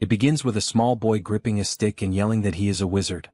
It begins with a small boy gripping a stick and yelling that he is a wizard.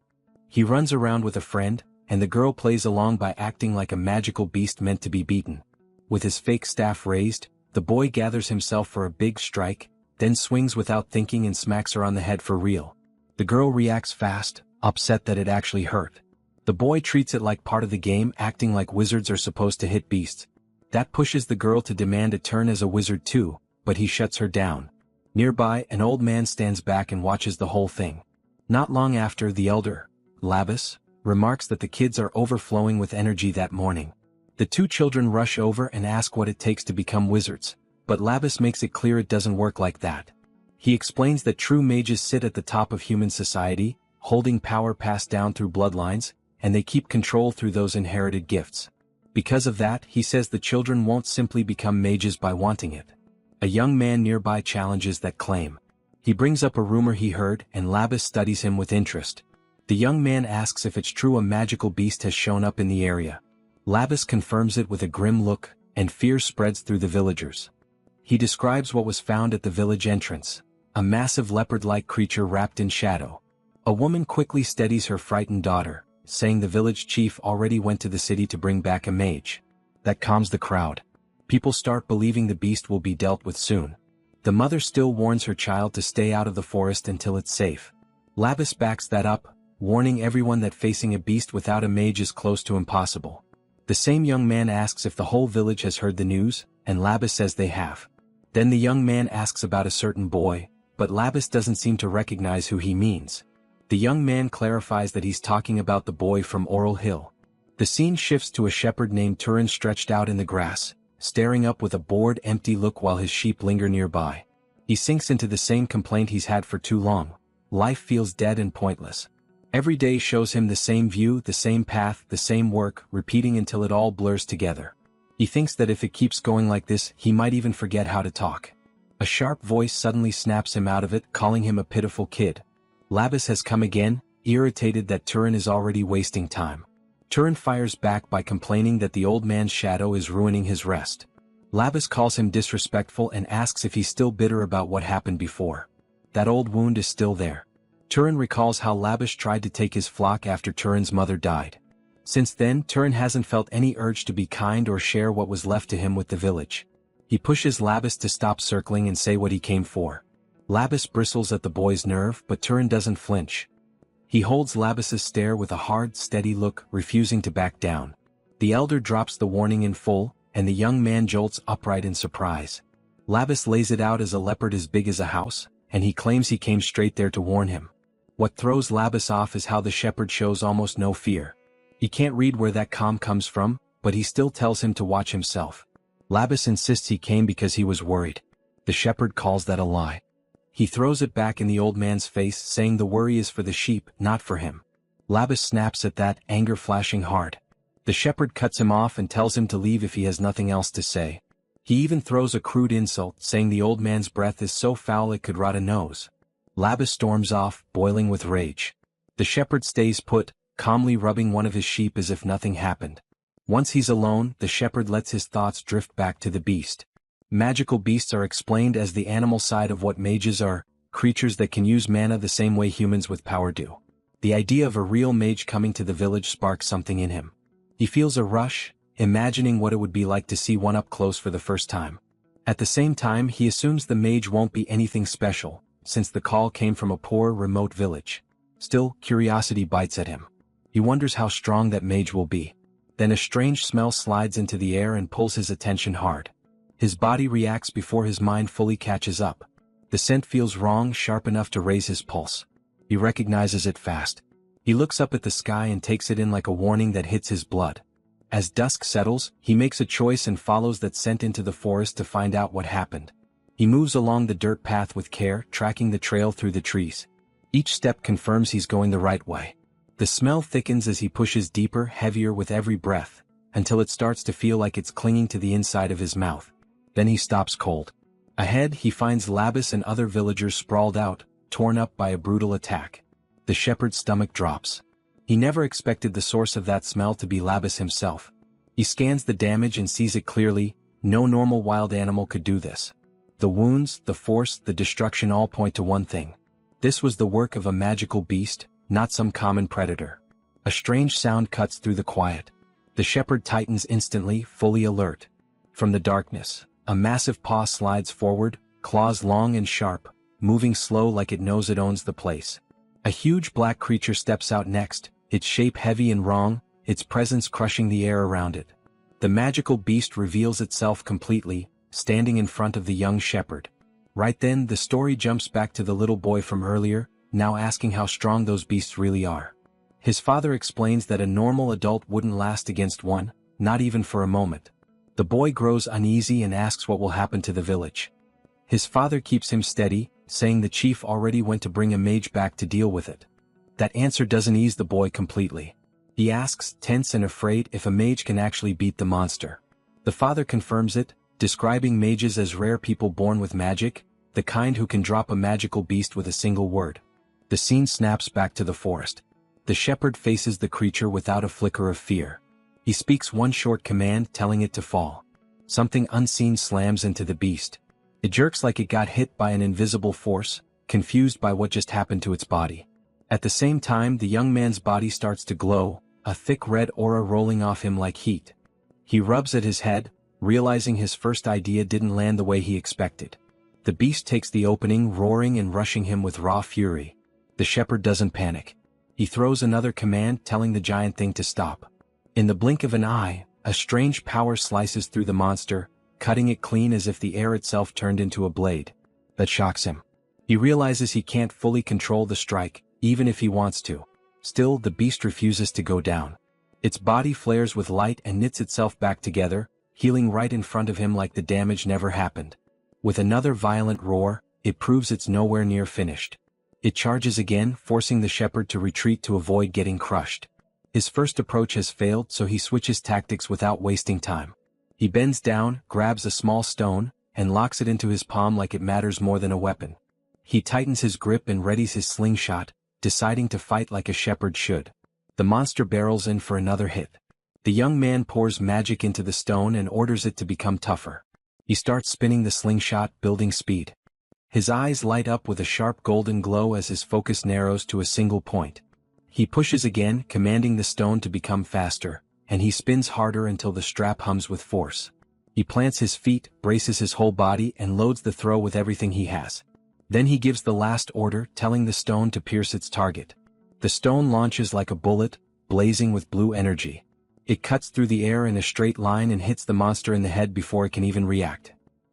He runs around with a friend, and the girl plays along by acting like a magical beast meant to be beaten. With his fake staff raised, the boy gathers himself for a big strike, then swings without thinking and smacks her on the head for real. The girl reacts fast, upset that it actually hurt. The boy treats it like part of the game, acting like wizards are supposed to hit beasts. That pushes the girl to demand a turn as a wizard too, but he shuts her down. Nearby, an old man stands back and watches the whole thing. Not long after, the elder, Labus, remarks that the kids are overflowing with energy that morning. The two children rush over and ask what it takes to become wizards, but Labus makes it clear it doesn't work like that. He explains that true mages sit at the top of human society, holding power passed down through bloodlines, and they keep control through those inherited gifts. Because of that, he says the children won't simply become mages by wanting it. A young man nearby challenges that claim. He brings up a rumor he heard, and Labus studies him with interest. The young man asks if it's true a magical beast has shown up in the area. Labus confirms it with a grim look, and fear spreads through the villagers. He describes what was found at the village entrance, a massive leopard-like creature wrapped in shadow. A woman quickly steadies her frightened daughter, saying the village chief already went to the city to bring back a mage. That calms the crowd. People start believing the beast will be dealt with soon. The mother still warns her child to stay out of the forest until it's safe. Labus backs that up, warning everyone that facing a beast without a mage is close to impossible. The same young man asks if the whole village has heard the news, and Labus says they have. Then the young man asks about a certain boy, but Labus doesn't seem to recognize who he means. The young man clarifies that he's talking about the boy from Hisaril Hill. The scene shifts to a shepherd named Turan stretched out in the grass, staring up with a bored, empty look while his sheep linger nearby. He sinks into the same complaint he's had for too long. Life feels dead and pointless. Every day shows him the same view, the same path, the same work, repeating until it all blurs together. He thinks that if it keeps going like this, he might even forget how to talk. A sharp voice suddenly snaps him out of it, calling him a pitiful kid. Labus has come again, irritated that Turan is already wasting time. Turan fires back by complaining that the old man's shadow is ruining his rest. Labus calls him disrespectful and asks if he's still bitter about what happened before. That old wound is still there. Turan recalls how Labus tried to take his flock after Turan's mother died. Since then, Turan hasn't felt any urge to be kind or share what was left to him with the village. He pushes Labus to stop circling and say what he came for. Labus bristles at the boy's nerve, but Turan doesn't flinch. He holds Labus's stare with a hard, steady look, refusing to back down. The elder drops the warning in full, and the young man jolts upright in surprise. Labus lays it out as a leopard as big as a house, and he claims he came straight there to warn him. What throws Labus off is how the shepherd shows almost no fear. He can't read where that calm comes from, but he still tells him to watch himself. Labus insists he came because he was worried. The shepherd calls that a lie. He throws it back in the old man's face, saying the worry is for the sheep, not for him. Labus snaps at that, anger flashing hard. The shepherd cuts him off and tells him to leave if he has nothing else to say. He even throws a crude insult, saying the old man's breath is so foul it could rot a nose. Labus storms off, boiling with rage. The shepherd stays put, calmly rubbing one of his sheep as if nothing happened. Once he's alone, the shepherd lets his thoughts drift back to the beast. Magical beasts are explained as the animal side of what mages are, creatures that can use mana the same way humans with power do. The idea of a real mage coming to the village sparks something in him. He feels a rush, imagining what it would be like to see one up close for the first time. At the same time, he assumes the mage won't be anything special, since the call came from a poor, remote village. Still, curiosity bites at him. He wonders how strong that mage will be. Then a strange smell slides into the air and pulls his attention hard. His body reacts before his mind fully catches up. The scent feels wrong, sharp enough to raise his pulse. He recognizes it fast. He looks up at the sky and takes it in like a warning that hits his blood. As dusk settles, he makes a choice and follows that scent into the forest to find out what happened. He moves along the dirt path with care, tracking the trail through the trees. Each step confirms he's going the right way. The smell thickens as he pushes deeper, heavier with every breath, until it starts to feel like it's clinging to the inside of his mouth. Then he stops cold. Ahead, he finds Labus and other villagers sprawled out, torn up by a brutal attack. The shepherd's stomach drops. He never expected the source of that smell to be Labus himself. He scans the damage and sees it clearly. No normal wild animal could do this. The wounds, the force, the destruction all point to one thing. This was the work of a magical beast, not some common predator. A strange sound cuts through the quiet. The shepherd tightens instantly, fully alert. From the darkness, a massive paw slides forward, claws long and sharp, moving slow like it knows it owns the place. A huge black creature steps out next, its shape heavy and wrong, its presence crushing the air around it. The magical beast reveals itself completely, standing in front of the young shepherd. Right then, the story jumps back to the little boy from earlier, now asking how strong those beasts really are. His father explains that a normal adult wouldn't last against one, not even for a moment. The boy grows uneasy and asks what will happen to the village. His father keeps him steady, saying the chief already went to bring a mage back to deal with it. That answer doesn't ease the boy completely. He asks, tense and afraid, if a mage can actually beat the monster. The father confirms it, describing mages as rare people born with magic, the kind who can drop a magical beast with a single word. The scene snaps back to the forest. The shepherd faces the creature without a flicker of fear. He speaks one short command, telling it to fall. Something unseen slams into the beast. It jerks like it got hit by an invisible force, confused by what just happened to its body. At the same time, the young man's body starts to glow, a thick red aura rolling off him like heat. He rubs at his head, realizing his first idea didn't land the way he expected. The beast takes the opening, roaring and rushing him with raw fury. The shepherd doesn't panic. He throws another command, telling the giant thing to stop. In the blink of an eye, a strange power slices through the monster, cutting it clean as if the air itself turned into a blade. That shocks him. He realizes he can't fully control the strike, even if he wants to. Still, the beast refuses to go down. Its body flares with light and knits itself back together, healing right in front of him like the damage never happened. With another violent roar, it proves it's nowhere near finished. It charges again, forcing the shepherd to retreat to avoid getting crushed. His first approach has failed, so he switches tactics without wasting time. He bends down, grabs a small stone, and locks it into his palm like it matters more than a weapon. He tightens his grip and readies his slingshot, deciding to fight like a shepherd should. The monster barrels in for another hit. The young man pours magic into the stone and orders it to become tougher. He starts spinning the slingshot, building speed. His eyes light up with a sharp golden glow as his focus narrows to a single point. He pushes again, commanding the stone to become faster, and he spins harder until the strap hums with force. He plants his feet, braces his whole body, and loads the throw with everything he has. Then he gives the last order, telling the stone to pierce its target. The stone launches like a bullet, blazing with blue energy. It cuts through the air in a straight line and hits the monster in the head before it can even react.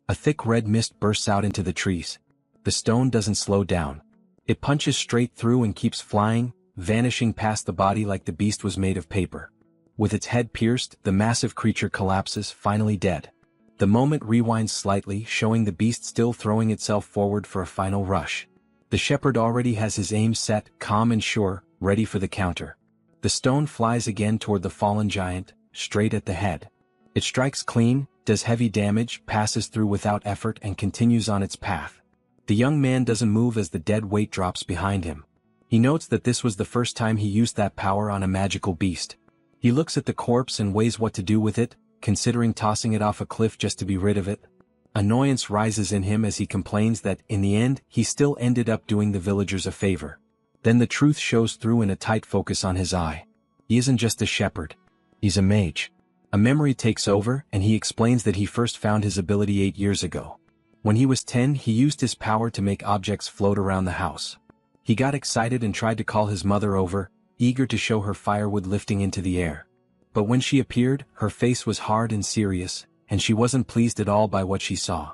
A thick red mist bursts out into the trees. The stone doesn't slow down. It punches straight through and keeps flying, vanishing past the body like the beast was made of paper. With its head pierced, the massive creature collapses, finally dead. The moment rewinds slightly, showing the beast still throwing itself forward for a final rush. The shepherd already has his aim set, calm and sure, ready for the counter. The stone flies again toward the fallen giant, straight at the head. It strikes clean, does heavy damage, passes through without effort and continues on its path. The young man doesn't move as the dead weight drops behind him. He notes that this was the first time he used that power on a magical beast. He looks at the corpse and weighs what to do with it, considering tossing it off a cliff just to be rid of it. Annoyance rises in him as he complains that, in the end, he still ended up doing the villagers a favor. Then the truth shows through in a tight focus on his eye. He isn't just a shepherd. He's a mage. A memory takes over, and he explains that he first found his ability 8 years ago. When he was 10, he used his power to make objects float around the house. He got excited and tried to call his mother over, eager to show her firewood lifting into the air. But when she appeared, her face was hard and serious, and she wasn't pleased at all by what she saw.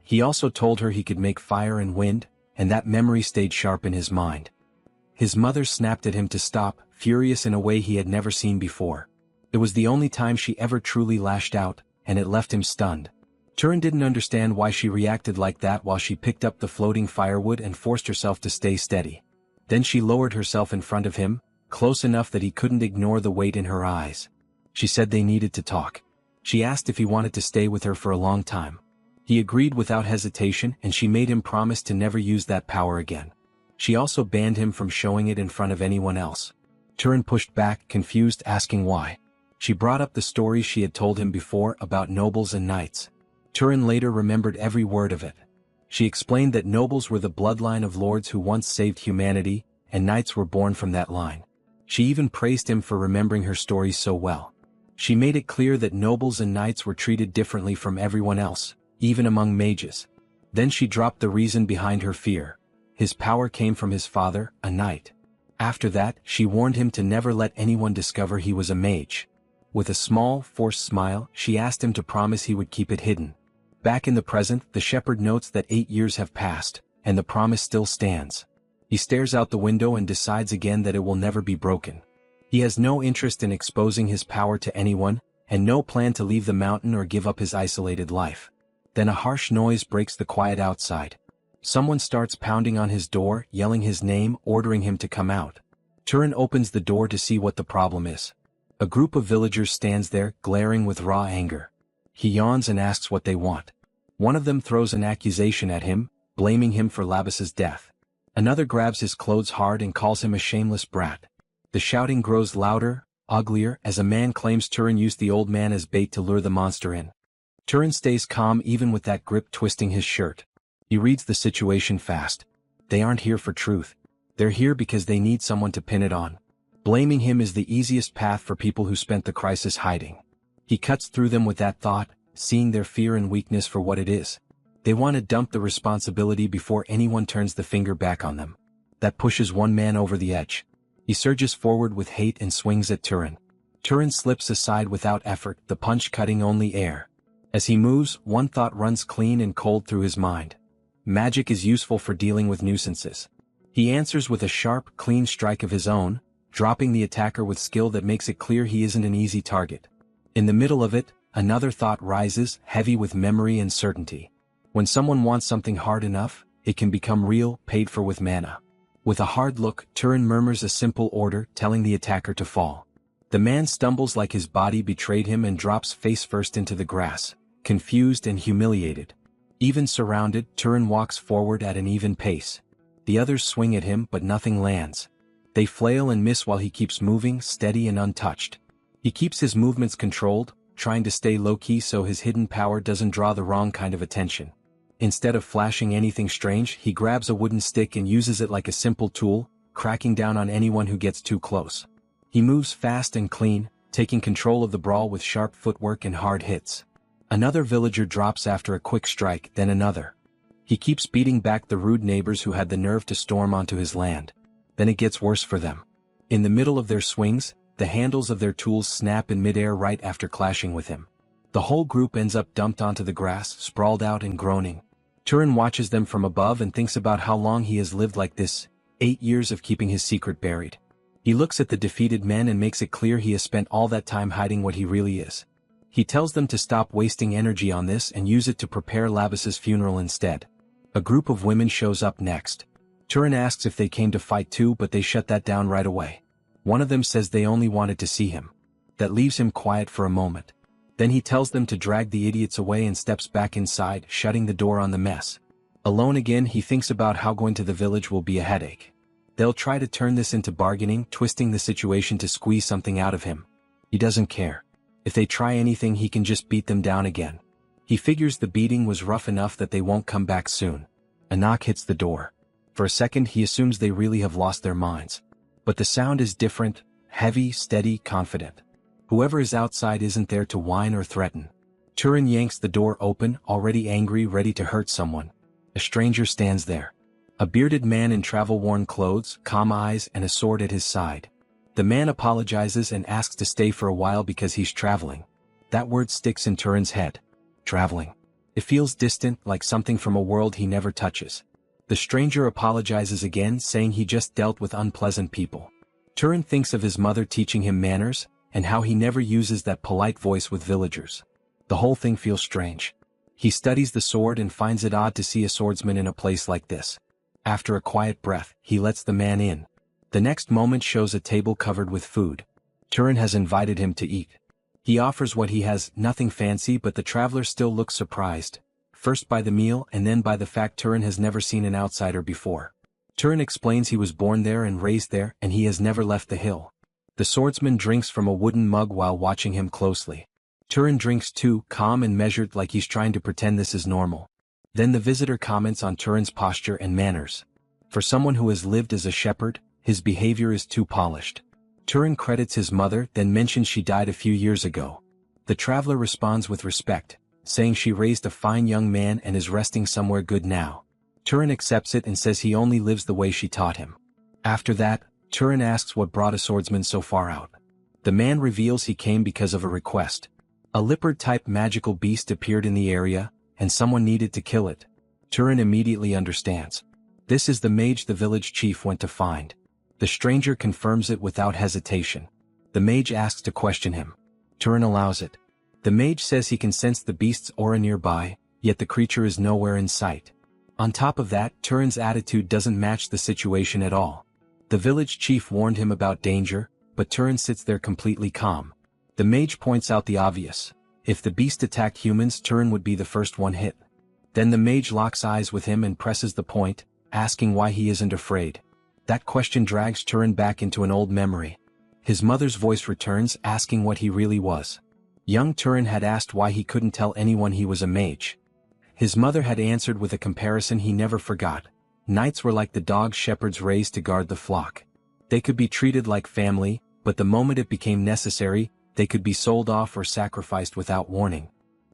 He also told her he could make fire and wind, and that memory stayed sharp in his mind. His mother snapped at him to stop, furious in a way he had never seen before. It was the only time she ever truly lashed out, and it left him stunned. Turan didn't understand why she reacted like that while she picked up the floating firewood and forced herself to stay steady. Then she lowered herself in front of him, close enough that he couldn't ignore the weight in her eyes. She said they needed to talk. She asked if he wanted to stay with her for a long time. He agreed without hesitation, and she made him promise to never use that power again. She also banned him from showing it in front of anyone else. Turan pushed back, confused, asking why. She brought up the stories she had told him before about nobles and knights. Turan later remembered every word of it. She explained that nobles were the bloodline of lords who once saved humanity, and knights were born from that line. She even praised him for remembering her stories so well. She made it clear that nobles and knights were treated differently from everyone else, even among mages. Then she dropped the reason behind her fear. His power came from his father, a knight. After that, she warned him to never let anyone discover he was a mage. With a small, forced smile, she asked him to promise he would keep it hidden. Back in the present, the shepherd notes that 8 years have passed, and the promise still stands. He stares out the window and decides again that it will never be broken. He has no interest in exposing his power to anyone, and no plan to leave the mountain or give up his isolated life. Then a harsh noise breaks the quiet outside. Someone starts pounding on his door, yelling his name, ordering him to come out. Turan opens the door to see what the problem is. A group of villagers stands there, glaring with raw anger. He yawns and asks what they want. One of them throws an accusation at him, blaming him for Labas's death. Another grabs his clothes hard and calls him a shameless brat. The shouting grows louder, uglier, as a man claims Turan used the old man as bait to lure the monster in. Turan stays calm even with that grip twisting his shirt. He reads the situation fast. They aren't here for truth. They're here because they need someone to pin it on. Blaming him is the easiest path for people who spent the crisis hiding. He cuts through them with that thought, seeing their fear and weakness for what it is. They want to dump the responsibility before anyone turns the finger back on them. That pushes one man over the edge. He surges forward with hate and swings at Turan. Turan slips aside without effort, the punch cutting only air. As he moves, one thought runs clean and cold through his mind. Magic is useful for dealing with nuisances. He answers with a sharp, clean strike of his own, dropping the attacker with skill that makes it clear he isn't an easy target. In the middle of it, another thought rises, heavy with memory and certainty. When someone wants something hard enough, it can become real, paid for with mana. With a hard look, Turan murmurs a simple order, telling the attacker to fall. The man stumbles like his body betrayed him and drops face first into the grass, confused and humiliated. Even surrounded, Turan walks forward at an even pace. The others swing at him but nothing lands. They flail and miss while he keeps moving, steady and untouched. He keeps his movements controlled, trying to stay low-key so his hidden power doesn't draw the wrong kind of attention. Instead of flashing anything strange, he grabs a wooden stick and uses it like a simple tool, cracking down on anyone who gets too close. He moves fast and clean, taking control of the brawl with sharp footwork and hard hits. Another villager drops after a quick strike, then another. He keeps beating back the rude neighbors who had the nerve to storm onto his land. Then it gets worse for them. In the middle of their swings, the handles of their tools snap in midair right after clashing with him. The whole group ends up dumped onto the grass, sprawled out and groaning. Turan watches them from above and thinks about how long he has lived like this, 8 years of keeping his secret buried. He looks at the defeated men and makes it clear he has spent all that time hiding what he really is. He tells them to stop wasting energy on this and use it to prepare Labas's funeral instead. A group of women shows up next. Turan asks if they came to fight too, but they shut that down right away. One of them says they only wanted to see him. That leaves him quiet for a moment. Then he tells them to drag the idiots away and steps back inside, shutting the door on the mess. Alone again, he thinks about how going to the village will be a headache. They'll try to turn this into bargaining, twisting the situation to squeeze something out of him. He doesn't care. If they try anything, he can just beat them down again. He figures the beating was rough enough that they won't come back soon. A knock hits the door. For a second he assumes they really have lost their minds. But the sound is different, heavy, steady, confident. Whoever is outside isn't there to whine or threaten. Turan yanks the door open, already angry, ready to hurt someone. A stranger stands there. A bearded man in travel-worn clothes, calm eyes and a sword at his side. The man apologizes and asks to stay for a while because he's traveling. That word sticks in Turan's head. Traveling. It feels distant, like something from a world he never touches. The stranger apologizes again, saying he just dealt with unpleasant people. Turan thinks of his mother teaching him manners, and how he never uses that polite voice with villagers. The whole thing feels strange. He studies the sword and finds it odd to see a swordsman in a place like this. After a quiet breath, he lets the man in. The next moment shows a table covered with food. Turan has invited him to eat. He offers what he has, nothing fancy, but the traveler still looks surprised. First by the meal and then by the fact Turan has never seen an outsider before. Turan explains he was born there and raised there and he has never left the hill. The swordsman drinks from a wooden mug while watching him closely. Turan drinks too, calm and measured, like he's trying to pretend this is normal. Then the visitor comments on Turan's posture and manners. For someone who has lived as a shepherd, his behavior is too polished. Turan credits his mother, then mentions she died a few years ago. The traveler responds with respect, saying she raised a fine young man and is resting somewhere good now. Turan accepts it and says he only lives the way she taught him. After that, Turan asks what brought a swordsman so far out. The man reveals he came because of a request. A leopard-type magical beast appeared in the area, and someone needed to kill it. Turan immediately understands. This is the mage the village chief went to find. The stranger confirms it without hesitation. The mage asks to question him. Turan allows it. The mage says he can sense the beast's aura nearby, yet the creature is nowhere in sight. On top of that, Turan's attitude doesn't match the situation at all. The village chief warned him about danger, but Turan sits there completely calm. The mage points out the obvious. If the beast attacked humans, Turan would be the first one hit. Then the mage locks eyes with him and presses the point, asking why he isn't afraid. That question drags Turan back into an old memory. His mother's voice returns, asking what he really was. Young Turan had asked why he couldn't tell anyone he was a mage. His mother had answered with a comparison he never forgot. Knights were like the dogs shepherds raised to guard the flock. They could be treated like family, but the moment it became necessary, they could be sold off or sacrificed without warning.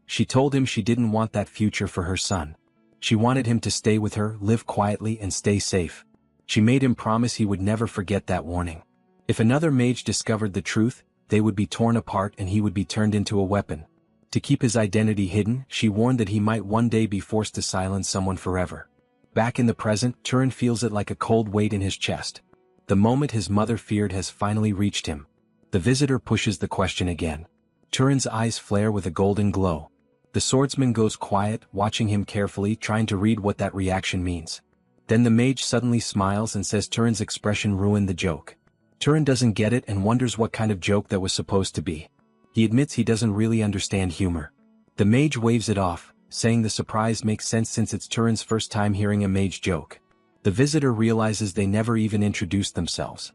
She told him she didn't want that future for her son. She wanted him to stay with her, live quietly and stay safe. She made him promise he would never forget that warning. If another mage discovered the truth, they would be torn apart and he would be turned into a weapon. To keep his identity hidden, she warned that he might one day be forced to silence someone forever. Back in the present, Turan feels it like a cold weight in his chest. The moment his mother feared has finally reached him. The visitor pushes the question again. Turan's eyes flare with a golden glow. The swordsman goes quiet, watching him carefully, trying to read what that reaction means. Then the mage suddenly smiles and says Turan's expression ruined the joke. Turan doesn't get it and wonders what kind of joke that was supposed to be. He admits he doesn't really understand humor. The mage waves it off, saying the surprise makes sense since it's Turan's first time hearing a mage joke. The visitor realizes they never even introduced themselves.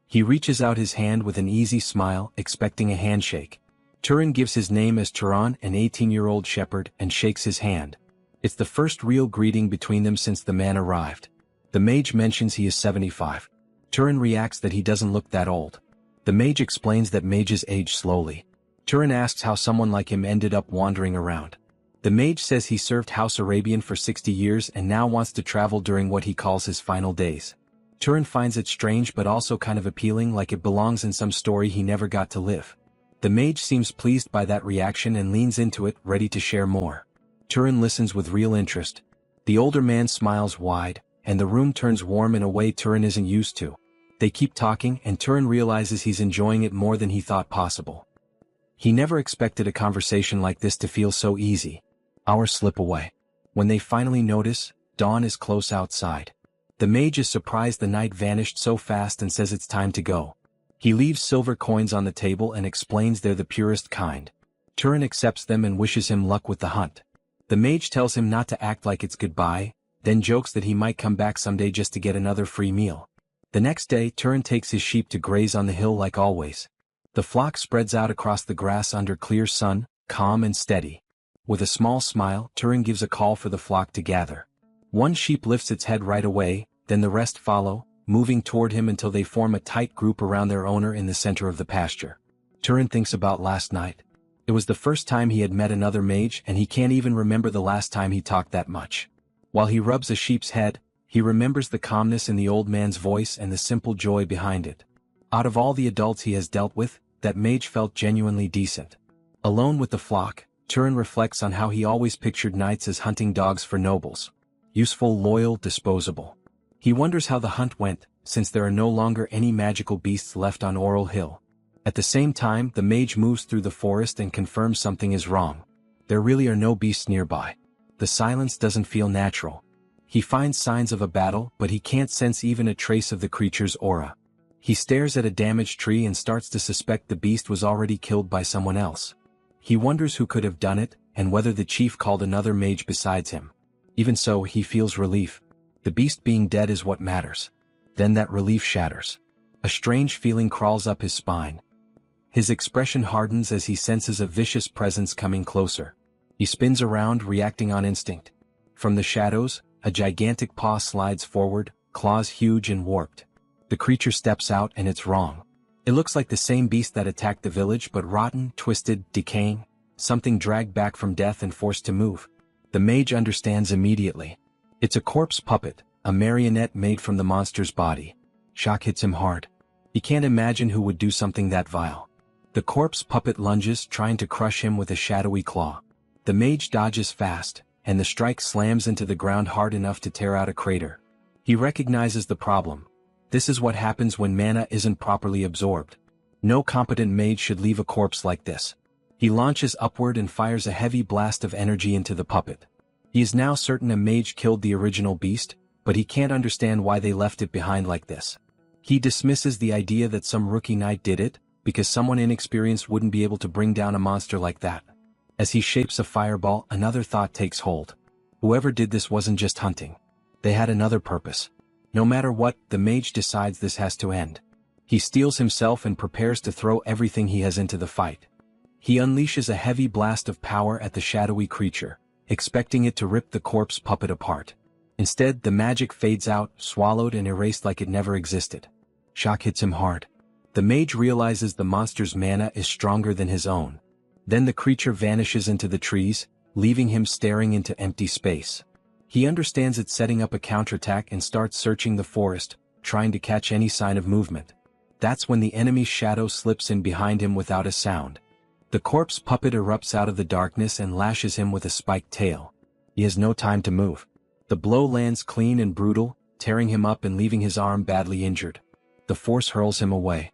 He reaches out his hand with an easy smile, expecting a handshake. Turan gives his name as Turan, an 18-year-old shepherd, and shakes his hand. It's the first real greeting between them since the man arrived. The mage mentions he is 75. Turan reacts that he doesn't look that old. The mage explains that mages age slowly. Turan asks how someone like him ended up wandering around. The mage says he served House Arabian for 60 years and now wants to travel during what he calls his final days. Turan finds it strange but also kind of appealing, like it belongs in some story he never got to live. The mage seems pleased by that reaction and leans into it, ready to share more. Turan listens with real interest. The older man smiles wide, and the room turns warm in a way Turan isn't used to. They keep talking and Turan realizes he's enjoying it more than he thought possible. He never expected a conversation like this to feel so easy. Hours slip away. When they finally notice, dawn is close outside. The mage is surprised the night vanished so fast and says it's time to go. He leaves silver coins on the table and explains they're the purest kind. Turan accepts them and wishes him luck with the hunt. The mage tells him not to act like it's goodbye, then jokes that he might come back someday just to get another free meal. The next day, Turan takes his sheep to graze on the hill like always. The flock spreads out across the grass under clear sun, calm and steady. With a small smile, Turan gives a call for the flock to gather. One sheep lifts its head right away, then the rest follow, moving toward him until they form a tight group around their owner in the center of the pasture. Turan thinks about last night. It was the first time he had met another mage and he can't even remember the last time he talked that much. While he rubs a sheep's head, he remembers the calmness in the old man's voice and the simple joy behind it. Out of all the adults he has dealt with, that mage felt genuinely decent. Alone with the flock, Turan reflects on how he always pictured knights as hunting dogs for nobles. Useful, loyal, disposable. He wonders how the hunt went, since there are no longer any magical beasts left on Oral Hill. At the same time, the mage moves through the forest and confirms something is wrong. There really are no beasts nearby. The silence doesn't feel natural. He finds signs of a battle, but he can't sense even a trace of the creature's aura. He stares at a damaged tree and starts to suspect the beast was already killed by someone else. He wonders who could have done it, and whether the chief called another mage besides him. Even so, he feels relief. The beast being dead is what matters. Then that relief shatters. A strange feeling crawls up his spine. His expression hardens as he senses a vicious presence coming closer. He spins around, reacting on instinct. From the shadows, a gigantic paw slides forward, claws huge and warped. The creature steps out and it's wrong. It looks like the same beast that attacked the village but rotten, twisted, decaying, something dragged back from death and forced to move. The mage understands immediately. It's a corpse puppet, a marionette made from the monster's body. Shock hits him hard. He can't imagine who would do something that vile. The corpse puppet lunges, trying to crush him with a shadowy claw. The mage dodges fast, and the strike slams into the ground hard enough to tear out a crater. He recognizes the problem. This is what happens when mana isn't properly absorbed. No competent mage should leave a corpse like this. He launches upward and fires a heavy blast of energy into the puppet. He is now certain a mage killed the original beast, but he can't understand why they left it behind like this. He dismisses the idea that some rookie knight did it, because someone inexperienced wouldn't be able to bring down a monster like that. As he shapes a fireball, another thought takes hold. Whoever did this wasn't just hunting. They had another purpose. No matter what, the mage decides this has to end. He steels himself and prepares to throw everything he has into the fight. He unleashes a heavy blast of power at the shadowy creature, expecting it to rip the corpse puppet apart. Instead, the magic fades out, swallowed and erased like it never existed. Shock hits him hard. The mage realizes the monster's mana is stronger than his own. Then the creature vanishes into the trees, leaving him staring into empty space. He understands it's setting up a counterattack and starts searching the forest, trying to catch any sign of movement. That's when the enemy's shadow slips in behind him without a sound. The corpse puppet erupts out of the darkness and lashes him with a spiked tail. He has no time to move. The blow lands clean and brutal, tearing him up and leaving his arm badly injured. The force hurls him away.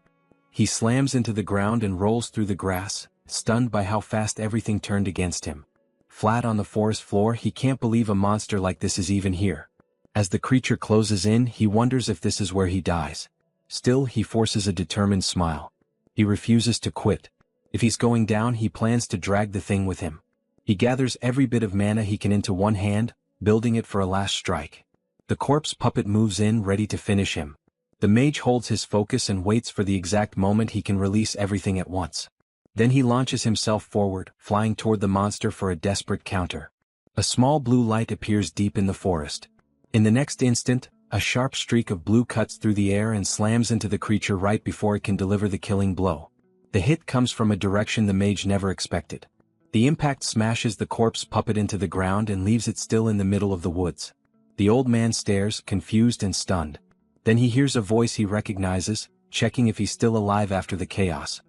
He slams into the ground and rolls through the grass, stunned by how fast everything turned against him. Flat on the forest floor, he can't believe a monster like this is even here. As the creature closes in, he wonders if this is where he dies. Still, he forces a determined smile. He refuses to quit. If he's going down, he plans to drag the thing with him. He gathers every bit of mana he can into one hand, building it for a last strike. The corpse puppet moves in, ready to finish him. The mage holds his focus and waits for the exact moment he can release everything at once. Then he launches himself forward, flying toward the monster for a desperate counter. A small blue light appears deep in the forest. In the next instant, a sharp streak of blue cuts through the air and slams into the creature right before it can deliver the killing blow. The hit comes from a direction the mage never expected. The impact smashes the corpse puppet into the ground and leaves it still in the middle of the woods. The old man stares, confused and stunned. Then he hears a voice he recognizes, checking if he's still alive after the chaos.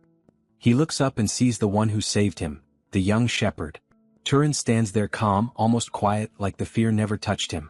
He looks up and sees the one who saved him, the young shepherd. Turan stands there calm, almost quiet, like the fear never touched him.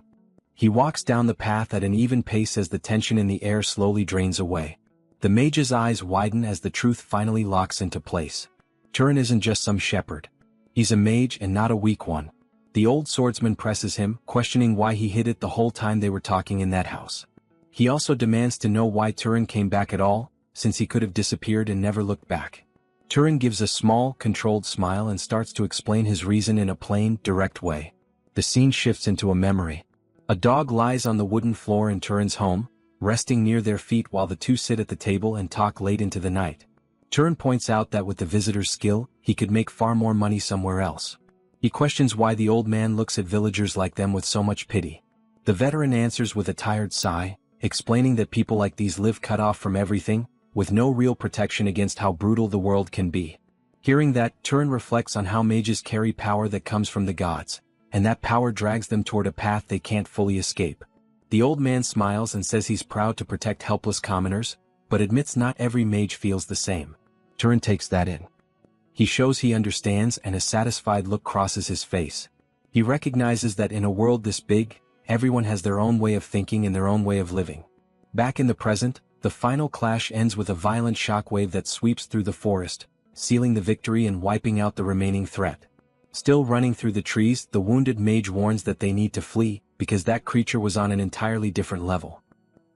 He walks down the path at an even pace as the tension in the air slowly drains away. The mage's eyes widen as the truth finally locks into place. Turan isn't just some shepherd. He's a mage and not a weak one. The old swordsman presses him, questioning why he hid it the whole time they were talking in that house. He also demands to know why Turan came back at all, since he could have disappeared and never looked back. Turan gives a small, controlled smile and starts to explain his reason in a plain, direct way. The scene shifts into a memory. A dog lies on the wooden floor in Turan's home, resting near their feet while the two sit at the table and talk late into the night. Turan points out that with the visitor's skill, he could make far more money somewhere else. He questions why the old man looks at villagers like them with so much pity. The veteran answers with a tired sigh, explaining that people like these live cut off from everything, with no real protection against how brutal the world can be. Hearing that, Turan reflects on how mages carry power that comes from the gods, and that power drags them toward a path they can't fully escape. The old man smiles and says he's proud to protect helpless commoners, but admits not every mage feels the same. Turan takes that in. He shows he understands, and a satisfied look crosses his face. He recognizes that in a world this big, everyone has their own way of thinking and their own way of living. Back in the present, the final clash ends with a violent shockwave that sweeps through the forest, sealing the victory and wiping out the remaining threat. Still running through the trees, the wounded mage warns that they need to flee, because that creature was on an entirely different level.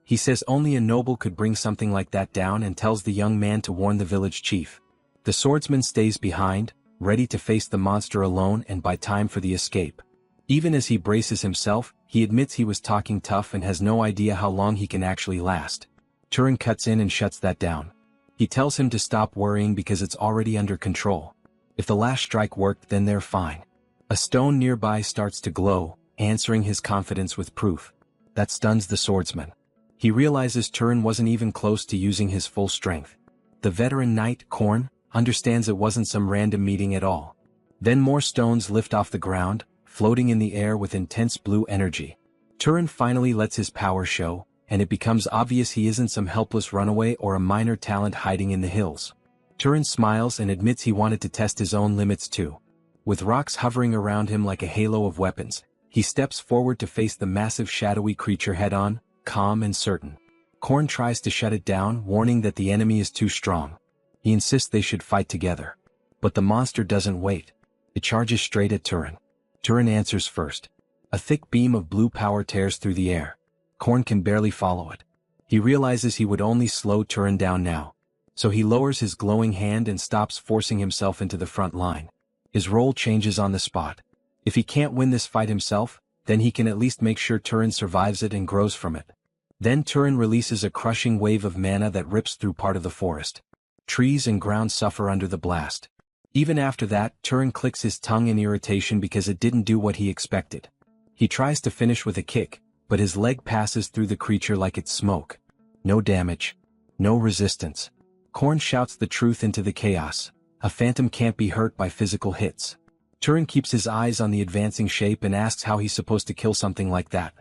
He says only a noble could bring something like that down and tells the young man to warn the village chief. The swordsman stays behind, ready to face the monster alone and buy time for the escape. Even as he braces himself, he admits he was talking tough and has no idea how long he can actually last. Turan cuts in and shuts that down. He tells him to stop worrying because it's already under control. If the last strike worked, then they're fine. A stone nearby starts to glow, answering his confidence with proof. That stuns the swordsman. He realizes Turan wasn't even close to using his full strength. The veteran knight, Korn, understands it wasn't some random meeting at all. Then more stones lift off the ground, floating in the air with intense blue energy. Turan finally lets his power show, and it becomes obvious he isn't some helpless runaway or a minor talent hiding in the hills. Turan smiles and admits he wanted to test his own limits too. With rocks hovering around him like a halo of weapons, he steps forward to face the massive shadowy creature head-on, calm and certain. Korn tries to shut it down, warning that the enemy is too strong. He insists they should fight together. But the monster doesn't wait. It charges straight at Turan. Turan answers first. A thick beam of blue power tears through the air. Korn can barely follow it. He realizes he would only slow Turan down now. So he lowers his glowing hand and stops forcing himself into the front line. His role changes on the spot. If he can't win this fight himself, then he can at least make sure Turan survives it and grows from it. Then Turan releases a crushing wave of mana that rips through part of the forest. Trees and ground suffer under the blast. Even after that, Turan clicks his tongue in irritation because it didn't do what he expected. He tries to finish with a kick, but his leg passes through the creature like it's smoke. No damage. No resistance. Korn shouts the truth into the chaos. A phantom can't be hurt by physical hits. Turan keeps his eyes on the advancing shape and asks how he's supposed to kill something like that.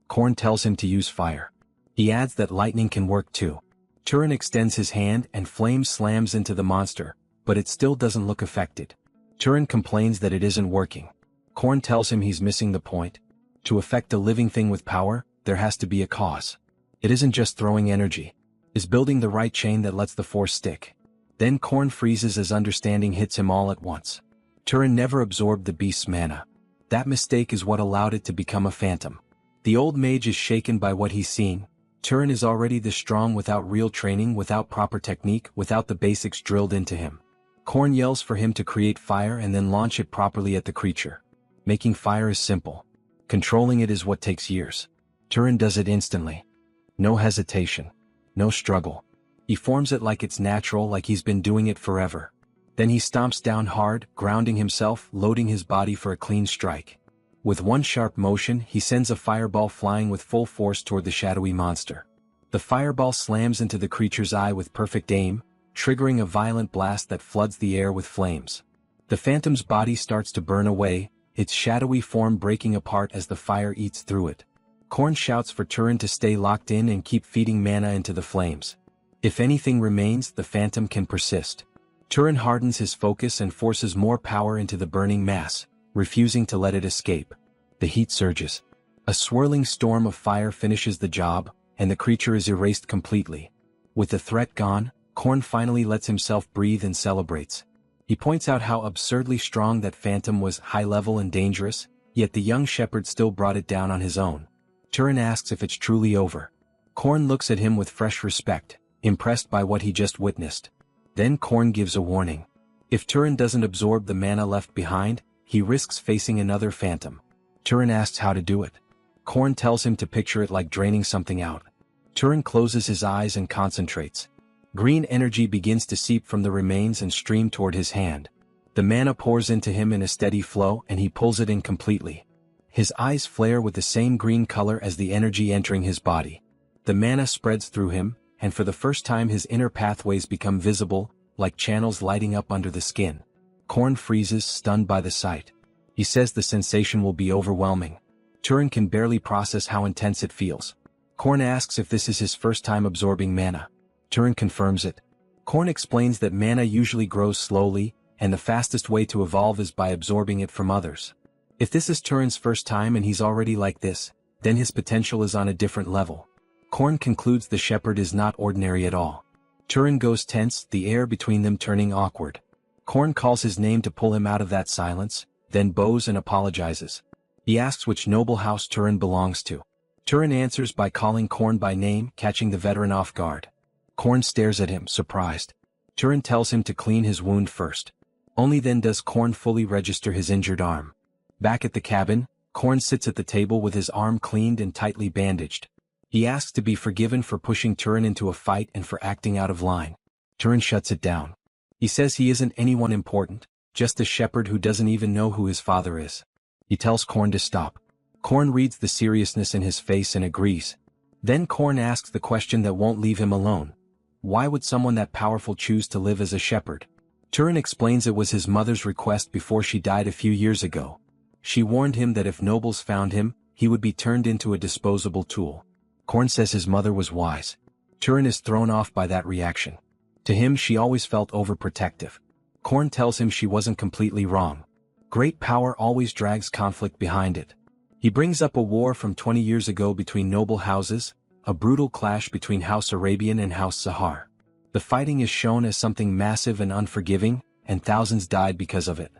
Korn tells him to use fire. He adds that lightning can work too. Turan extends his hand and flame slams into the monster, but it still doesn't look affected. Turan complains that it isn't working. Korn tells him he's missing the point. To affect a living thing with power, there has to be a cause. It isn't just throwing energy. It's building the right chain that lets the force stick. Then Korn freezes as understanding hits him all at once. Turan never absorbed the beast's mana. That mistake is what allowed it to become a phantom. The old mage is shaken by what he's seen. Turan is already this strong without real training, without proper technique, without the basics drilled into him. Korn yells for him to create fire and then launch it properly at the creature. Making fire is simple. Controlling it is what takes years. Turan does it instantly. No hesitation. No struggle. He forms it like it's natural, like he's been doing it forever. Then he stomps down hard, grounding himself, loading his body for a clean strike. With one sharp motion, he sends a fireball flying with full force toward the shadowy monster. The fireball slams into the creature's eye with perfect aim, triggering a violent blast that floods the air with flames. The phantom's body starts to burn away, its shadowy form breaking apart as the fire eats through it. Korn shouts for Turan to stay locked in and keep feeding mana into the flames. If anything remains, the phantom can persist. Turan hardens his focus and forces more power into the burning mass, refusing to let it escape. The heat surges. A swirling storm of fire finishes the job, and the creature is erased completely. With the threat gone, Korn finally lets himself breathe and celebrates. He points out how absurdly strong that phantom was, high-level and dangerous, yet the young shepherd still brought it down on his own. Turan asks if it's truly over. Korn looks at him with fresh respect, impressed by what he just witnessed. Then Korn gives a warning. If Turan doesn't absorb the mana left behind, he risks facing another phantom. Turan asks how to do it. Korn tells him to picture it like draining something out. Turan closes his eyes and concentrates. Green energy begins to seep from the remains and stream toward his hand. The mana pours into him in a steady flow and he pulls it in completely. His eyes flare with the same green color as the energy entering his body. The mana spreads through him, and for the first time his inner pathways become visible, like channels lighting up under the skin. Korn freezes, stunned by the sight. He says the sensation will be overwhelming. Turan can barely process how intense it feels. Korn asks if this is his first time absorbing mana. Turan confirms it. Korn explains that mana usually grows slowly, and the fastest way to evolve is by absorbing it from others. If this is Turan's first time and he's already like this, then his potential is on a different level. Korn concludes the shepherd is not ordinary at all. Turan goes tense, the air between them turning awkward. Korn calls his name to pull him out of that silence, then bows and apologizes. He asks which noble house Turan belongs to. Turan answers by calling Korn by name, catching the veteran off guard. Korn stares at him, surprised. Turan tells him to clean his wound first. Only then does Korn fully register his injured arm. Back at the cabin, Korn sits at the table with his arm cleaned and tightly bandaged. He asks to be forgiven for pushing Turan into a fight and for acting out of line. Turan shuts it down. He says he isn't anyone important, just a shepherd who doesn't even know who his father is. He tells Korn to stop. Korn reads the seriousness in his face and agrees. Then Korn asks the question that won't leave him alone. Why would someone that powerful choose to live as a shepherd? Turan explains it was his mother's request before she died a few years ago. She warned him that if nobles found him, he would be turned into a disposable tool. Korn says his mother was wise. Turan is thrown off by that reaction. To him she always felt overprotective. Korn tells him she wasn't completely wrong. Great power always drags conflict behind it. He brings up a war from 20 years ago between noble houses, a brutal clash between House Arabian and House Sahar. The fighting is shown as something massive and unforgiving, and thousands died because of it.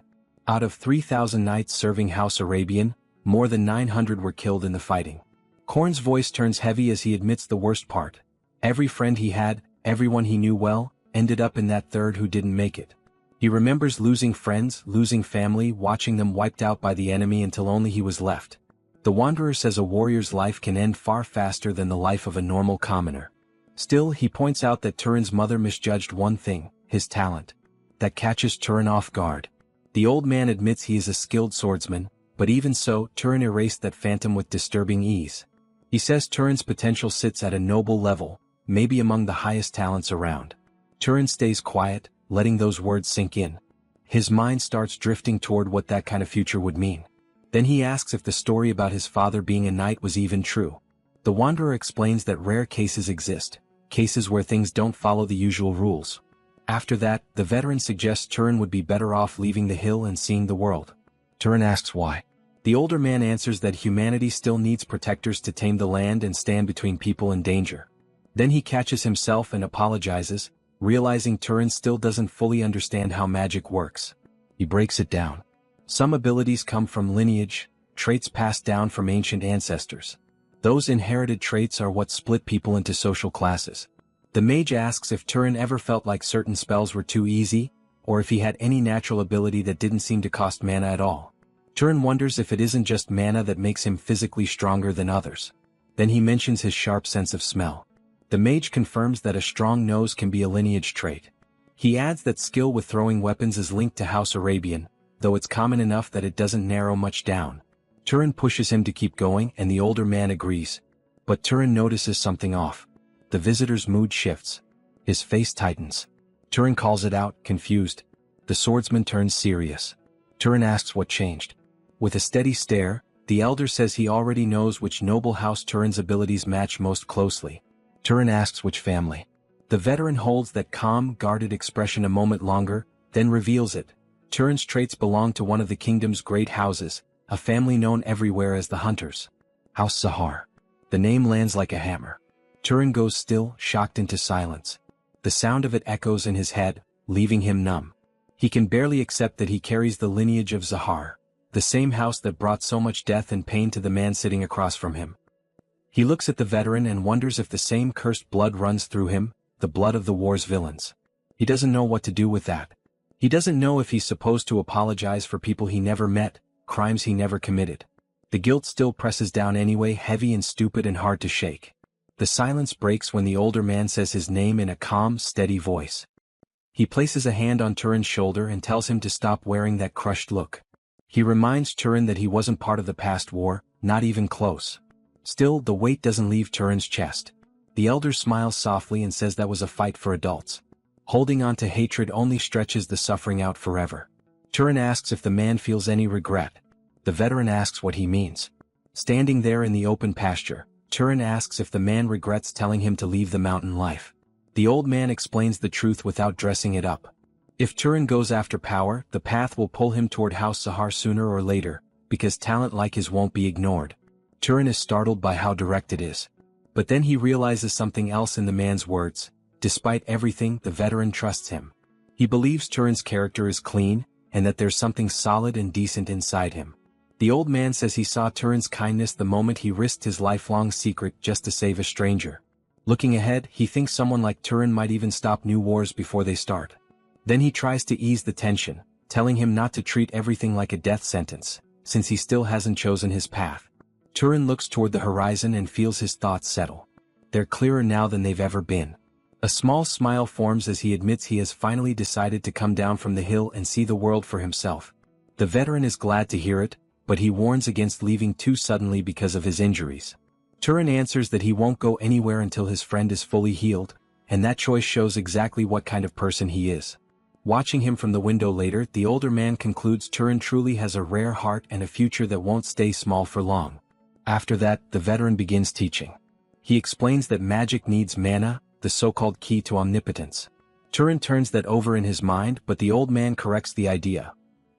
Out of 3,000 knights serving House Arabian, more than 900 were killed in the fighting. Korn's voice turns heavy as he admits the worst part. Every friend he had, everyone he knew well, ended up in that third who didn't make it. He remembers losing friends, losing family, watching them wiped out by the enemy until only he was left. The Wanderer says a warrior's life can end far faster than the life of a normal commoner. Still, he points out that Turan's mother misjudged one thing, his talent. That catches Turan off guard. The old man admits he is a skilled swordsman, but even so, Turan erased that phantom with disturbing ease. He says Turan's potential sits at a noble level, maybe among the highest talents around. Turan stays quiet, letting those words sink in. His mind starts drifting toward what that kind of future would mean. Then he asks if the story about his father being a knight was even true. The Wanderer explains that rare cases exist, cases where things don't follow the usual rules. After that, the veteran suggests Turan would be better off leaving the hill and seeing the world. Turan asks why. The older man answers that humanity still needs protectors to tame the land and stand between people and danger. Then he catches himself and apologizes, realizing Turan still doesn't fully understand how magic works. He breaks it down. Some abilities come from lineage, traits passed down from ancient ancestors. Those inherited traits are what split people into social classes. The mage asks if Turan ever felt like certain spells were too easy, or if he had any natural ability that didn't seem to cost mana at all. Turan wonders if it isn't just mana that makes him physically stronger than others. Then he mentions his sharp sense of smell. The mage confirms that a strong nose can be a lineage trait. He adds that skill with throwing weapons is linked to House Arabian, though it's common enough that it doesn't narrow much down. Turan pushes him to keep going and the older man agrees. But Turan notices something off. The visitor's mood shifts. His face tightens. Turan calls it out, confused. The swordsman turns serious. Turan asks what changed. With a steady stare, the elder says he already knows which noble house Turan's abilities match most closely. Turan asks which family. The veteran holds that calm, guarded expression a moment longer, then reveals it. Turan's traits belong to one of the kingdom's great houses, a family known everywhere as the Hunters. House Sahar. The name lands like a hammer. Turan goes still, shocked into silence. The sound of it echoes in his head, leaving him numb. He can barely accept that he carries the lineage of Zahar, the same house that brought so much death and pain to the man sitting across from him. He looks at the veteran and wonders if the same cursed blood runs through him, the blood of the war's villains. He doesn't know what to do with that. He doesn't know if he's supposed to apologize for people he never met, crimes he never committed. The guilt still presses down anyway, heavy and stupid and hard to shake. The silence breaks when the older man says his name in a calm, steady voice. He places a hand on Turan's shoulder and tells him to stop wearing that crushed look. He reminds Turan that he wasn't part of the past war, not even close. Still, the weight doesn't leave Turan's chest. The elder smiles softly and says that was a fight for adults. Holding on to hatred only stretches the suffering out forever. Turan asks if the man feels any regret. The veteran asks what he means. Standing there in the open pasture, Turan asks if the man regrets telling him to leave the mountain life. The old man explains the truth without dressing it up. If Turan goes after power, the path will pull him toward House Sahar sooner or later, because talent like his won't be ignored. Turan is startled by how direct it is. But then he realizes something else in the man's words. Despite everything, the veteran trusts him. He believes Turan's character is clean, and that there's something solid and decent inside him. The old man says he saw Turan's kindness the moment he risked his lifelong secret just to save a stranger. Looking ahead, he thinks someone like Turan might even stop new wars before they start. Then he tries to ease the tension, telling him not to treat everything like a death sentence, since he still hasn't chosen his path. Turan looks toward the horizon and feels his thoughts settle. They're clearer now than they've ever been. A small smile forms as he admits he has finally decided to come down from the hill and see the world for himself. The veteran is glad to hear it, but he warns against leaving too suddenly because of his injuries. Turan answers that he won't go anywhere until his friend is fully healed, and that choice shows exactly what kind of person he is. Watching him from the window later, the older man concludes Turan truly has a rare heart and a future that won't stay small for long. After that, the veteran begins teaching. He explains that magic needs mana, the so-called key to omnipotence. Turan turns that over in his mind, but the old man corrects the idea.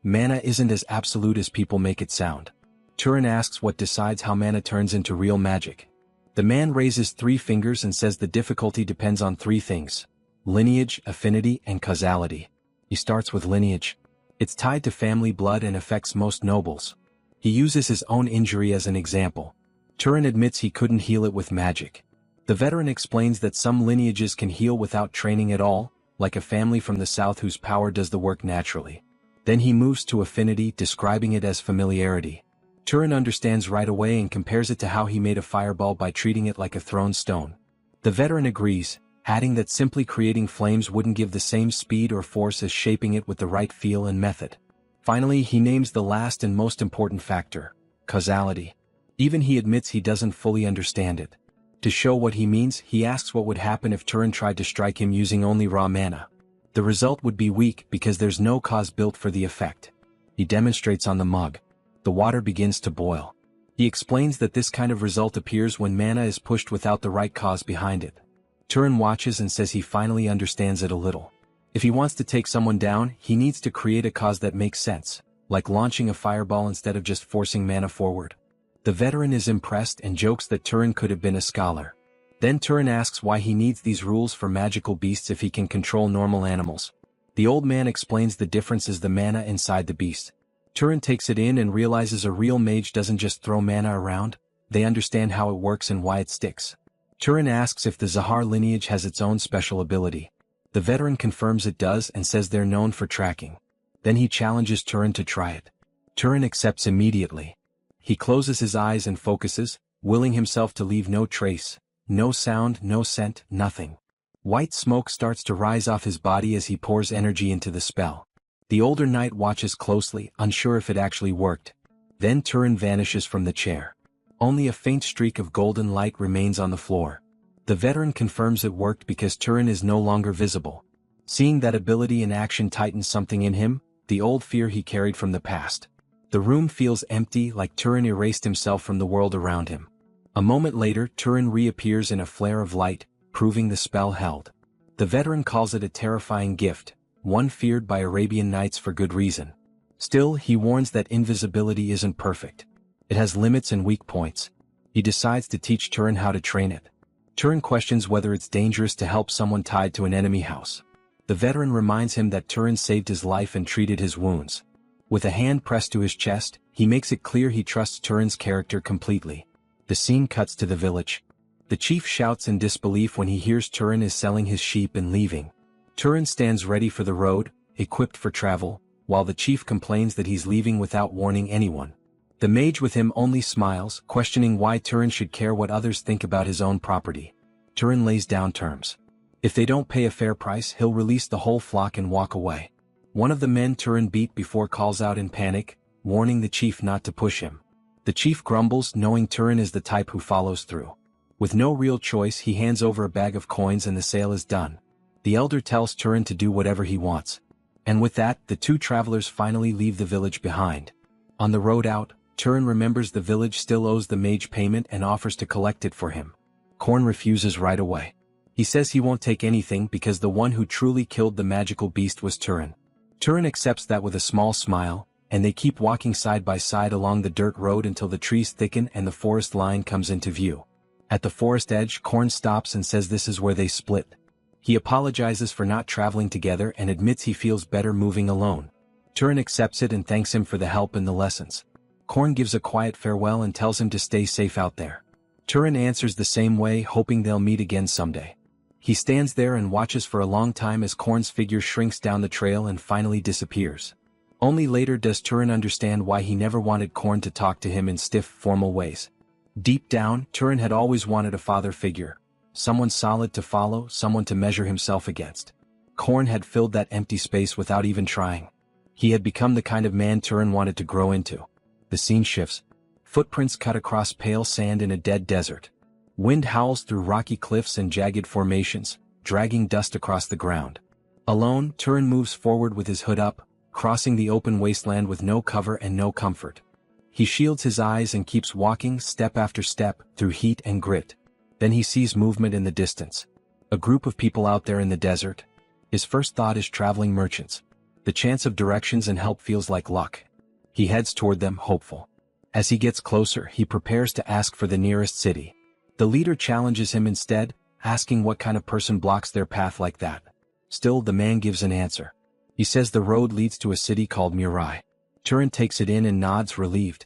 Mana isn't as absolute as people make it sound. Turan asks what decides how mana turns into real magic. The man raises 3 fingers and says the difficulty depends on 3 things: lineage, affinity, and causality. He starts with lineage. It's tied to family blood and affects most nobles. He uses his own injury as an example. Turan admits he couldn't heal it with magic. The veteran explains that some lineages can heal without training at all, like a family from the south whose power does the work naturally. Then he moves to affinity, describing it as familiarity. Turan understands right away and compares it to how he made a fireball by treating it like a thrown stone. The veteran agrees, adding that simply creating flames wouldn't give the same speed or force as shaping it with the right feel and method. Finally, he names the last and most important factor: causality. Even he admits he doesn't fully understand it. To show what he means, he asks what would happen if Turan tried to strike him using only raw mana. The result would be weak because there's no cause built for the effect. He demonstrates on the mug. The water begins to boil. He explains that this kind of result appears when mana is pushed without the right cause behind it. Turan watches and says he finally understands it a little. If he wants to take someone down, he needs to create a cause that makes sense, like launching a fireball instead of just forcing mana forward. The veteran is impressed and jokes that Turan could have been a scholar. Then Turan asks why he needs these rules for magical beasts if he can control normal animals. The old man explains the difference is the mana inside the beast. Turan takes it in and realizes a real mage doesn't just throw mana around, they understand how it works and why it sticks. Turan asks if the Zahar lineage has its own special ability. The veteran confirms it does and says they're known for tracking. Then he challenges Turan to try it. Turan accepts immediately. He closes his eyes and focuses, willing himself to leave no trace, no sound, no scent, nothing. White smoke starts to rise off his body as he pours energy into the spell. The older knight watches closely, unsure if it actually worked. Then Turan vanishes from the chair. Only a faint streak of golden light remains on the floor. The veteran confirms it worked because Turan is no longer visible. Seeing that ability in action tightens something in him, the old fear he carried from the past. The room feels empty, like Turan erased himself from the world around him. A moment later, Turan reappears in a flare of light, proving the spell held. The veteran calls it a terrifying gift, one feared by Arabian knights for good reason. Still, he warns that invisibility isn't perfect. It has limits and weak points. He decides to teach Turan how to train it. Turan questions whether it's dangerous to help someone tied to an enemy house. The veteran reminds him that Turan saved his life and treated his wounds. With a hand pressed to his chest, he makes it clear he trusts Turan's character completely. The scene cuts to the village. The chief shouts in disbelief when he hears Turan is selling his sheep and leaving. Turan stands ready for the road, equipped for travel, while the chief complains that he's leaving without warning anyone. The mage with him only smiles, questioning why Turan should care what others think about his own property. Turan lays down terms. If they don't pay a fair price, he'll release the whole flock and walk away. One of the men Turan beat before calls out in panic, warning the chief not to push him. The chief grumbles, knowing Turan is the type who follows through. With no real choice, he hands over a bag of coins and the sale is done. The elder tells Turan to do whatever he wants. And with that, the 2 travelers finally leave the village behind. On the road out, Turan remembers the village still owes the mage payment and offers to collect it for him. Korn refuses right away. He says he won't take anything because the one who truly killed the magical beast was Turan. Turan accepts that with a small smile, and they keep walking side by side along the dirt road until the trees thicken and the forest line comes into view. At the forest edge, Korn stops and says this is where they split. He apologizes for not traveling together and admits he feels better moving alone. Turan accepts it and thanks him for the help and the lessons. Korn gives a quiet farewell and tells him to stay safe out there. Turan answers the same way, hoping they'll meet again someday. He stands there and watches for a long time as Korn's figure shrinks down the trail and finally disappears. Only later does Turan understand why he never wanted Korn to talk to him in stiff, formal ways. Deep down, Turan had always wanted a father figure. Someone solid to follow, someone to measure himself against. Korn had filled that empty space without even trying. He had become the kind of man Turan wanted to grow into. The scene shifts. Footprints cut across pale sand in a dead desert. Wind howls through rocky cliffs and jagged formations, dragging dust across the ground. Alone, Turan moves forward with his hood up, crossing the open wasteland with no cover and no comfort. He shields his eyes and keeps walking step after step through heat and grit. Then he sees movement in the distance. A group of people out there in the desert. His first thought is traveling merchants. The chance of directions and help feels like luck. He heads toward them, hopeful. As he gets closer, he prepares to ask for the nearest city. The leader challenges him instead, asking what kind of person blocks their path like that. Still, the man gives an answer. He says the road leads to a city called Murai. Turan takes it in and nods, relieved.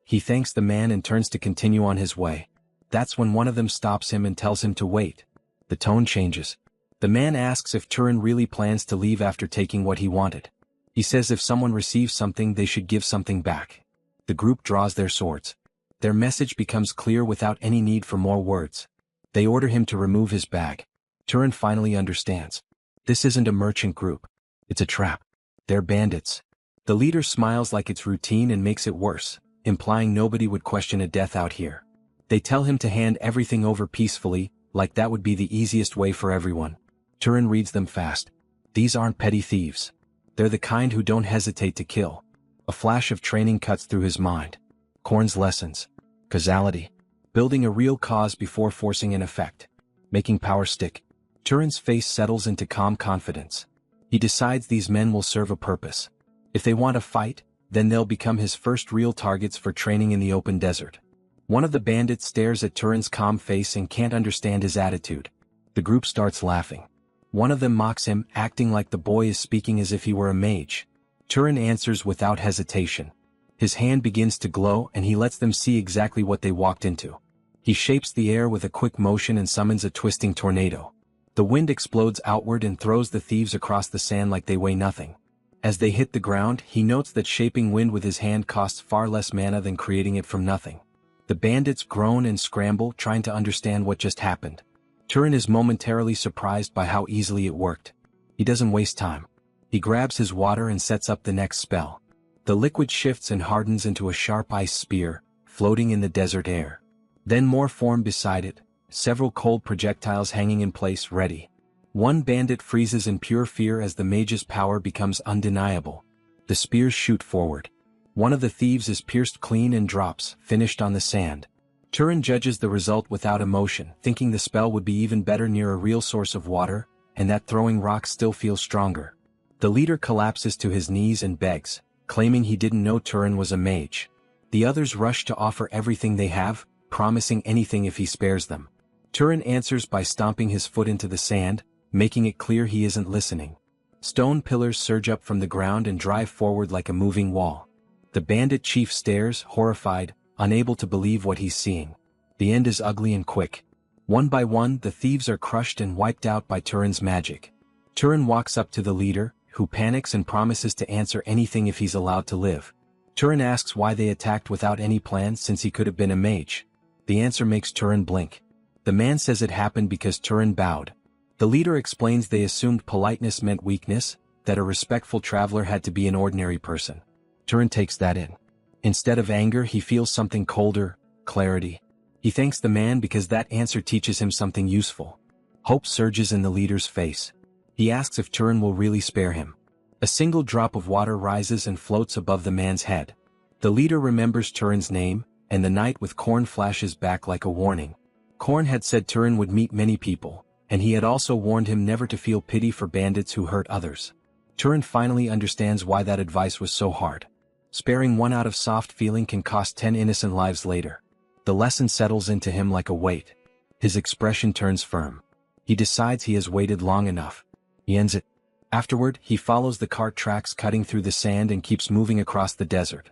He thanks the man and turns to continue on his way. That's when one of them stops him and tells him to wait. The tone changes. The man asks if Turan really plans to leave after taking what he wanted. He says if someone receives something, they should give something back. The group draws their swords. Their message becomes clear without any need for more words. They order him to remove his bag. Turan finally understands. This isn't a merchant group. It's a trap. They're bandits. The leader smiles like it's routine and makes it worse, implying nobody would question a death out here. They tell him to hand everything over peacefully, like that would be the easiest way for everyone. Turan reads them fast. These aren't petty thieves. They're the kind who don't hesitate to kill. A flash of training cuts through his mind. Korn's lessons. Causality. Building a real cause before forcing an effect. Making power stick. Turan's face settles into calm confidence. He decides these men will serve a purpose. If they want to fight, then they'll become his first real targets for training in the open desert. One of the bandits stares at Turan's calm face and can't understand his attitude. The group starts laughing. One of them mocks him, acting like the boy is speaking as if he were a mage. Turan answers without hesitation. His hand begins to glow and he lets them see exactly what they walked into. He shapes the air with a quick motion and summons a twisting tornado. The wind explodes outward and throws the thieves across the sand like they weigh nothing. As they hit the ground, he notes that shaping wind with his hand costs far less mana than creating it from nothing. The bandits groan and scramble, trying to understand what just happened. Turan is momentarily surprised by how easily it worked. He doesn't waste time. He grabs his water and sets up the next spell. The liquid shifts and hardens into a sharp ice spear, floating in the desert air. Then more form beside it, several cold projectiles hanging in place, ready. One bandit freezes in pure fear as the mage's power becomes undeniable. The spears shoot forward. One of the thieves is pierced clean and drops, finished on the sand. Turan judges the result without emotion, thinking the spell would be even better near a real source of water, and that throwing rocks still feels stronger. The leader collapses to his knees and begs, claiming he didn't know Turan was a mage. The others rush to offer everything they have, promising anything if he spares them. Turan answers by stomping his foot into the sand, making it clear he isn't listening. Stone pillars surge up from the ground and drive forward like a moving wall. The bandit chief stares, horrified, unable to believe what he's seeing. The end is ugly and quick. One by one, the thieves are crushed and wiped out by Turan's magic. Turan walks up to the leader, who panics and promises to answer anything if he's allowed to live. Turan asks why they attacked without any plan since he could have been a mage. The answer makes Turan blink. The man says it happened because Turan bowed. The leader explains they assumed politeness meant weakness, that a respectful traveler had to be an ordinary person. Turan takes that in. Instead of anger, he feels something colder, clarity. He thanks the man because that answer teaches him something useful. Hope surges in the leader's face. He asks if Turan will really spare him. A single drop of water rises and floats above the man's head. The leader remembers Turan's name, and the night with Korn flashes back like a warning. Korn had said Turan would meet many people, and he had also warned him never to feel pity for bandits who hurt others. Turan finally understands why that advice was so hard. Sparing one out of soft feeling can cost 10 innocent lives later. The lesson settles into him like a weight. His expression turns firm. He decides he has waited long enough. He ends it. Afterward, he follows the cart tracks cutting through the sand and keeps moving across the desert.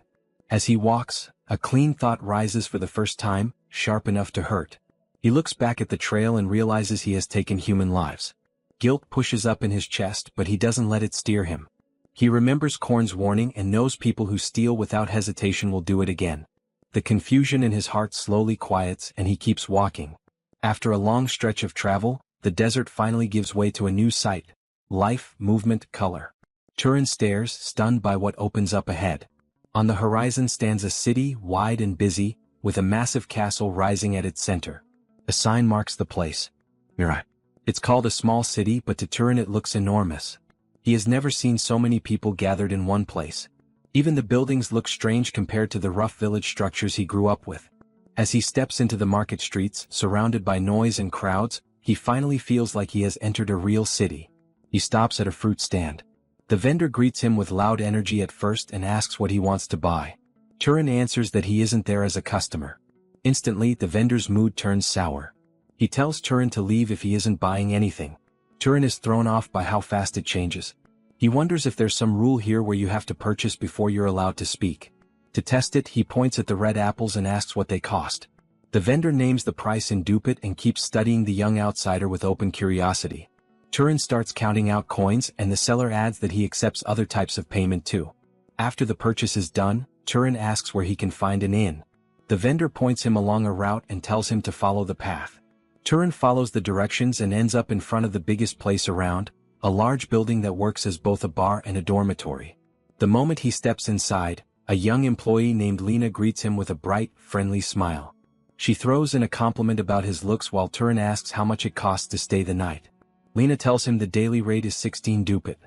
As he walks, a clean thought rises for the first time, sharp enough to hurt. He looks back at the trail and realizes he has taken human lives. Guilt pushes up in his chest, but he doesn't let it steer him. He remembers Korn's warning and knows people who steal without hesitation will do it again. The confusion in his heart slowly quiets and he keeps walking. After a long stretch of travel, the desert finally gives way to a new sight. Life, movement, color. Turan stares, stunned by what opens up ahead. On the horizon stands a city, wide and busy, with a massive castle rising at its center. A sign marks the place. Mirai. It's called a small city, but to Turan it looks enormous. He has never seen so many people gathered in one place. Even the buildings look strange compared to the rough village structures he grew up with. As he steps into the market streets, surrounded by noise and crowds, he finally feels like he has entered a real city. He stops at a fruit stand. The vendor greets him with loud energy at first and asks what he wants to buy. Turan answers that he isn't there as a customer. Instantly, the vendor's mood turns sour. He tells Turan to leave if he isn't buying anything. Turan is thrown off by how fast it changes. He wonders if there's some rule here where you have to purchase before you're allowed to speak. To test it, he points at the red apples and asks what they cost. The vendor names the price in Dupit and keeps studying the young outsider with open curiosity. Turan starts counting out coins and the seller adds that he accepts other types of payment too. After the purchase is done, Turan asks where he can find an inn. The vendor points him along a route and tells him to follow the path. Turan follows the directions and ends up in front of the biggest place around, a large building that works as both a bar and a dormitory. The moment he steps inside, a young employee named Lena greets him with a bright, friendly smile. She throws in a compliment about his looks while Turan asks how much it costs to stay the night. Lena tells him the daily rate is 16 dupit.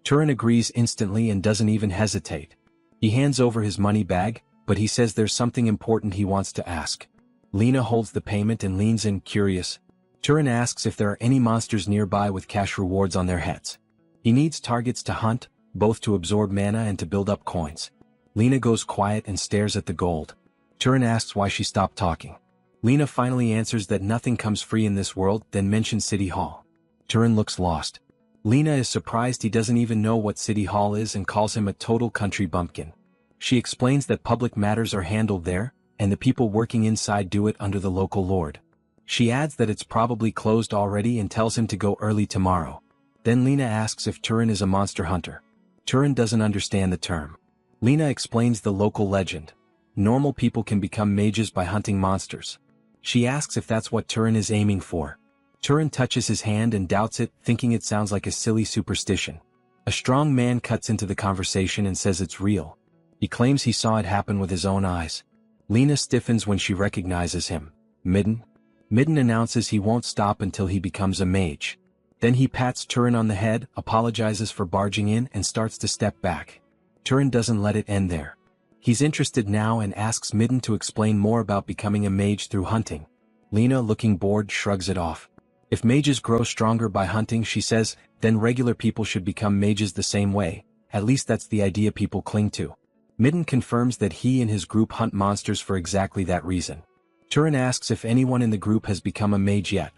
Turan agrees instantly and doesn't even hesitate. He hands over his money bag, but he says there's something important he wants to ask. Lena holds the payment and leans in, curious. Turan asks if there are any monsters nearby with cash rewards on their heads. He needs targets to hunt, both to absorb mana and to build up coins. Lena goes quiet and stares at the gold. Turan asks why she stopped talking. Lena finally answers that nothing comes free in this world, then mentions City Hall. Turan looks lost. Lena is surprised he doesn't even know what City Hall is and calls him a total country bumpkin. She explains that public matters are handled there, and the people working inside do it under the local lord. She adds that it's probably closed already and tells him to go early tomorrow. Then Lena asks if Turan is a monster hunter. Turan doesn't understand the term. Lena explains the local legend. Normal people can become mages by hunting monsters. She asks if that's what Turan is aiming for. Turan touches his hand and doubts it, thinking it sounds like a silly superstition. A strong man cuts into the conversation and says it's real. He claims he saw it happen with his own eyes. Lena stiffens when she recognizes him. Midden? Midden announces he won't stop until he becomes a mage. Then he pats Turan on the head, apologizes for barging in and starts to step back. Turan doesn't let it end there. He's interested now and asks Midden to explain more about becoming a mage through hunting. Lena, looking bored, shrugs it off. If mages grow stronger by hunting, she says, then regular people should become mages the same way. At least that's the idea people cling to. Midden confirms that he and his group hunt monsters for exactly that reason. Turan asks if anyone in the group has become a mage yet.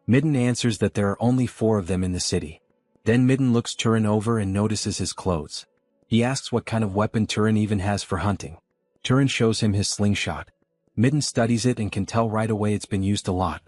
Midden answers that there are only 4 of them in the city. Then Midden looks Turan over and notices his clothes. He asks what kind of weapon Turan even has for hunting. Turan shows him his slingshot. Midden studies it and can tell right away it's been used a lot.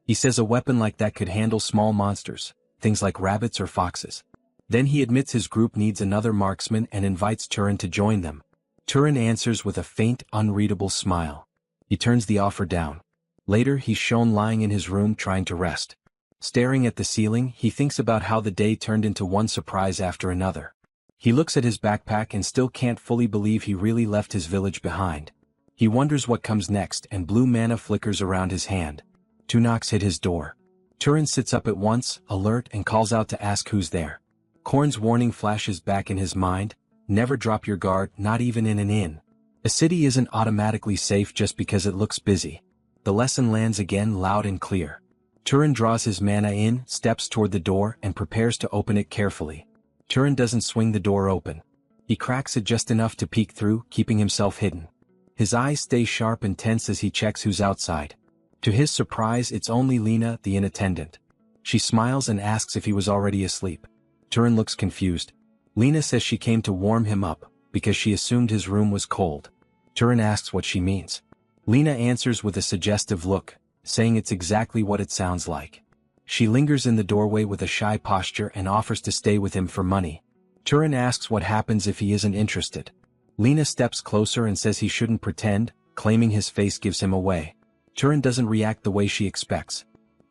He says a weapon like that could handle small monsters, things like rabbits or foxes. Then he admits his group needs another marksman and invites Turan to join them. Turan answers with a faint, unreadable smile. He turns the offer down. Later, he's shown lying in his room trying to rest. Staring at the ceiling, he thinks about how the day turned into one surprise after another. He looks at his backpack and still can't fully believe he really left his village behind. He wonders what comes next, and blue mana flickers around his hand. 2 knocks hit his door. Turan sits up at once, alert, and calls out to ask who's there. Korn's warning flashes back in his mind. Never drop your guard, not even in an inn. A city isn't automatically safe just because it looks busy. The lesson lands again loud and clear. Turan draws his mana in, steps toward the door, and prepares to open it carefully. Turan doesn't swing the door open. He cracks it just enough to peek through, keeping himself hidden. His eyes stay sharp and tense as he checks who's outside. To his surprise, it's only Lena, the inn attendant. She smiles and asks if he was already asleep. Turan looks confused. Lena says she came to warm him up, because she assumed his room was cold. Turan asks what she means. Lena answers with a suggestive look, saying it's exactly what it sounds like. She lingers in the doorway with a shy posture and offers to stay with him for money. Turan asks what happens if he isn't interested. Lena steps closer and says he shouldn't pretend, claiming his face gives him away. Turan doesn't react the way she expects.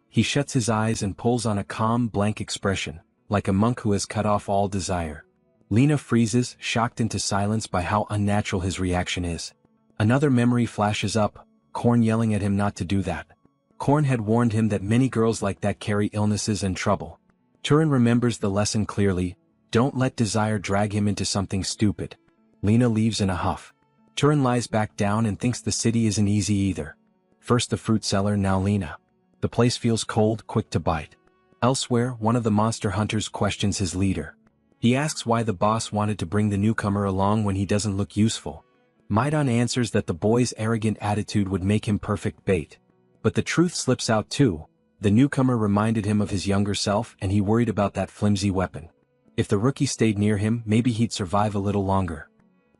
He shuts his eyes and pulls on a calm, blank expression, like a monk who has cut off all desire. Lena freezes, shocked into silence by how unnatural his reaction is. Another memory flashes up, Korn yelling at him not to do that. Korn had warned him that many girls like that carry illnesses and trouble. Turan remembers the lesson clearly, don't let desire drag him into something stupid. Lena leaves in a huff. Turan lies back down and thinks the city isn't easy either. First the fruit seller, now Lena. The place feels cold, quick to bite. Elsewhere, one of the monster hunters questions his leader. He asks why the boss wanted to bring the newcomer along when he doesn't look useful. Maidon answers that the boy's arrogant attitude would make him perfect bait. But the truth slips out too. The newcomer reminded him of his younger self and he worried about that flimsy weapon. If the rookie stayed near him, maybe he'd survive a little longer.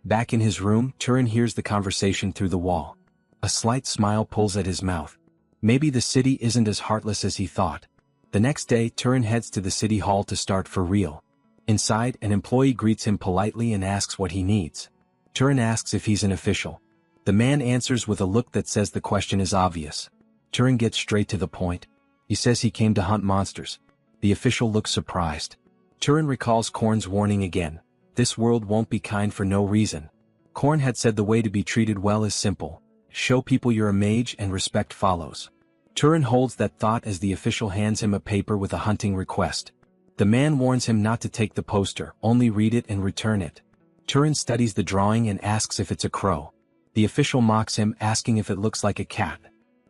Back in his room, Turan hears the conversation through the wall. A slight smile pulls at his mouth. Maybe the city isn't as heartless as he thought. The next day, Turan heads to the city hall to start for real. Inside, an employee greets him politely and asks what he needs. Turan asks if he's an official. The man answers with a look that says the question is obvious. Turan gets straight to the point. He says he came to hunt monsters. The official looks surprised. Turan recalls Korn's warning again. This world won't be kind for no reason. Korn had said the way to be treated well is simple. Show people you're a mage and respect follows. Turan holds that thought as the official hands him a paper with a hunting request. The man warns him not to take the poster, only read it and return it. Turan studies the drawing and asks if it's a crow. The official mocks him, asking if it looks like a cat.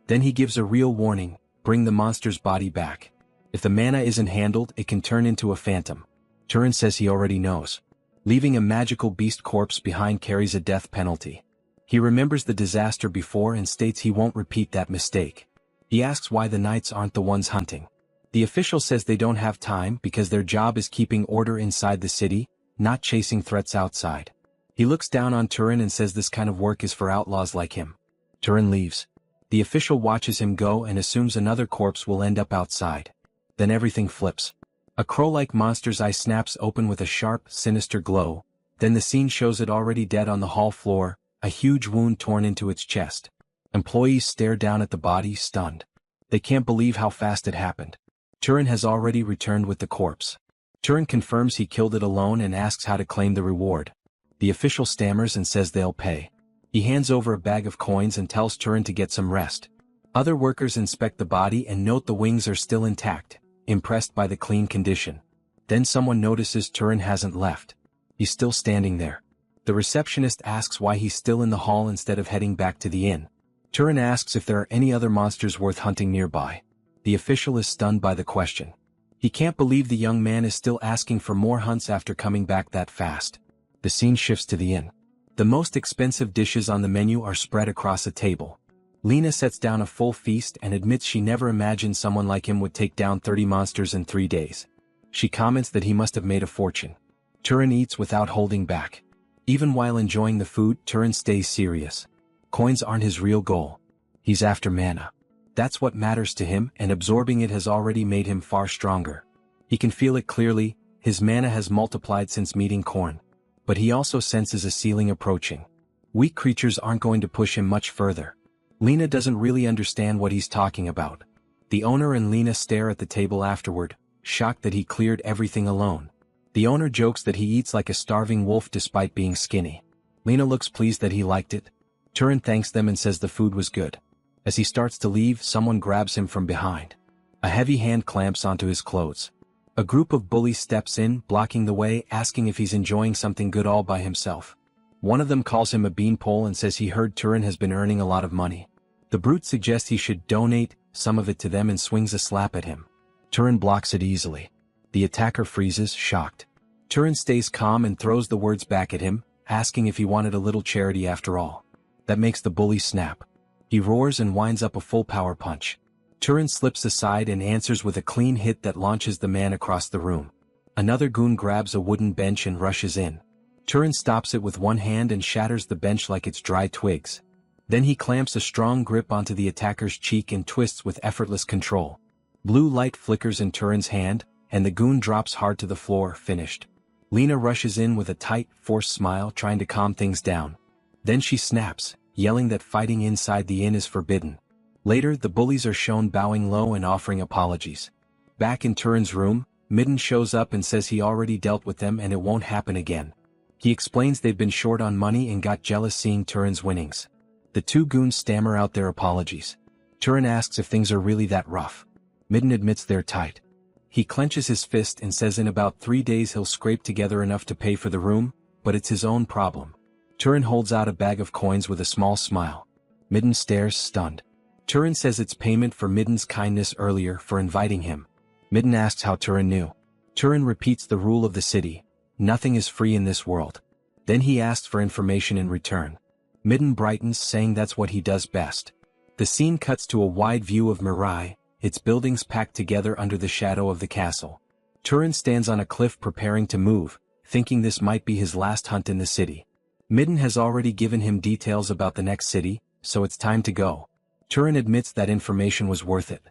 Then he gives a real warning, bring the monster's body back. If the mana isn't handled, it can turn into a phantom. Turan says he already knows. Leaving a magical beast corpse behind carries a death penalty. He remembers the disaster before and states he won't repeat that mistake. He asks why the knights aren't the ones hunting. The official says they don't have time because their job is keeping order inside the city, not chasing threats outside. He looks down on Turan and says this kind of work is for outlaws like him. Turan leaves. The official watches him go and assumes another corpse will end up outside. Then everything flips. A crow-like monster's eye snaps open with a sharp, sinister glow. Then the scene shows it already dead on the hall floor, a huge wound torn into its chest. Employees stare down at the body, stunned. They can't believe how fast it happened. Turan has already returned with the corpse. Turan confirms he killed it alone and asks how to claim the reward. The official stammers and says they'll pay. He hands over a bag of coins and tells Turan to get some rest. Other workers inspect the body and note the wings are still intact, impressed by the clean condition. Then someone notices Turan hasn't left. He's still standing there. The receptionist asks why he's still in the hall instead of heading back to the inn. Turan asks if there are any other monsters worth hunting nearby. The official is stunned by the question. He can't believe the young man is still asking for more hunts after coming back that fast. The scene shifts to the inn. The most expensive dishes on the menu are spread across a table. Lena sets down a full feast and admits she never imagined someone like him would take down 30 monsters in 3 days. She comments that he must have made a fortune. Turan eats without holding back. Even while enjoying the food, Turan stays serious. Coins aren't his real goal. He's after mana. That's what matters to him, and absorbing it has already made him far stronger. He can feel it clearly, his mana has multiplied since meeting Korn. But he also senses a ceiling approaching. Weak creatures aren't going to push him much further. Lena doesn't really understand what he's talking about. The owner and Lena stare at the table afterward, shocked that he cleared everything alone. The owner jokes that he eats like a starving wolf despite being skinny. Lena looks pleased that he liked it. Turan thanks them and says the food was good. As he starts to leave, someone grabs him from behind. A heavy hand clamps onto his clothes. A group of bullies steps in, blocking the way, asking if he's enjoying something good all by himself. One of them calls him a beanpole and says he heard Turan has been earning a lot of money. The brute suggests he should donate some of it to them and swings a slap at him. Turan blocks it easily. The attacker freezes, shocked. Turan stays calm and throws the words back at him, asking if he wanted a little charity after all. That makes the bully snap. He roars and winds up a full power punch. Turan slips aside and answers with a clean hit that launches the man across the room. Another goon grabs a wooden bench and rushes in. Turan stops it with one hand and shatters the bench like it's dry twigs. Then he clamps a strong grip onto the attacker's cheek and twists with effortless control. Blue light flickers in Turan's hand, and the goon drops hard to the floor, finished. Lena rushes in with a tight, forced smile, trying to calm things down. Then she snaps, yelling that fighting inside the inn is forbidden. Later, the bullies are shown bowing low and offering apologies. Back in Turan's room, Midden shows up and says he already dealt with them and it won't happen again. He explains they've been short on money and got jealous seeing Turan's winnings. The two goons stammer out their apologies. Turan asks if things are really that rough. Midden admits they're tight. He clenches his fist and says in about 3 days he'll scrape together enough to pay for the room, but it's his own problem. Turan holds out a bag of coins with a small smile. Midden stares stunned. Turan says it's payment for Midden's kindness earlier for inviting him. Midden asks how Turan knew. Turan repeats the rule of the city: nothing is free in this world. Then he asks for information in return. Midden brightens, saying that's what he does best. The scene cuts to a wide view of Mirai, its buildings packed together under the shadow of the castle. Turan stands on a cliff preparing to move, thinking this might be his last hunt in the city. Midden has already given him details about the next city, so it's time to go. Turan admits that information was worth it.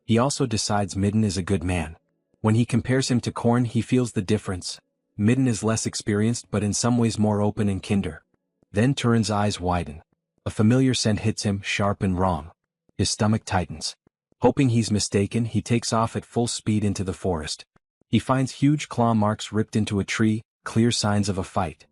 He also decides Midden is a good man. When he compares him to Korn, he feels the difference. Midden is less experienced but in some ways more open and kinder. Then Turan's eyes widen. A familiar scent hits him, sharp and wrong. His stomach tightens. Hoping he's mistaken, he takes off at full speed into the forest. He finds huge claw marks ripped into a tree, clear signs of a fight.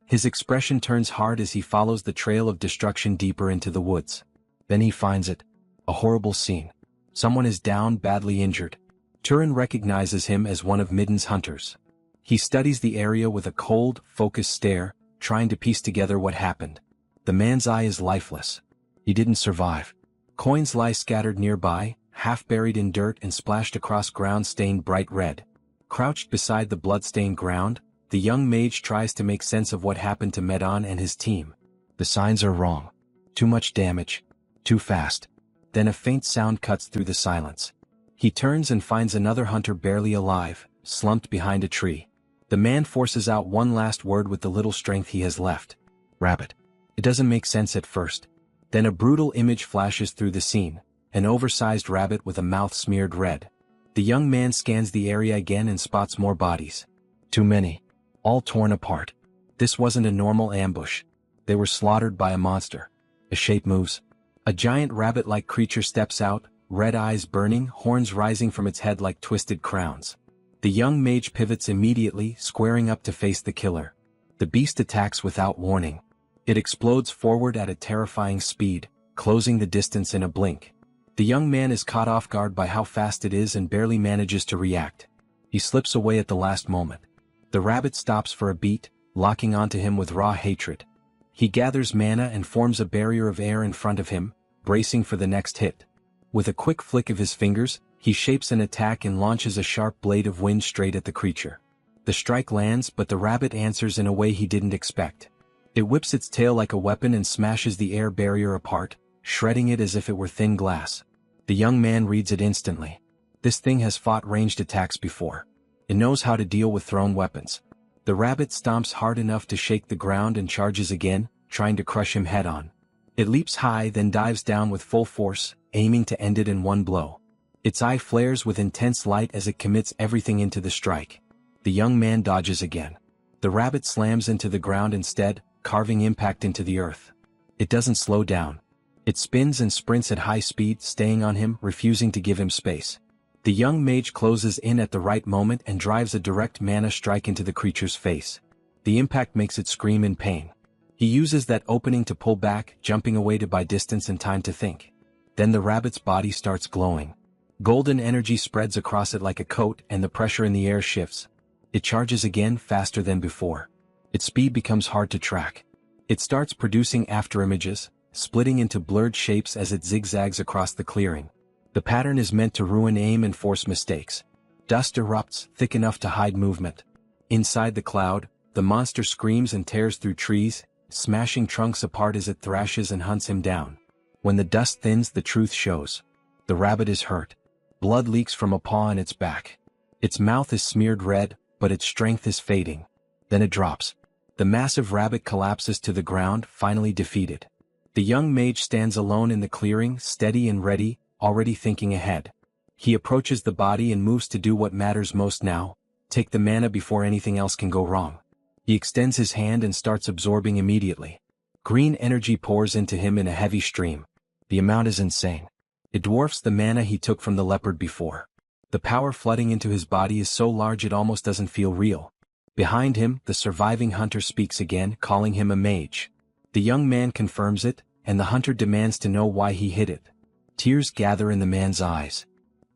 His expression turns hard as he follows the trail of destruction deeper into the woods. Then he finds it. A horrible scene. Someone is down, badly injured. Turan recognizes him as one of Midden's hunters. He studies the area with a cold, focused stare, trying to piece together what happened. The man's eye is lifeless. He didn't survive. Coins lie scattered nearby, half buried in dirt and splashed across ground stained bright red. Crouched beside the blood-stained ground, the young mage tries to make sense of what happened to Medon and his team. The signs are wrong. Too much damage. Too fast. Then a faint sound cuts through the silence. He turns and finds another hunter barely alive, slumped behind a tree. The man forces out one last word with the little strength he has left. Rabbit. It doesn't make sense at first. Then a brutal image flashes through the scene, an oversized rabbit with a mouth smeared red. The young man scans the area again and spots more bodies. Too many. All torn apart. This wasn't a normal ambush. They were slaughtered by a monster. A shape moves. A giant rabbit-like creature steps out, red eyes burning, horns rising from its head like twisted crowns. The young mage pivots immediately, squaring up to face the killer. The beast attacks without warning. It explodes forward at a terrifying speed, closing the distance in a blink. The young man is caught off guard by how fast it is and barely manages to react. He slips away at the last moment. The rabbit stops for a beat, locking onto him with raw hatred. He gathers mana and forms a barrier of air in front of him, bracing for the next hit. With a quick flick of his fingers, he shapes an attack and launches a sharp blade of wind straight at the creature. The strike lands, but the rabbit answers in a way he didn't expect. It whips its tail like a weapon and smashes the air barrier apart, shredding it as if it were thin glass. The young man reads it instantly. This thing has fought ranged attacks before. It knows how to deal with thrown weapons. The rabbit stomps hard enough to shake the ground and charges again, trying to crush him head-on. It leaps high, then dives down with full force, aiming to end it in one blow. Its eye flares with intense light as it commits everything into the strike. The young man dodges again. The rabbit slams into the ground instead, carving impact into the earth. It doesn't slow down. It spins and sprints at high speed, staying on him, refusing to give him space. The young mage closes in at the right moment and drives a direct mana strike into the creature's face. The impact makes it scream in pain. He uses that opening to pull back, jumping away to buy distance and time to think. Then the rabbit's body starts glowing. Golden energy spreads across it like a coat and the pressure in the air shifts. It charges again, faster than before. Its speed becomes hard to track. It starts producing afterimages, splitting into blurred shapes as it zigzags across the clearing. The pattern is meant to ruin aim and force mistakes. Dust erupts, thick enough to hide movement. Inside the cloud, the monster screams and tears through trees, smashing trunks apart as it thrashes and hunts him down. When the dust thins, the truth shows. The rabbit is hurt. Blood leaks from a paw on its back. Its mouth is smeared red, but its strength is fading. Then it drops. The massive rabbit collapses to the ground, finally defeated. The young mage stands alone in the clearing, steady and ready, already thinking ahead. He approaches the body and moves to do what matters most now: take the mana before anything else can go wrong. He extends his hand and starts absorbing immediately. Green energy pours into him in a heavy stream. The amount is insane. It dwarfs the mana he took from the leopard before. The power flooding into his body is so large it almost doesn't feel real. Behind him, the surviving hunter speaks again, calling him a mage. The young man confirms it, and the hunter demands to know why he hid it. Tears gather in the man's eyes.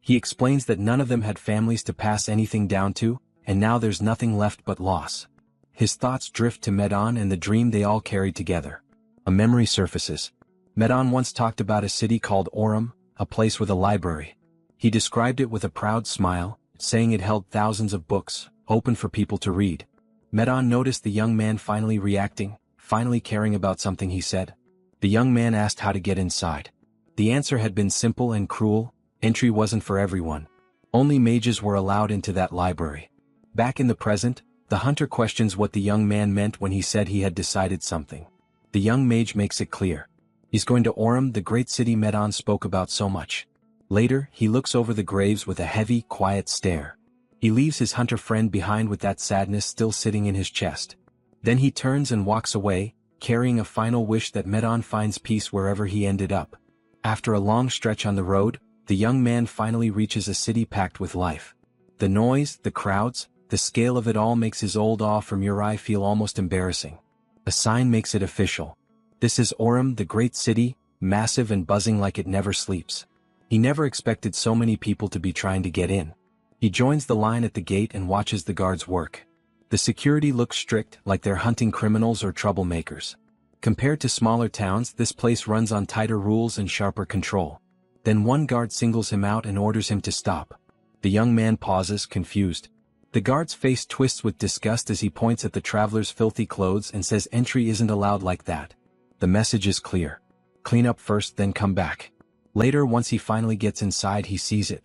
He explains that none of them had families to pass anything down to, and now there's nothing left but loss. His thoughts drift to Medon and the dream they all carried together. A memory surfaces. Medon once talked about a city called Orem, a place with a library. He described it with a proud smile, saying it held thousands of books, open for people to read. Medon noticed the young man finally reacting, finally caring about something he said. The young man asked how to get inside. The answer had been simple and cruel: entry wasn't for everyone. Only mages were allowed into that library. Back in the present, the hunter questions what the young man meant when he said he had decided something. The young mage makes it clear. He's going to Orem, the great city Medon spoke about so much. Later, he looks over the graves with a heavy, quiet stare. He leaves his hunter friend behind with that sadness still sitting in his chest. Then he turns and walks away, carrying a final wish that Medon finds peace wherever he ended up. After a long stretch on the road, the young man finally reaches a city packed with life. The noise, the crowds, the scale of it all makes his old awe for Murai feel almost embarrassing. A sign makes it official. This is Orem, the great city, massive and buzzing like it never sleeps. He never expected so many people to be trying to get in. He joins the line at the gate and watches the guards work. The security looks strict, like they're hunting criminals or troublemakers. Compared to smaller towns, this place runs on tighter rules and sharper control. Then one guard singles him out and orders him to stop. The young man pauses, confused. The guard's face twists with disgust as he points at the traveler's filthy clothes and says entry isn't allowed like that. The message is clear. Clean up first, then come back. Later, once he finally gets inside, he sees it.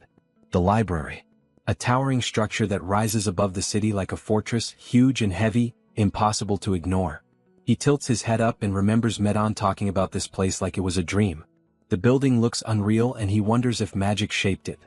The library. A towering structure that rises above the city like a fortress, huge and heavy, impossible to ignore. He tilts his head up and remembers Medon talking about this place like it was a dream. The building looks unreal and he wonders if magic shaped it.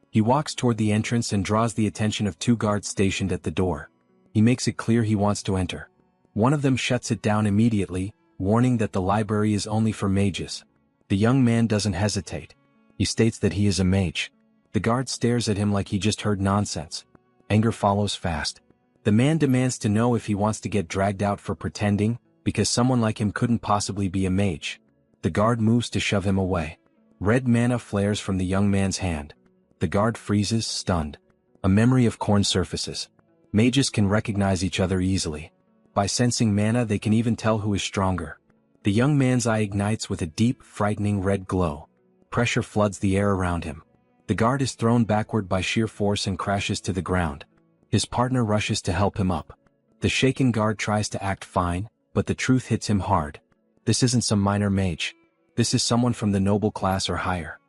He walks toward the entrance and draws the attention of two guards stationed at the door. He makes it clear he wants to enter. One of them shuts it down immediately, warning that the library is only for mages. The young man doesn't hesitate. He states that he is a mage. The guard stares at him like he just heard nonsense. Anger follows fast. The man demands to know if he wants to get dragged out for pretending, because someone like him couldn't possibly be a mage. The guard moves to shove him away. Red mana flares from the young man's hand. The guard freezes, stunned. A memory of corn surfaces. Mages can recognize each other easily. By sensing mana, they can even tell who is stronger. The young man's eye ignites with a deep, frightening red glow. Pressure floods the air around him. The guard is thrown backward by sheer force and crashes to the ground. His partner rushes to help him up. The shaken guard tries to act fine, but the truth hits him hard. This isn't some minor mage. This is someone from the noble class or higher.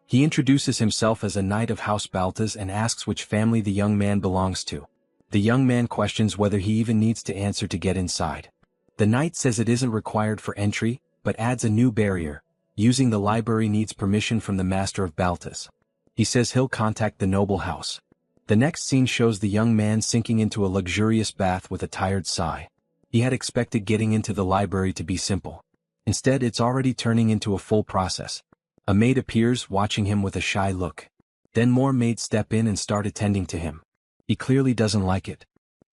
He introduces himself as a knight of House Baltas and asks which family the young man belongs to. The young man questions whether he even needs to answer to get inside. The knight says it isn't required for entry, but adds a new barrier. Using the library needs permission from the master of Baltas. He says he'll contact the noble house. The next scene shows the young man sinking into a luxurious bath with a tired sigh. He had expected getting into the library to be simple. Instead, it's already turning into a full process. A maid appears, watching him with a shy look. Then more maids step in and start attending to him. He clearly doesn't like it.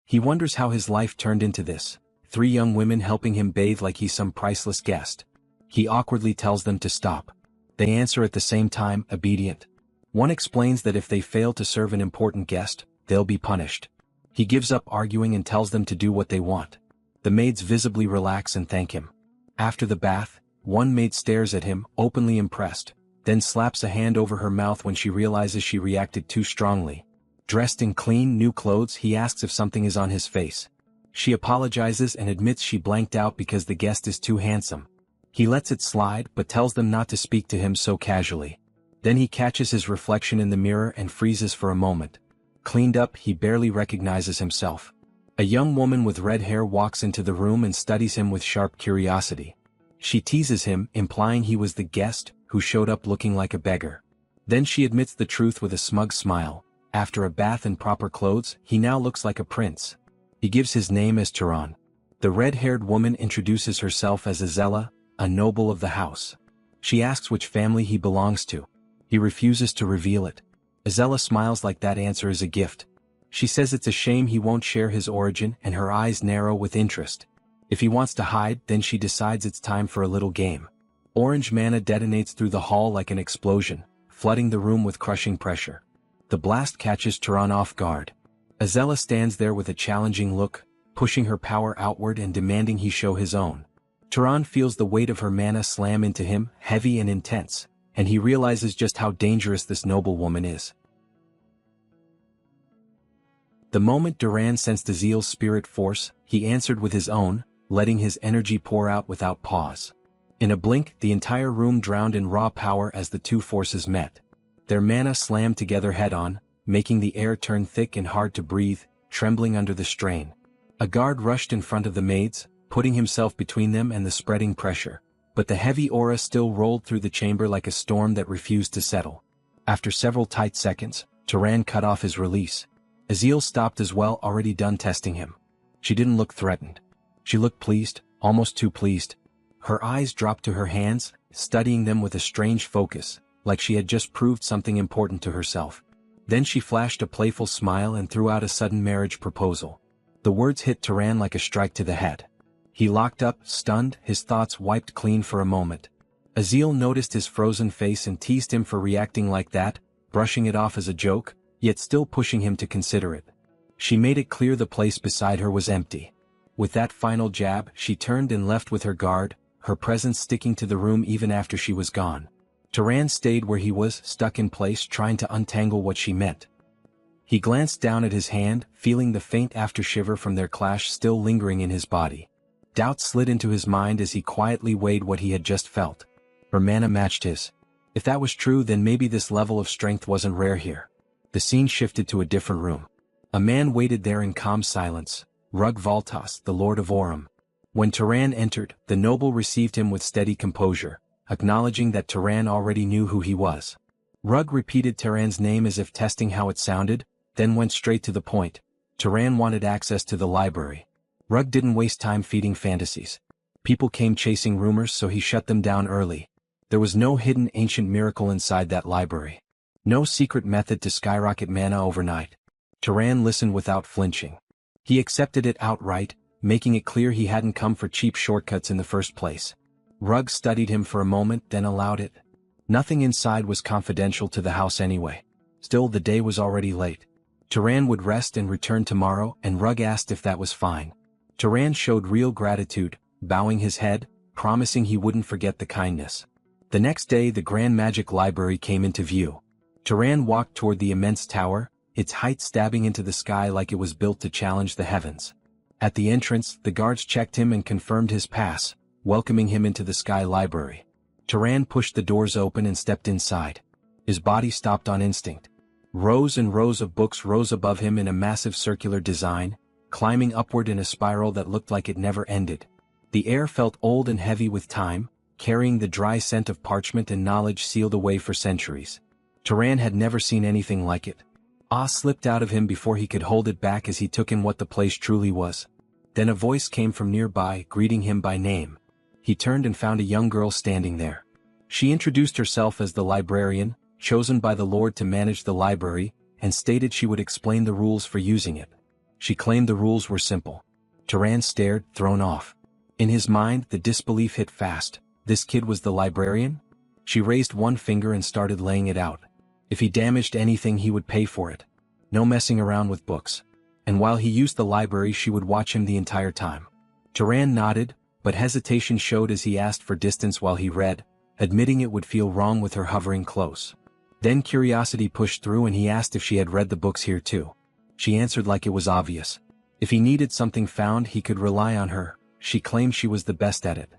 He wonders how his life turned into this. 3 young women helping him bathe like he's some priceless guest. He awkwardly tells them to stop. They answer at the same time, obedient. One explains that if they fail to serve an important guest, they'll be punished. He gives up arguing and tells them to do what they want. The maids visibly relax and thank him. After the bath, one maid stares at him, openly impressed, then slaps a hand over her mouth when she realizes she reacted too strongly. Dressed in clean, new clothes, he asks if something is on his face. She apologizes and admits she blanked out because the guest is too handsome. He lets it slide but tells them not to speak to him so casually. Then he catches his reflection in the mirror and freezes for a moment. Cleaned up, he barely recognizes himself. A young woman with red hair walks into the room and studies him with sharp curiosity. She teases him, implying he was the guest, who showed up looking like a beggar. Then she admits the truth with a smug smile. After a bath and proper clothes, he now looks like a prince. He gives his name as Turan. The red-haired woman introduces herself as Azella, a noble of the house. She asks which family he belongs to. He refuses to reveal it. Azella smiles like that answer is a gift. She says it's a shame he won't share his origin, and her eyes narrow with interest. If he wants to hide, then she decides it's time for a little game. Orange mana detonates through the hall like an explosion, flooding the room with crushing pressure. The blast catches Turan off guard. Azella stands there with a challenging look, pushing her power outward and demanding he show his own. Turan feels the weight of her mana slam into him, heavy and intense, and he realizes just how dangerous this noble woman is. The moment Turan sensed Azil's spirit force, he answered with his own, letting his energy pour out without pause. In a blink, the entire room drowned in raw power as the two forces met. Their mana slammed together head-on, making the air turn thick and hard to breathe, trembling under the strain. A guard rushed in front of the maids, putting himself between them and the spreading pressure, but the heavy aura still rolled through the chamber like a storm that refused to settle. After several tight seconds, Turan cut off his release. Azil stopped as well, already done testing him. She didn't look threatened. She looked pleased, almost too pleased. Her eyes dropped to her hands, studying them with a strange focus, like she had just proved something important to herself. Then she flashed a playful smile and threw out a sudden marriage proposal. The words hit Turan like a strike to the head. He locked up, stunned, his thoughts wiped clean for a moment. Azil noticed his frozen face and teased him for reacting like that, brushing it off as a joke, yet still pushing him to consider it. She made it clear the place beside her was empty. With that final jab, she turned and left with her guard, her presence sticking to the room even after she was gone. Turan stayed where he was, stuck in place, trying to untangle what she meant. He glanced down at his hand, feeling the faint aftershiver from their clash still lingering in his body. Doubt slid into his mind as he quietly weighed what he had just felt. Her mana matched his. If that was true, then maybe this level of strength wasn't rare here. The scene shifted to a different room. A man waited there in calm silence, Rug Valtas, the Lord of Orem. When Turan entered, the noble received him with steady composure, acknowledging that Turan already knew who he was. Rug repeated Turan's name as if testing how it sounded, then went straight to the point. Turan wanted access to the library. Rug didn't waste time feeding fantasies. People came chasing rumors, so he shut them down early. There was no hidden ancient miracle inside that library. No secret method to skyrocket mana overnight. Turan listened without flinching. He accepted it outright, making it clear he hadn't come for cheap shortcuts in the first place. Rug studied him for a moment, then allowed it. Nothing inside was confidential to the house anyway. Still, the day was already late. Turan would rest and return tomorrow, and Rug asked if that was fine. Turan showed real gratitude, bowing his head, promising he wouldn't forget the kindness. The next day, the Grand Magic Library came into view. Turan walked toward the immense tower, its height stabbing into the sky like it was built to challenge the heavens. At the entrance, the guards checked him and confirmed his pass, welcoming him into the Sky Library. Turan pushed the doors open and stepped inside. His body stopped on instinct. Rows and rows of books rose above him in a massive circular design, climbing upward in a spiral that looked like it never ended. The air felt old and heavy with time, carrying the dry scent of parchment and knowledge sealed away for centuries. Turan had never seen anything like it. Awe slipped out of him before he could hold it back as he took in what the place truly was. Then a voice came from nearby, greeting him by name. He turned and found a young girl standing there. She introduced herself as the librarian, chosen by the Lord to manage the library, and stated she would explain the rules for using it. She claimed the rules were simple. Turan stared, thrown off. In his mind, the disbelief hit fast. This kid was the librarian? She raised one finger and started laying it out. If he damaged anything, he would pay for it. No messing around with books. And while he used the library, she would watch him the entire time. Turan nodded, but hesitation showed as he asked for distance while he read, admitting it would feel wrong with her hovering close. Then curiosity pushed through and he asked if she had read the books here too. She answered like it was obvious. If he needed something found, he could rely on her. She claimed she was the best at it.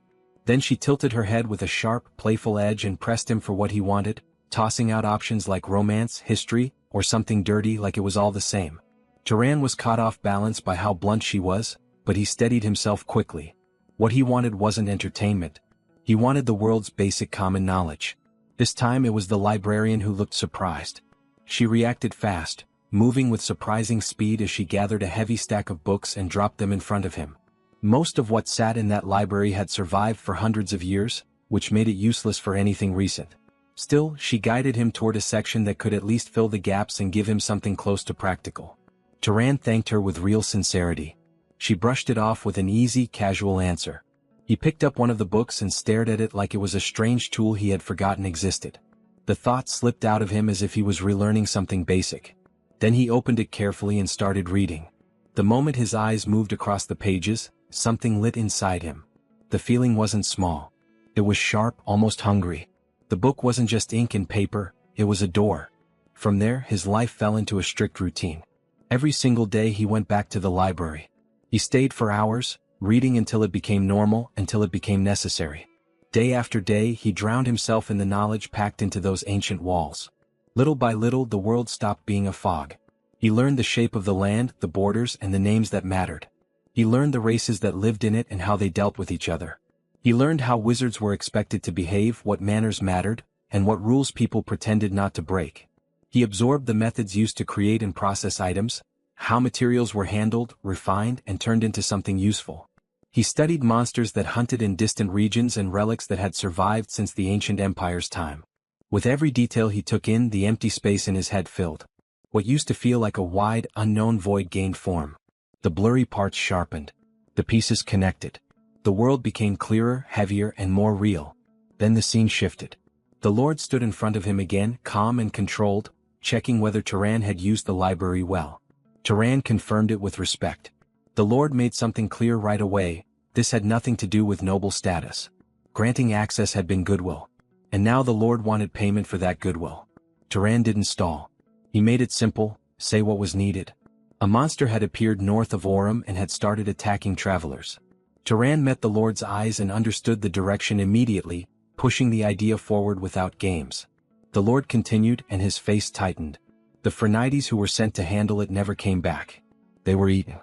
Then she tilted her head with a sharp, playful edge and pressed him for what he wanted, tossing out options like romance, history, or something dirty like it was all the same. Turan was caught off balance by how blunt she was, but he steadied himself quickly. What he wanted wasn't entertainment. He wanted the world's basic common knowledge. This time it was the librarian who looked surprised. She reacted fast, moving with surprising speed as she gathered a heavy stack of books and dropped them in front of him. Most of what sat in that library had survived for hundreds of years, which made it useless for anything recent. Still, she guided him toward a section that could at least fill the gaps and give him something close to practical. Turan thanked her with real sincerity. She brushed it off with an easy, casual answer. He picked up one of the books and stared at it like it was a strange tool he had forgotten existed. The thought slipped out of him as if he was relearning something basic. Then he opened it carefully and started reading. The moment his eyes moved across the pages, something lit inside him. The feeling wasn't small. It was sharp, almost hungry. The book wasn't just ink and paper, it was a door. From there, his life fell into a strict routine. Every single day he went back to the library. He stayed for hours, reading until it became normal, until it became necessary. Day after day he drowned himself in the knowledge packed into those ancient walls. Little by little the world stopped being a fog. He learned the shape of the land, the borders, and the names that mattered. He learned the races that lived in it and how they dealt with each other. He learned how wizards were expected to behave, what manners mattered, and what rules people pretended not to break. He absorbed the methods used to create and process items, how materials were handled, refined, and turned into something useful. He studied monsters that hunted in distant regions and relics that had survived since the ancient empire's time. With every detail he took in, the empty space in his head filled. What used to feel like a wide, unknown void gained form. The blurry parts sharpened. The pieces connected. The world became clearer, heavier, and more real. Then the scene shifted. The Lord stood in front of him again, calm and controlled, checking whether Turan had used the library well. Turan confirmed it with respect. The Lord made something clear right away: this had nothing to do with noble status. Granting access had been goodwill. And now the Lord wanted payment for that goodwill. Turan didn't stall. He made it simple: say what was needed. A monster had appeared north of Orem and had started attacking travelers. Turan met the Lord's eyes and understood the direction immediately, pushing the idea forward without games. The Lord continued, and his face tightened. The Phrenides who were sent to handle it never came back. They were eaten.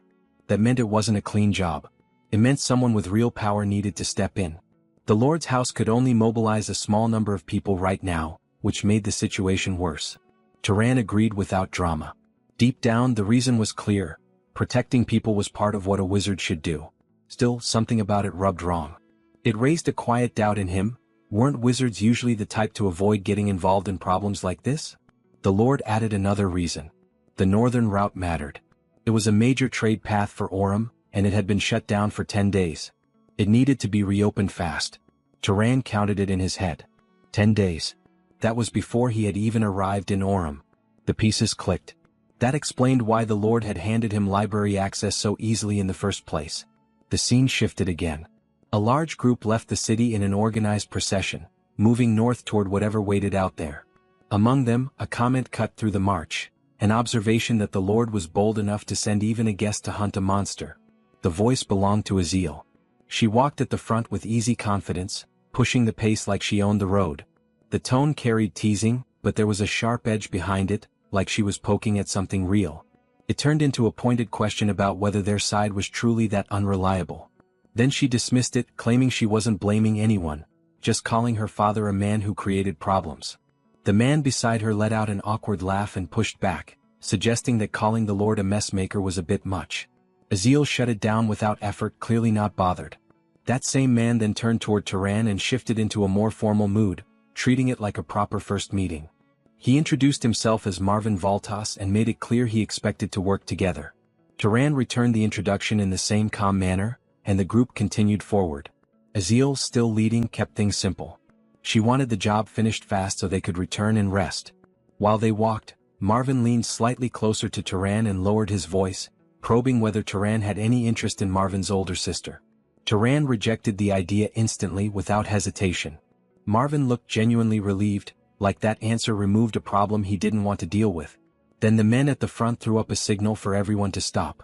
That meant it wasn't a clean job. It meant someone with real power needed to step in. The Lord's house could only mobilize a small number of people right now, which made the situation worse. Turan agreed without drama. Deep down, the reason was clear: protecting people was part of what a wizard should do. Still, something about it rubbed wrong. It raised a quiet doubt in him. Weren't wizards usually the type to avoid getting involved in problems like this? The Lord added another reason. The northern route mattered. It was a major trade path for Orem, and it had been shut down for 10 days. It needed to be reopened fast. Turan counted it in his head. 10 days. That was before he had even arrived in Orem. The pieces clicked. That explained why the Lord had handed him library access so easily in the first place. The scene shifted again. A large group left the city in an organized procession, moving north toward whatever waited out there. Among them, a comment cut through the march, an observation that the Lord was bold enough to send even a guest to hunt a monster. The voice belonged to Azil. She walked at the front with easy confidence, pushing the pace like she owned the road. The tone carried teasing, but there was a sharp edge behind it, like she was poking at something real. It turned into a pointed question about whether their side was truly that unreliable. Then she dismissed it, claiming she wasn't blaming anyone, just calling her father a man who created problems. The man beside her let out an awkward laugh and pushed back, suggesting that calling the Lord a messmaker was a bit much. Azil shut it down without effort, clearly not bothered. That same man then turned toward Turan and shifted into a more formal mood, treating it like a proper first meeting. He introduced himself as Marvin Valtas and made it clear he expected to work together. Turan returned the introduction in the same calm manner, and the group continued forward. Azil, still leading, kept things simple. She wanted the job finished fast so they could return and rest. While they walked, Marvin leaned slightly closer to Turan and lowered his voice, probing whether Turan had any interest in Marvin's older sister. Turan rejected the idea instantly without hesitation. Marvin looked genuinely relieved, like that answer removed a problem he didn't want to deal with. Then the men at the front threw up a signal for everyone to stop.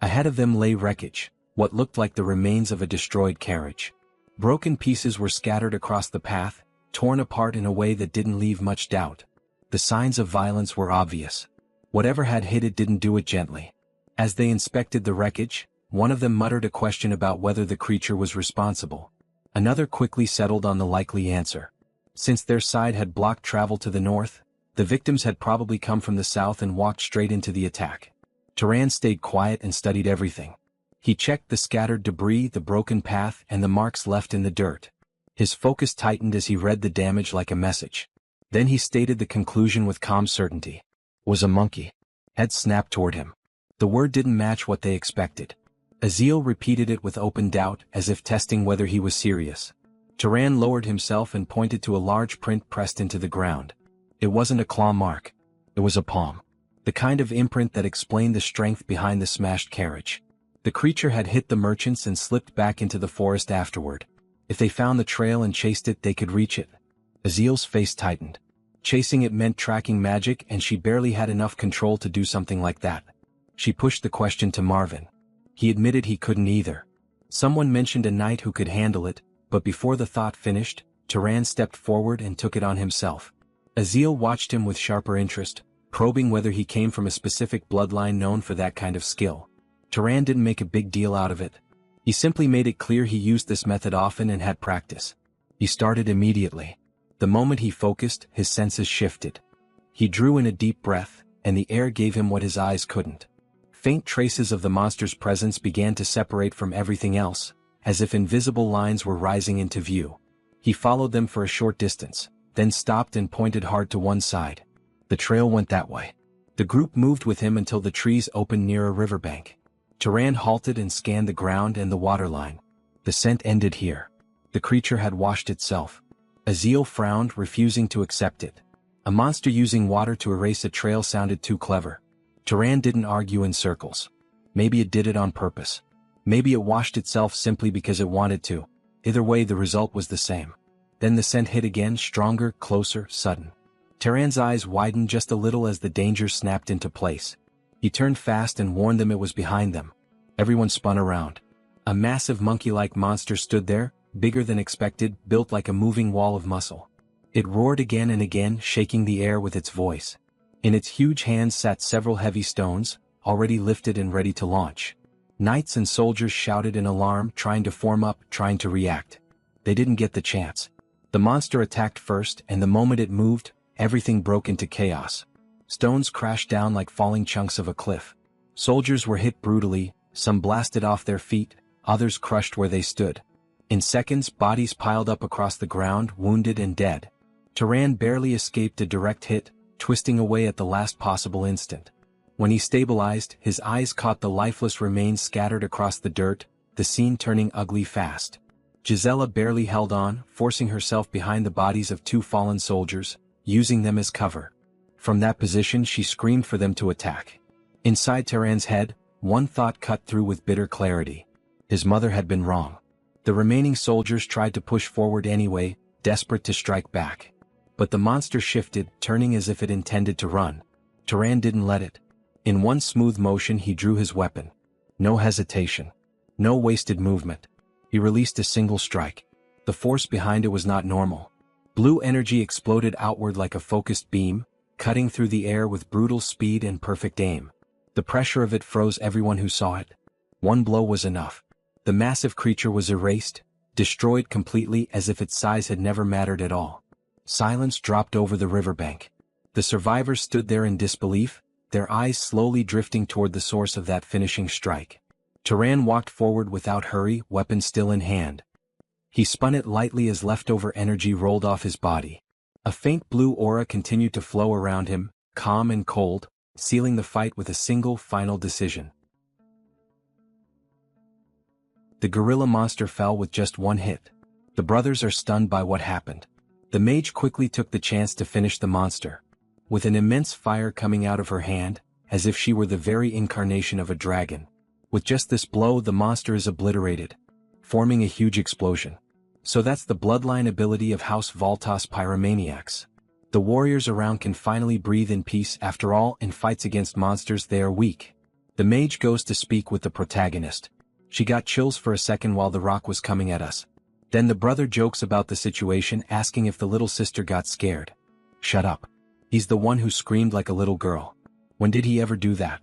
Ahead of them lay wreckage, what looked like the remains of a destroyed carriage. Broken pieces were scattered across the path, torn apart in a way that didn't leave much doubt. The signs of violence were obvious. Whatever had hit it didn't do it gently. As they inspected the wreckage, one of them muttered a question about whether the creature was responsible. Another quickly settled on the likely answer. Since their side had blocked travel to the north, the victims had probably come from the south and walked straight into the attack. Turan stayed quiet and studied everything. He checked the scattered debris, the broken path, and the marks left in the dirt. His focus tightened as he read the damage like a message. Then he stated the conclusion with calm certainty. Was a monkey. Head snapped toward him. The word didn't match what they expected. Azil repeated it with open doubt, as if testing whether he was serious. Turan lowered himself and pointed to a large print pressed into the ground. It wasn't a claw mark. It was a palm. The kind of imprint that explained the strength behind the smashed carriage. The creature had hit the merchants and slipped back into the forest afterward. If they found the trail and chased it, they could reach it. Azil's face tightened. Chasing it meant tracking magic, and she barely had enough control to do something like that. She pushed the question to Marvin. He admitted he couldn't either. Someone mentioned a knight who could handle it, but before the thought finished, Turan stepped forward and took it on himself. Azil watched him with sharper interest, probing whether he came from a specific bloodline known for that kind of skill. Turan didn't make a big deal out of it. He simply made it clear he used this method often and had practice. He started immediately. The moment he focused, his senses shifted. He drew in a deep breath, and the air gave him what his eyes couldn't. Faint traces of the monster's presence began to separate from everything else, as if invisible lines were rising into view. He followed them for a short distance, then stopped and pointed hard to one side. The trail went that way. The group moved with him until the trees opened near a riverbank. Turan halted and scanned the ground and the waterline. The scent ended here. The creature had washed itself. Azil frowned, refusing to accept it. A monster using water to erase a trail sounded too clever. Turan didn't argue in circles. Maybe it did it on purpose. Maybe it washed itself simply because it wanted to. Either way, the result was the same. Then the scent hit again, stronger, closer, sudden. Turan's eyes widened just a little as the danger snapped into place. He turned fast and warned them it was behind them. Everyone spun around. A massive monkey-like monster stood there, bigger than expected, built like a moving wall of muscle. It roared again and again, shaking the air with its voice. In its huge hands sat several heavy stones, already lifted and ready to launch. Knights and soldiers shouted in alarm, trying to form up, trying to react. They didn't get the chance. The monster attacked first, and the moment it moved, everything broke into chaos. Stones crashed down like falling chunks of a cliff. Soldiers were hit brutally, some blasted off their feet, others crushed where they stood. In seconds, bodies piled up across the ground, wounded and dead. Turan barely escaped a direct hit, twisting away at the last possible instant. When he stabilized, his eyes caught the lifeless remains scattered across the dirt, the scene turning ugly fast. Gisela barely held on, forcing herself behind the bodies of two fallen soldiers, using them as cover. From that position she screamed for them to attack. Inside Turan's head, one thought cut through with bitter clarity. His mother had been wrong. The remaining soldiers tried to push forward anyway, desperate to strike back. But the monster shifted, turning as if it intended to run. Turan didn't let it. In one smooth motion he drew his weapon. No hesitation. No wasted movement. He released a single strike. The force behind it was not normal. Blue energy exploded outward like a focused beam, cutting through the air with brutal speed and perfect aim. The pressure of it froze everyone who saw it. One blow was enough. The massive creature was erased, destroyed completely, as if its size had never mattered at all. Silence dropped over the riverbank. The survivors stood there in disbelief, their eyes slowly drifting toward the source of that finishing strike. Turan walked forward without hurry, weapon still in hand. He spun it lightly as leftover energy rolled off his body. A faint blue aura continued to flow around him, calm and cold, sealing the fight with a single final decision. The gorilla monster fell with just one hit. The brothers are stunned by what happened. The mage quickly took the chance to finish the monster. With an immense fire coming out of her hand, as if she were the very incarnation of a dragon. With just this blow the monster is obliterated, forming a huge explosion. So that's the bloodline ability of House Voltas pyromaniacs. The warriors around can finally breathe in peace. After all, in fights against monsters they are weak. The mage goes to speak with the protagonist. She got chills for a second while the rock was coming at us. Then the brother jokes about the situation, asking if the little sister got scared. Shut up. He's the one who screamed like a little girl. When did he ever do that?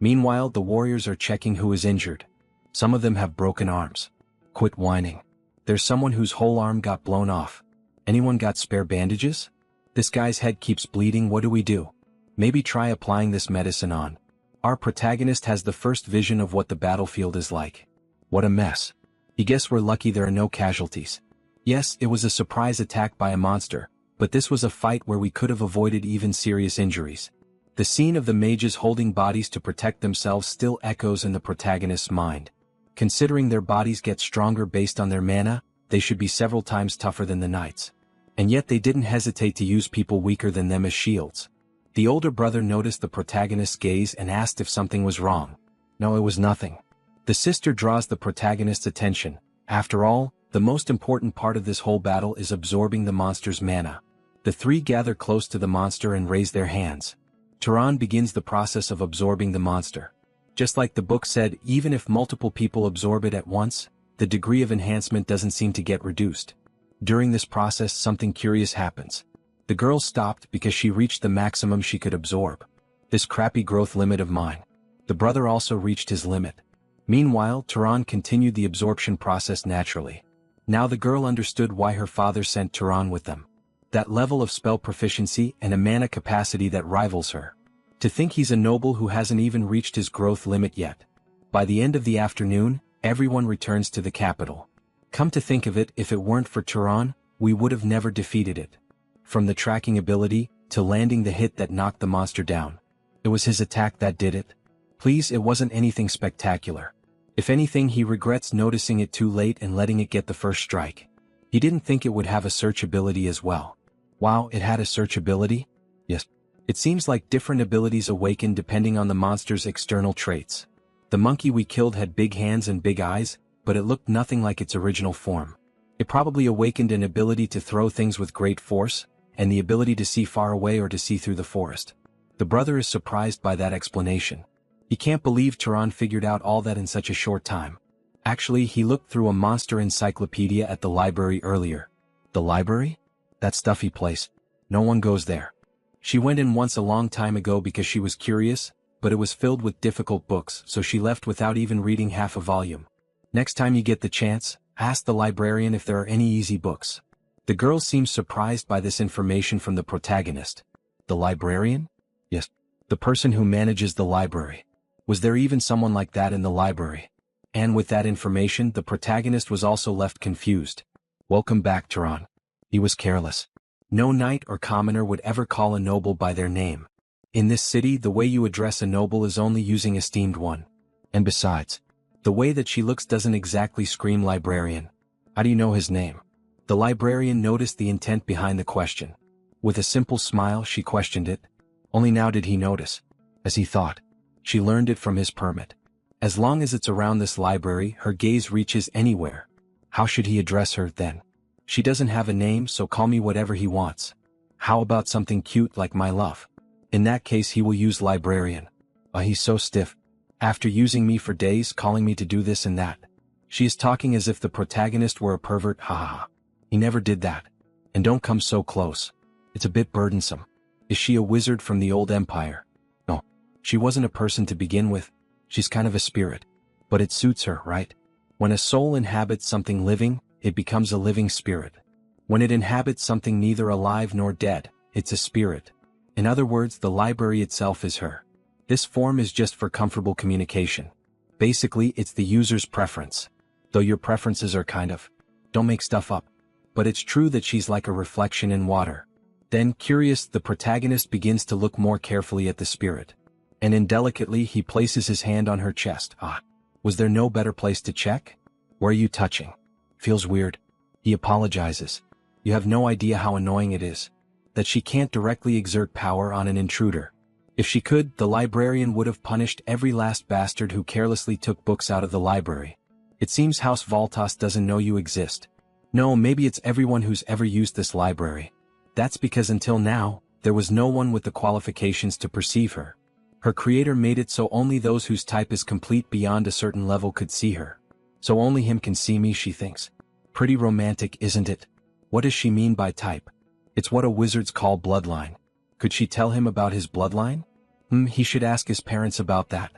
Meanwhile, the warriors are checking who is injured. Some of them have broken arms. Quit whining. There's someone whose whole arm got blown off. Anyone got spare bandages? This guy's head keeps bleeding. What do we do? Maybe try applying this medicine on. Our protagonist has the first vision of what the battlefield is like. What a mess. He guess we're lucky there are no casualties. Yes, it was a surprise attack by a monster, but this was a fight where we could have avoided even serious injuries. The scene of the mages holding bodies to protect themselves still echoes in the protagonist's mind. Considering their bodies get stronger based on their mana, they should be several times tougher than the knights. And yet they didn't hesitate to use people weaker than them as shields. The older brother noticed the protagonist's gaze and asked if something was wrong. No, it was nothing. The sister draws the protagonist's attention. After all, the most important part of this whole battle is absorbing the monster's mana. The three gather close to the monster and raise their hands. Turan begins the process of absorbing the monster. Just like the book said, even if multiple people absorb it at once, the degree of enhancement doesn't seem to get reduced. During this process, something curious happens. The girl stopped because she reached the maximum she could absorb. This crappy growth limit of mine. The brother also reached his limit. Meanwhile, Turan continued the absorption process naturally. Now the girl understood why her father sent Turan with them. That level of spell proficiency and a mana capacity that rivals her. To think he's a noble who hasn't even reached his growth limit yet. By the end of the afternoon, everyone returns to the capital. Come to think of it, if it weren't for Turan, we would have never defeated it. From the tracking ability, to landing the hit that knocked the monster down. It was his attack that did it. Please, it wasn't anything spectacular. If anything, he regrets noticing it too late and letting it get the first strike. He didn't think it would have a search ability as well. Wow, it had a search ability? Yes. It seems like different abilities awaken depending on the monster's external traits. The monkey we killed had big hands and big eyes, but it looked nothing like its original form. It probably awakened an ability to throw things with great force, and the ability to see far away or to see through the forest. The brother is surprised by that explanation. He can't believe Turan figured out all that in such a short time. Actually, he looked through a monster encyclopedia at the library earlier. The library? That stuffy place. No one goes there. She went in once a long time ago because she was curious, but it was filled with difficult books, so she left without even reading half a volume. Next time you get the chance, ask the librarian if there are any easy books. The girl seems surprised by this information from the protagonist. The librarian? Yes. The person who manages the library. Was there even someone like that in the library? And with that information, the protagonist was also left confused. Welcome back, Turan. He was careless. No knight or commoner would ever call a noble by their name. In this city, the way you address a noble is only using esteemed one. And besides, the way that she looks doesn't exactly scream librarian. How do you know his name? The librarian noticed the intent behind the question. With a simple smile, she questioned it. Only now did he notice. As he thought. She learned it from his permit. As long as it's around this library, her gaze reaches anywhere. How should he address her, then? She doesn't have a name, so call me whatever he wants. How about something cute like my love? In that case, he will use librarian. Oh, he's so stiff. After using me for days, calling me to do this and that. She is talking as if the protagonist were a pervert, ha ha ha. He never did that. And don't come so close. It's a bit burdensome. Is she a wizard from the old empire? No. She wasn't a person to begin with. She's kind of a spirit. But it suits her, right? When a soul inhabits something living, it becomes a living spirit. When it inhabits something neither alive nor dead, it's a spirit. In other words, the library itself is her. This form is just for comfortable communication. Basically, it's the user's preference. Though your preferences are kind of, don't make stuff up. But it's true that she's like a reflection in water. Then, curious, the protagonist begins to look more carefully at the spirit. And indelicately, he places his hand on her chest. Ah, was there no better place to check? Where are you touching? Feels weird. He apologizes. You have no idea how annoying it is. That she can't directly exert power on an intruder. If she could, the librarian would have punished every last bastard who carelessly took books out of the library. It seems House Voltas doesn't know you exist. No, maybe it's everyone who's ever used this library. That's because until now, there was no one with the qualifications to perceive her. Her creator made it so only those whose type is complete beyond a certain level could see her. So only him can see me, she thinks. Pretty romantic, isn't it? What does she mean by type? It's what a wizards call bloodline. Could she tell him about his bloodline? He should ask his parents about that.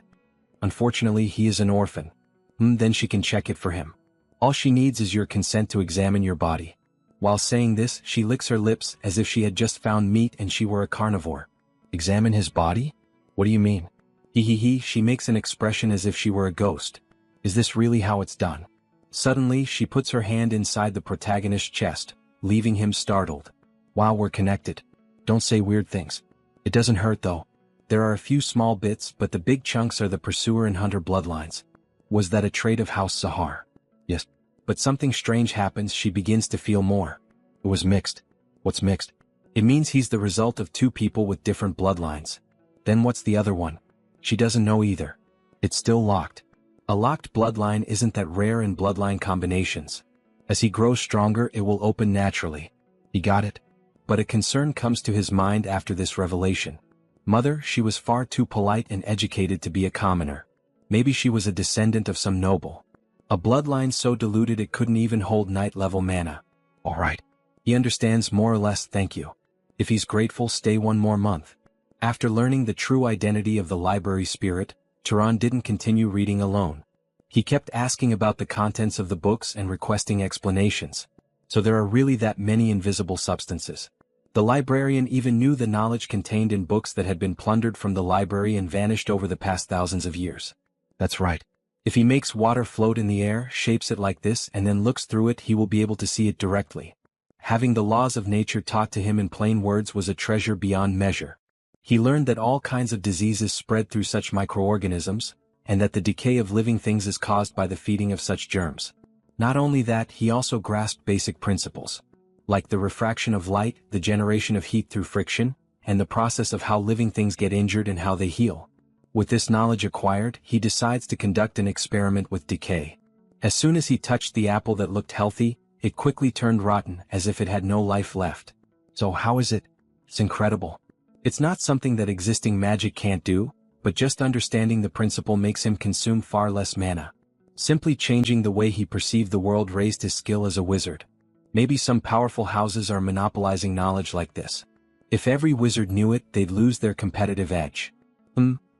Unfortunately, he is an orphan. Then she can check it for him. All she needs is your consent to examine your body. While saying this, she licks her lips as if she had just found meat and she were a carnivore. Examine his body? What do you mean? She makes an expression as if she were a ghost. Is this really how it's done? Suddenly, she puts her hand inside the protagonist's chest, leaving him startled. Wow, we're connected. Don't say weird things. It doesn't hurt though. There are a few small bits, but the big chunks are the pursuer and hunter bloodlines. Was that a trait of House Sahar? Yes. But something strange happens, she begins to feel more. It was mixed. What's mixed? It means he's the result of two people with different bloodlines. Then what's the other one? She doesn't know either. It's still locked. A locked bloodline isn't that rare in bloodline combinations. As he grows stronger, it will open naturally. He got it? But a concern comes to his mind after this revelation. Mother, she was far too polite and educated to be a commoner. Maybe she was a descendant of some noble. A bloodline so diluted it couldn't even hold knight-level mana. Alright. He understands more or less, thank you. If he's grateful, stay one more month. After learning the true identity of the library spirit, Turan didn't continue reading alone. He kept asking about the contents of the books and requesting explanations. So there are really that many invisible substances. The librarian even knew the knowledge contained in books that had been plundered from the library and vanished over the past thousands of years. That's right. If he makes water float in the air, shapes it like this, and then looks through it, he will be able to see it directly. Having the laws of nature taught to him in plain words was a treasure beyond measure. He learned that all kinds of diseases spread through such microorganisms, and that the decay of living things is caused by the feeding of such germs. Not only that, he also grasped basic principles, like the refraction of light, the generation of heat through friction, and the process of how living things get injured and how they heal. With this knowledge acquired, he decides to conduct an experiment with decay. As soon as he touched the apple that looked healthy, it quickly turned rotten, as if it had no life left. So how is it? It's incredible. It's not something that existing magic can't do, but just understanding the principle makes him consume far less mana. Simply changing the way he perceived the world raised his skill as a wizard. Maybe some powerful houses are monopolizing knowledge like this. If every wizard knew it, they'd lose their competitive edge.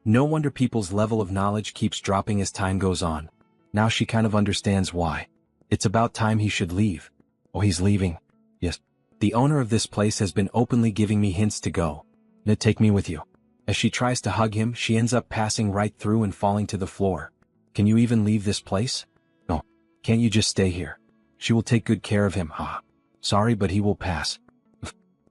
No wonder people's level of knowledge keeps dropping as time goes on. Now she kind of understands why. It's about time he should leave. Oh, he's leaving. Yes. The owner of this place has been openly giving me hints to go. Now take me with you. As she tries to hug him, she ends up passing right through and falling to the floor. Can you even leave this place? No. Can't you just stay here? She will take good care of him. Sorry, but he will pass.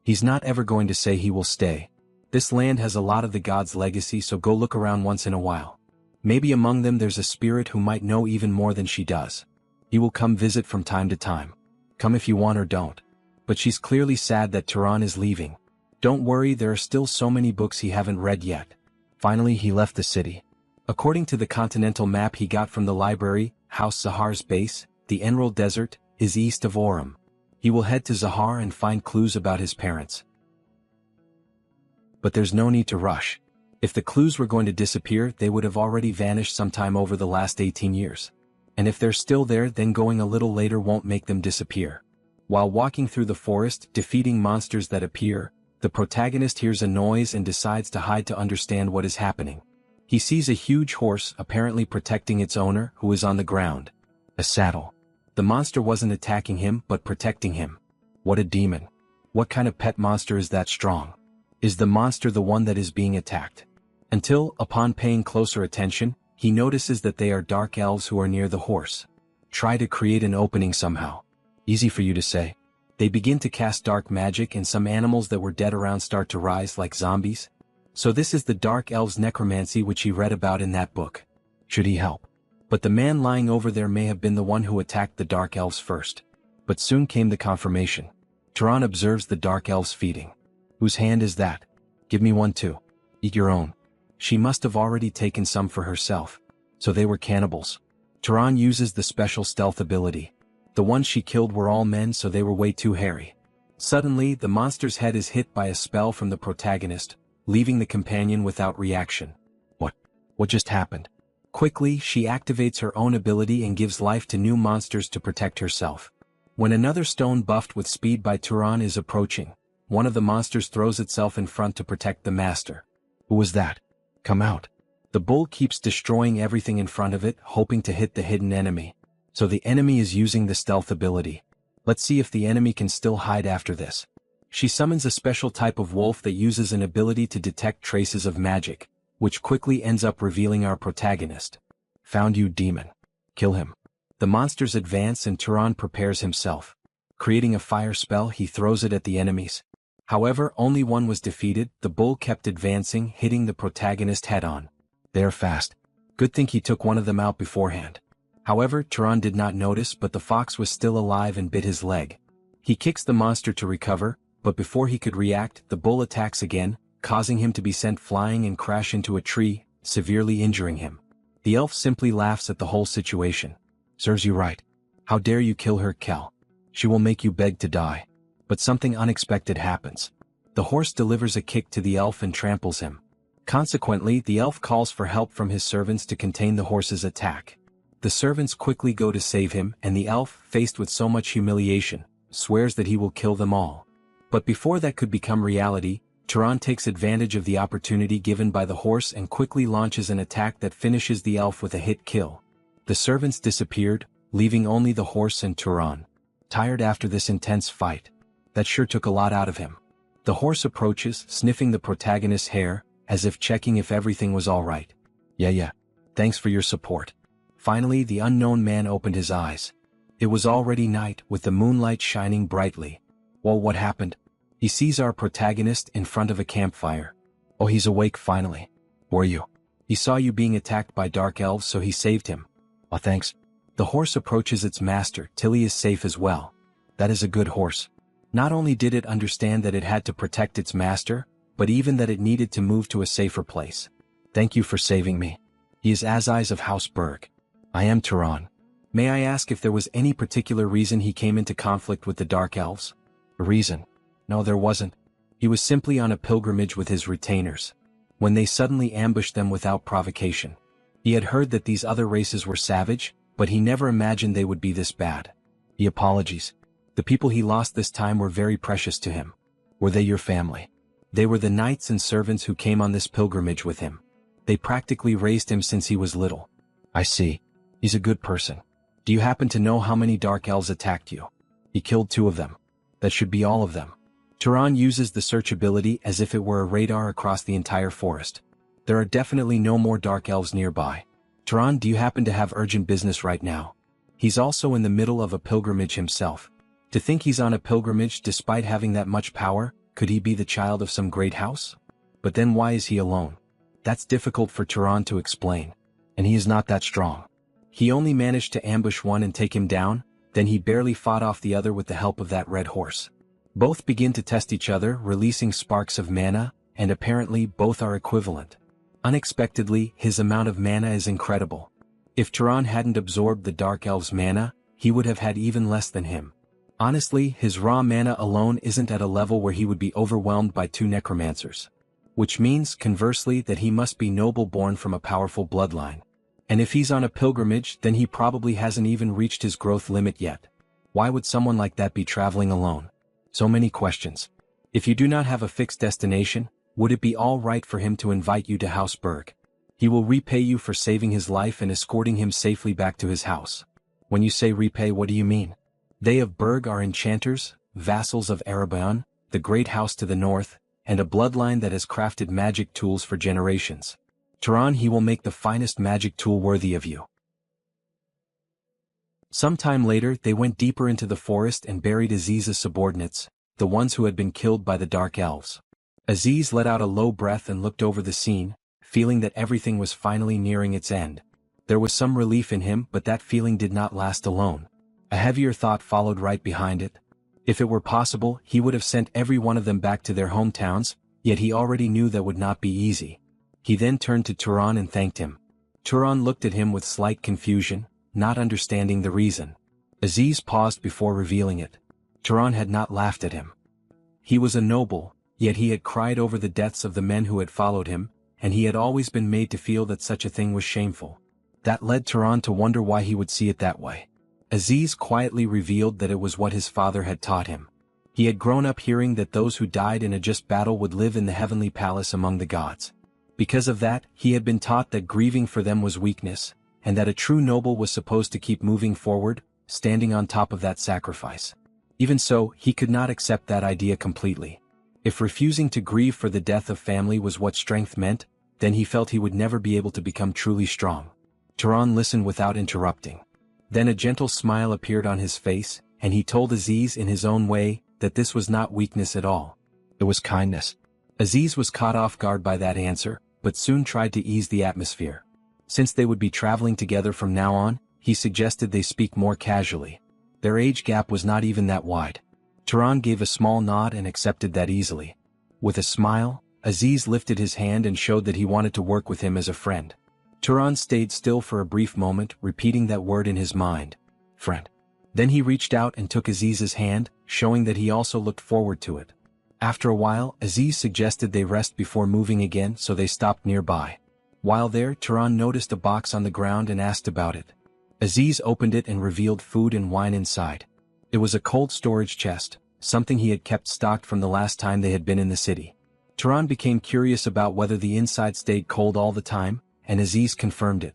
He's not ever going to say he will stay. This land has a lot of the gods' legacy, so go look around once in a while. Maybe among them there's a spirit who might know even more than she does. He will come visit from time to time. Come if you want or don't. But she's clearly sad that Turan is leaving. Don't worry, there are still so many books he haven't read yet. Finally he left the city. According to the continental map he got from the library, House Zahar's base, the Emerald Desert, is east of Orem. He will head to Zahar and find clues about his parents. But there's no need to rush. If the clues were going to disappear, they would have already vanished sometime over the last 18 years. And if they're still there, then going a little later won't make them disappear. While walking through the forest, defeating monsters that appear, the protagonist hears a noise and decides to hide to understand what is happening. He sees a huge horse apparently protecting its owner, who is on the ground. A saddle. The monster wasn't attacking him, but protecting him. What a demon. What kind of pet monster is that strong? Is the monster the one that is being attacked? Until, upon paying closer attention, he notices that they are dark elves who are near the horse. Try to create an opening somehow. Easy for you to say. They begin to cast dark magic and some animals that were dead around start to rise like zombies. So this is the dark elves' necromancy which he read about in that book. Should he help? But the man lying over there may have been the one who attacked the dark elves first. But soon came the confirmation. Turan observes the dark elves feeding. Whose hand is that? Give me one too. Eat your own. She must have already taken some for herself. So they were cannibals. Turan uses the special stealth ability. The ones she killed were all men, so they were way too hairy. Suddenly, the monster's head is hit by a spell from the protagonist, leaving the companion without reaction. What just happened? Quickly, she activates her own ability and gives life to new monsters to protect herself. When another stone buffed with speed by Turan is approaching, one of the monsters throws itself in front to protect the master. Who was that? Come out. The bull keeps destroying everything in front of it, hoping to hit the hidden enemy. So the enemy is using the stealth ability. Let's see if the enemy can still hide after this. She summons a special type of wolf that uses an ability to detect traces of magic, which quickly ends up revealing our protagonist. Found you, demon. Kill him. The monsters advance and Turan prepares himself. Creating a fire spell, he throws it at the enemies. However, only one was defeated. The bull kept advancing, hitting the protagonist head-on. They're fast. Good thing he took one of them out beforehand. However, Turan did not notice, but the fox was still alive and bit his leg. He kicks the monster to recover, but before he could react, the bull attacks again, causing him to be sent flying and crash into a tree, severely injuring him. The elf simply laughs at the whole situation. Serves you right. How dare you kill her, Kel? She will make you beg to die. But something unexpected happens. The horse delivers a kick to the elf and tramples him. Consequently, the elf calls for help from his servants to contain the horse's attack. The servants quickly go to save him, and the elf, faced with so much humiliation, swears that he will kill them all. But before that could become reality, Turan takes advantage of the opportunity given by the horse and quickly launches an attack that finishes the elf with a hit kill. The servants disappeared, leaving only the horse and Turan. Tired after this intense fight. That sure took a lot out of him. The horse approaches, sniffing the protagonist's hair, as if checking if everything was all right. Yeah. Thanks for your support. Finally, the unknown man opened his eyes. It was already night, with the moonlight shining brightly. Well, what happened? He sees our protagonist in front of a campfire. Oh, he's awake finally. Were you? He saw you being attacked by dark elves, so he saved him. Oh, thanks. The horse approaches its master till he is safe as well. That is a good horse. Not only did it understand that it had to protect its master, but even that it needed to move to a safer place. Thank you for saving me. He is Azai's of House Berg. I am Turan. May I ask if there was any particular reason he came into conflict with the Dark Elves? A reason? No, there wasn't. He was simply on a pilgrimage with his retainers, when they suddenly ambushed them without provocation. He had heard that these other races were savage, but he never imagined they would be this bad. He apologies. The people he lost this time were very precious to him. Were they your family? They were the knights and servants who came on this pilgrimage with him. They practically raised him since he was little. I see. He's a good person. Do you happen to know how many dark elves attacked you? He killed 2 of them. That should be all of them. Turan uses the search ability as if it were a radar across the entire forest. There are definitely no more dark elves nearby. Turan, do you happen to have urgent business right now? He's also in the middle of a pilgrimage himself. To think he's on a pilgrimage despite having that much power, could he be the child of some great house? But then why is he alone? That's difficult for Turan to explain. And he is not that strong. He only managed to ambush one and take him down, then he barely fought off the other with the help of that red horse. Both begin to test each other, releasing sparks of mana, and apparently both are equivalent. Unexpectedly, his amount of mana is incredible. If Turan hadn't absorbed the Dark Elf's mana, he would have had even less than him. Honestly, his raw mana alone isn't at a level where he would be overwhelmed by 2 necromancers. Which means, conversely, that he must be noble born from a powerful bloodline. And if he's on a pilgrimage, then he probably hasn't even reached his growth limit yet. Why would someone like that be traveling alone? So many questions. If you do not have a fixed destination, would it be all right for him to invite you to House Berg? He will repay you for saving his life and escorting him safely back to his house. When you say repay, what do you mean? They of Berg are enchanters, vassals of Ereban, the great house to the north, and a bloodline that has crafted magic tools for generations. Turan, he will make the finest magic tool worthy of you. Sometime later, they went deeper into the forest and buried Aziz's subordinates, the ones who had been killed by the Dark Elves. Aziz let out a low breath and looked over the scene, feeling that everything was finally nearing its end. There was some relief in him, but that feeling did not last alone. A heavier thought followed right behind it. If it were possible, he would have sent every one of them back to their hometowns, yet he already knew that would not be easy. He then turned to Turan and thanked him. Turan looked at him with slight confusion, not understanding the reason. Aziz paused before revealing it. Turan had not laughed at him. He was a noble, yet he had cried over the deaths of the men who had followed him, and he had always been made to feel that such a thing was shameful. That led Turan to wonder why he would see it that way. Aziz quietly revealed that it was what his father had taught him. He had grown up hearing that those who died in a just battle would live in the heavenly palace among the gods. Because of that, he had been taught that grieving for them was weakness, and that a true noble was supposed to keep moving forward, standing on top of that sacrifice. Even so, he could not accept that idea completely. If refusing to grieve for the death of family was what strength meant, then he felt he would never be able to become truly strong. Turan listened without interrupting. Then a gentle smile appeared on his face, and he told Aziz in his own way that this was not weakness at all. It was kindness. Aziz was caught off guard by that answer, but soon tried to ease the atmosphere. Since they would be traveling together from now on, he suggested they speak more casually. Their age gap was not even that wide. Turan gave a small nod and accepted that easily. With a smile, Aziz lifted his hand and showed that he wanted to work with him as a friend. Turan stayed still for a brief moment, repeating that word in his mind. Friend. Then he reached out and took Aziz's hand, showing that he also looked forward to it. After a while, Aziz suggested they rest before moving again, so they stopped nearby. While there, Turan noticed a box on the ground and asked about it. Aziz opened it and revealed food and wine inside. It was a cold storage chest, something he had kept stocked from the last time they had been in the city. Turan became curious about whether the inside stayed cold all the time, and Aziz confirmed it.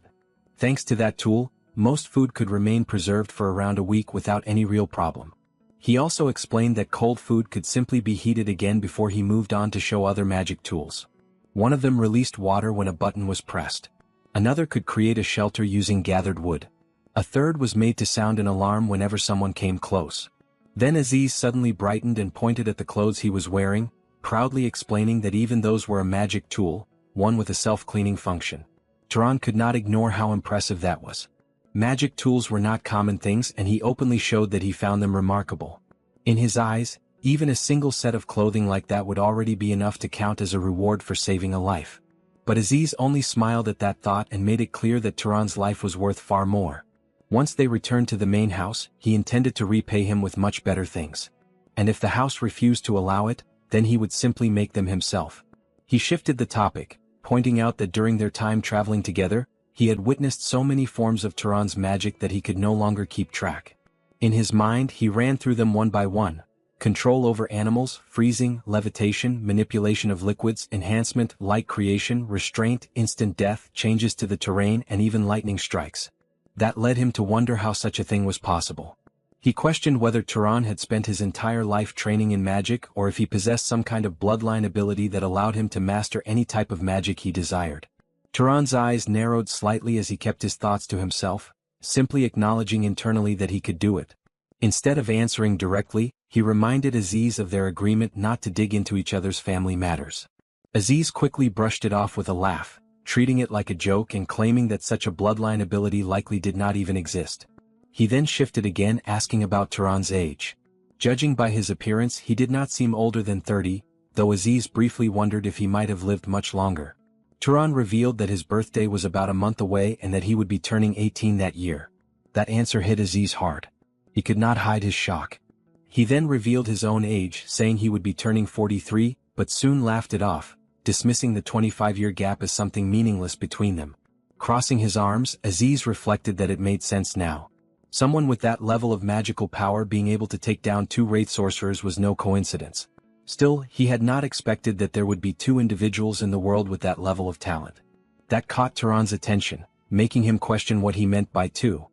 Thanks to that tool, most food could remain preserved for around a week without any real problem. He also explained that cold food could simply be heated again before he moved on to show other magic tools. One of them released water when a button was pressed. Another could create a shelter using gathered wood. A third was made to sound an alarm whenever someone came close. Then Aziz suddenly brightened and pointed at the clothes he was wearing, proudly explaining that even those were a magic tool, one with a self-cleaning function. Turan could not ignore how impressive that was. Magic tools were not common things, and he openly showed that he found them remarkable. In his eyes, even a single set of clothing like that would already be enough to count as a reward for saving a life. But Aziz only smiled at that thought and made it clear that Turan's life was worth far more. Once they returned to the main house, he intended to repay him with much better things. And if the house refused to allow it, then he would simply make them himself. He shifted the topic, pointing out that during their time traveling together, he had witnessed so many forms of Turan's magic that he could no longer keep track. In his mind, he ran through them one by one. Control over animals, freezing, levitation, manipulation of liquids, enhancement, light creation, restraint, instant death, changes to the terrain, and even lightning strikes. That led him to wonder how such a thing was possible. He questioned whether Turan had spent his entire life training in magic or if he possessed some kind of bloodline ability that allowed him to master any type of magic he desired. Turan's eyes narrowed slightly as he kept his thoughts to himself, simply acknowledging internally that he could do it. Instead of answering directly, he reminded Aziz of their agreement not to dig into each other's family matters. Aziz quickly brushed it off with a laugh, treating it like a joke and claiming that such a bloodline ability likely did not even exist. He then shifted again, asking about Turan's age. Judging by his appearance, he did not seem older than 30, though Aziz briefly wondered if he might have lived much longer. Turan revealed that his birthday was about a month away and that he would be turning 18 that year. That answer hit Aziz hard. He could not hide his shock. He then revealed his own age, saying he would be turning 43, but soon laughed it off, dismissing the 25-year gap as something meaningless between them. Crossing his arms, Aziz reflected that it made sense now. Someone with that level of magical power being able to take down 2 wraith sorcerers was no coincidence. Still, he had not expected that there would be 2 individuals in the world with that level of talent. That caught Turan's attention, making him question what he meant by 2.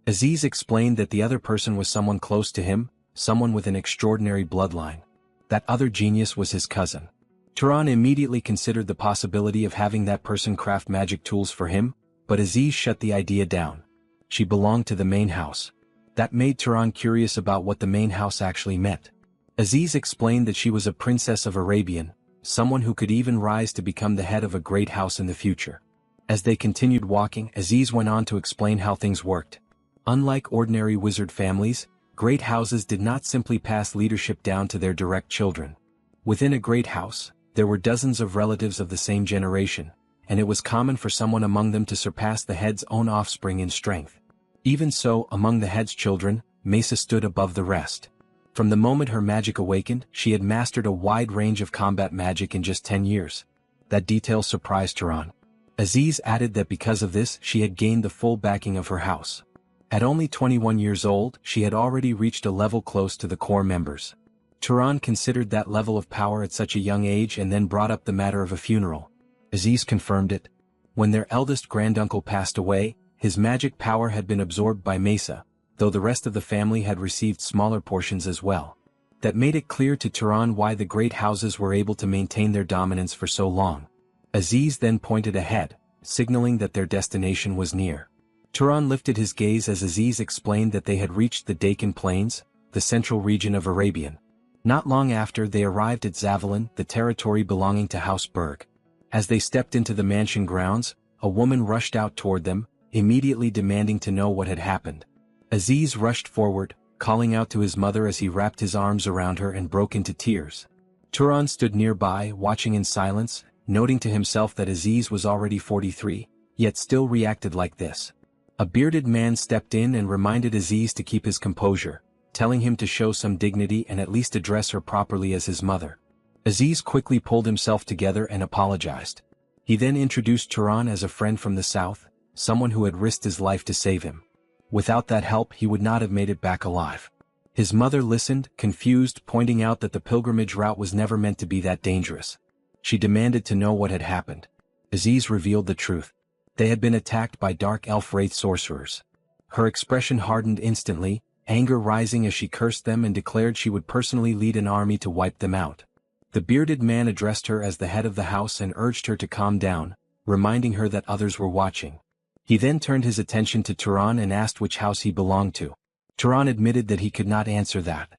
Aziz explained that the other person was someone close to him, someone with an extraordinary bloodline. That other genius was his cousin. Turan immediately considered the possibility of having that person craft magic tools for him, but Aziz shut the idea down. She belonged to the main house. That made Turan curious about what the main house actually meant. Aziz explained that she was a princess of Arabian, someone who could even rise to become the head of a great house in the future. As they continued walking, Aziz went on to explain how things worked. Unlike ordinary wizard families, great houses did not simply pass leadership down to their direct children. Within a great house, there were dozens of relatives of the same generation, and it was common for someone among them to surpass the head's own offspring in strength. Even so, among the head's children, Mesa stood above the rest. From the moment her magic awakened, she had mastered a wide range of combat magic in just 10 years. That detail surprised Turan. Aziz added that because of this, she had gained the full backing of her house. At only 21 years old, she had already reached a level close to the core members. Turan considered that level of power at such a young age and then brought up the matter of a funeral. Aziz confirmed it. When their eldest granduncle passed away, his magic power had been absorbed by Mesa, though the rest of the family had received smaller portions as well. That made it clear to Turan why the great houses were able to maintain their dominance for so long. Aziz then pointed ahead, signaling that their destination was near. Turan lifted his gaze as Aziz explained that they had reached the Deccan Plains, the central region of Arabian. Not long after they arrived at Zavalin, the territory belonging to House Berg. As they stepped into the mansion grounds, a woman rushed out toward them, immediately demanding to know what had happened. Aziz rushed forward, calling out to his mother as he wrapped his arms around her and broke into tears. Turan stood nearby, watching in silence, noting to himself that Aziz was already 43, yet still reacted like this. A bearded man stepped in and reminded Aziz to keep his composure, telling him to show some dignity and at least address her properly as his mother. Aziz quickly pulled himself together and apologized. He then introduced Turan as a friend from the south, someone who had risked his life to save him. Without that help he would not have made it back alive. His mother listened, confused, pointing out that the pilgrimage route was never meant to be that dangerous. She demanded to know what had happened. Aziz revealed the truth. They had been attacked by dark elf wraith sorcerers. Her expression hardened instantly, anger rising as she cursed them and declared she would personally lead an army to wipe them out. The bearded man addressed her as the head of the house and urged her to calm down, reminding her that others were watching. He then turned his attention to Turan and asked which house he belonged to. Turan admitted that he could not answer that.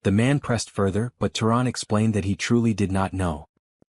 The man pressed further, but Turan explained that he truly did not know.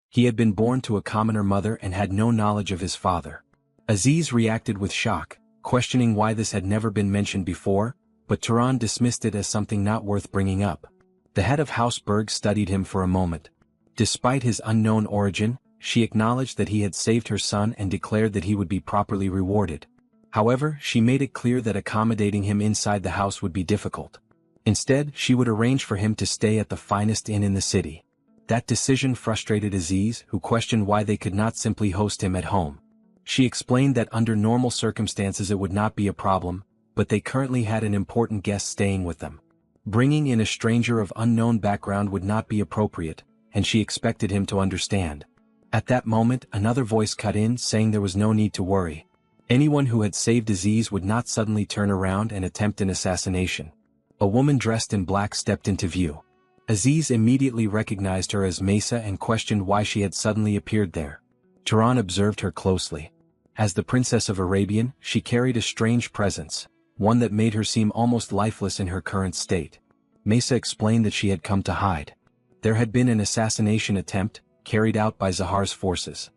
He had been born to a commoner mother and had no knowledge of his father. Aziz reacted with shock, questioning why this had never been mentioned before, but Turan dismissed it as something not worth bringing up. The head of House Berg studied him for a moment. Despite his unknown origin, she acknowledged that he had saved her son and declared that he would be properly rewarded. However, she made it clear that accommodating him inside the house would be difficult. Instead, she would arrange for him to stay at the finest inn in the city. That decision frustrated Aziz, who questioned why they could not simply host him at home. She explained that under normal circumstances it would not be a problem, but they currently had an important guest staying with them. Bringing in a stranger of unknown background would not be appropriate, and she expected him to understand. At that moment, another voice cut in, saying there was no need to worry. Anyone who had saved Aziz would not suddenly turn around and attempt an assassination. A woman dressed in black stepped into view. Aziz immediately recognized her as Mesa and questioned why she had suddenly appeared there. Turan observed her closely. As the Princess of Arabian, she carried a strange presence, one that made her seem almost lifeless in her current state. Mesa explained that she had come to hide. There had been an assassination attempt, carried out by Zahar's forces.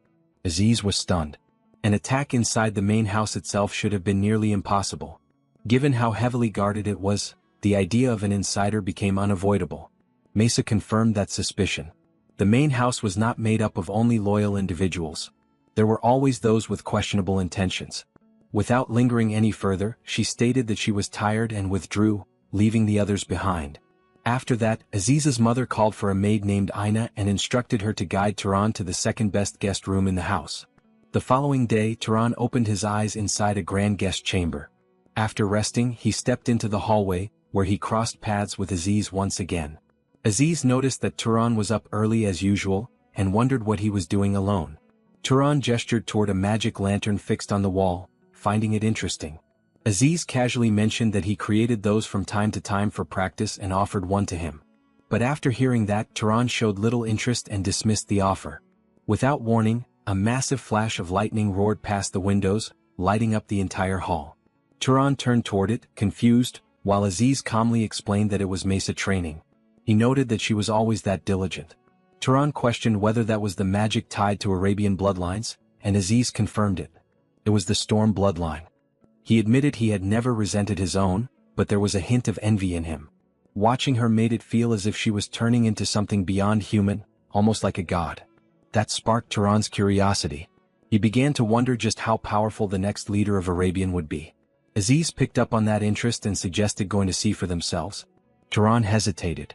Aziz was stunned. An attack inside the main house itself should have been nearly impossible. Given how heavily guarded it was, the idea of an insider became unavoidable. Mesa confirmed that suspicion. The main house was not made up of only loyal individuals. There were always those with questionable intentions. Without lingering any further, she stated that she was tired and withdrew, leaving the others behind. After that, Aziz's mother called for a maid named Aina and instructed her to guide Turan to the second-best guest room in the house. The following day, Turan opened his eyes inside a grand guest chamber. After resting, he stepped into the hallway, where he crossed paths with Aziz once again. Aziz noticed that Turan was up early as usual, and wondered what he was doing alone. Turan gestured toward a magic lantern fixed on the wall, finding it interesting. Aziz casually mentioned that he created those from time to time for practice and offered one to him. But after hearing that, Turan showed little interest and dismissed the offer. Without warning, a massive flash of lightning roared past the windows, lighting up the entire hall. Turan turned toward it, confused, while Aziz calmly explained that it was Mesa training. He noted that she was always that diligent. Turan questioned whether that was the magic tied to Arabian bloodlines, and Aziz confirmed it. It was the Storm bloodline. He admitted he had never resented his own, but there was a hint of envy in him. Watching her made it feel as if she was turning into something beyond human, almost like a god. That sparked Turan's curiosity. He began to wonder just how powerful the next leader of Arabian would be. Aziz picked up on that interest and suggested going to see for themselves. Turan hesitated.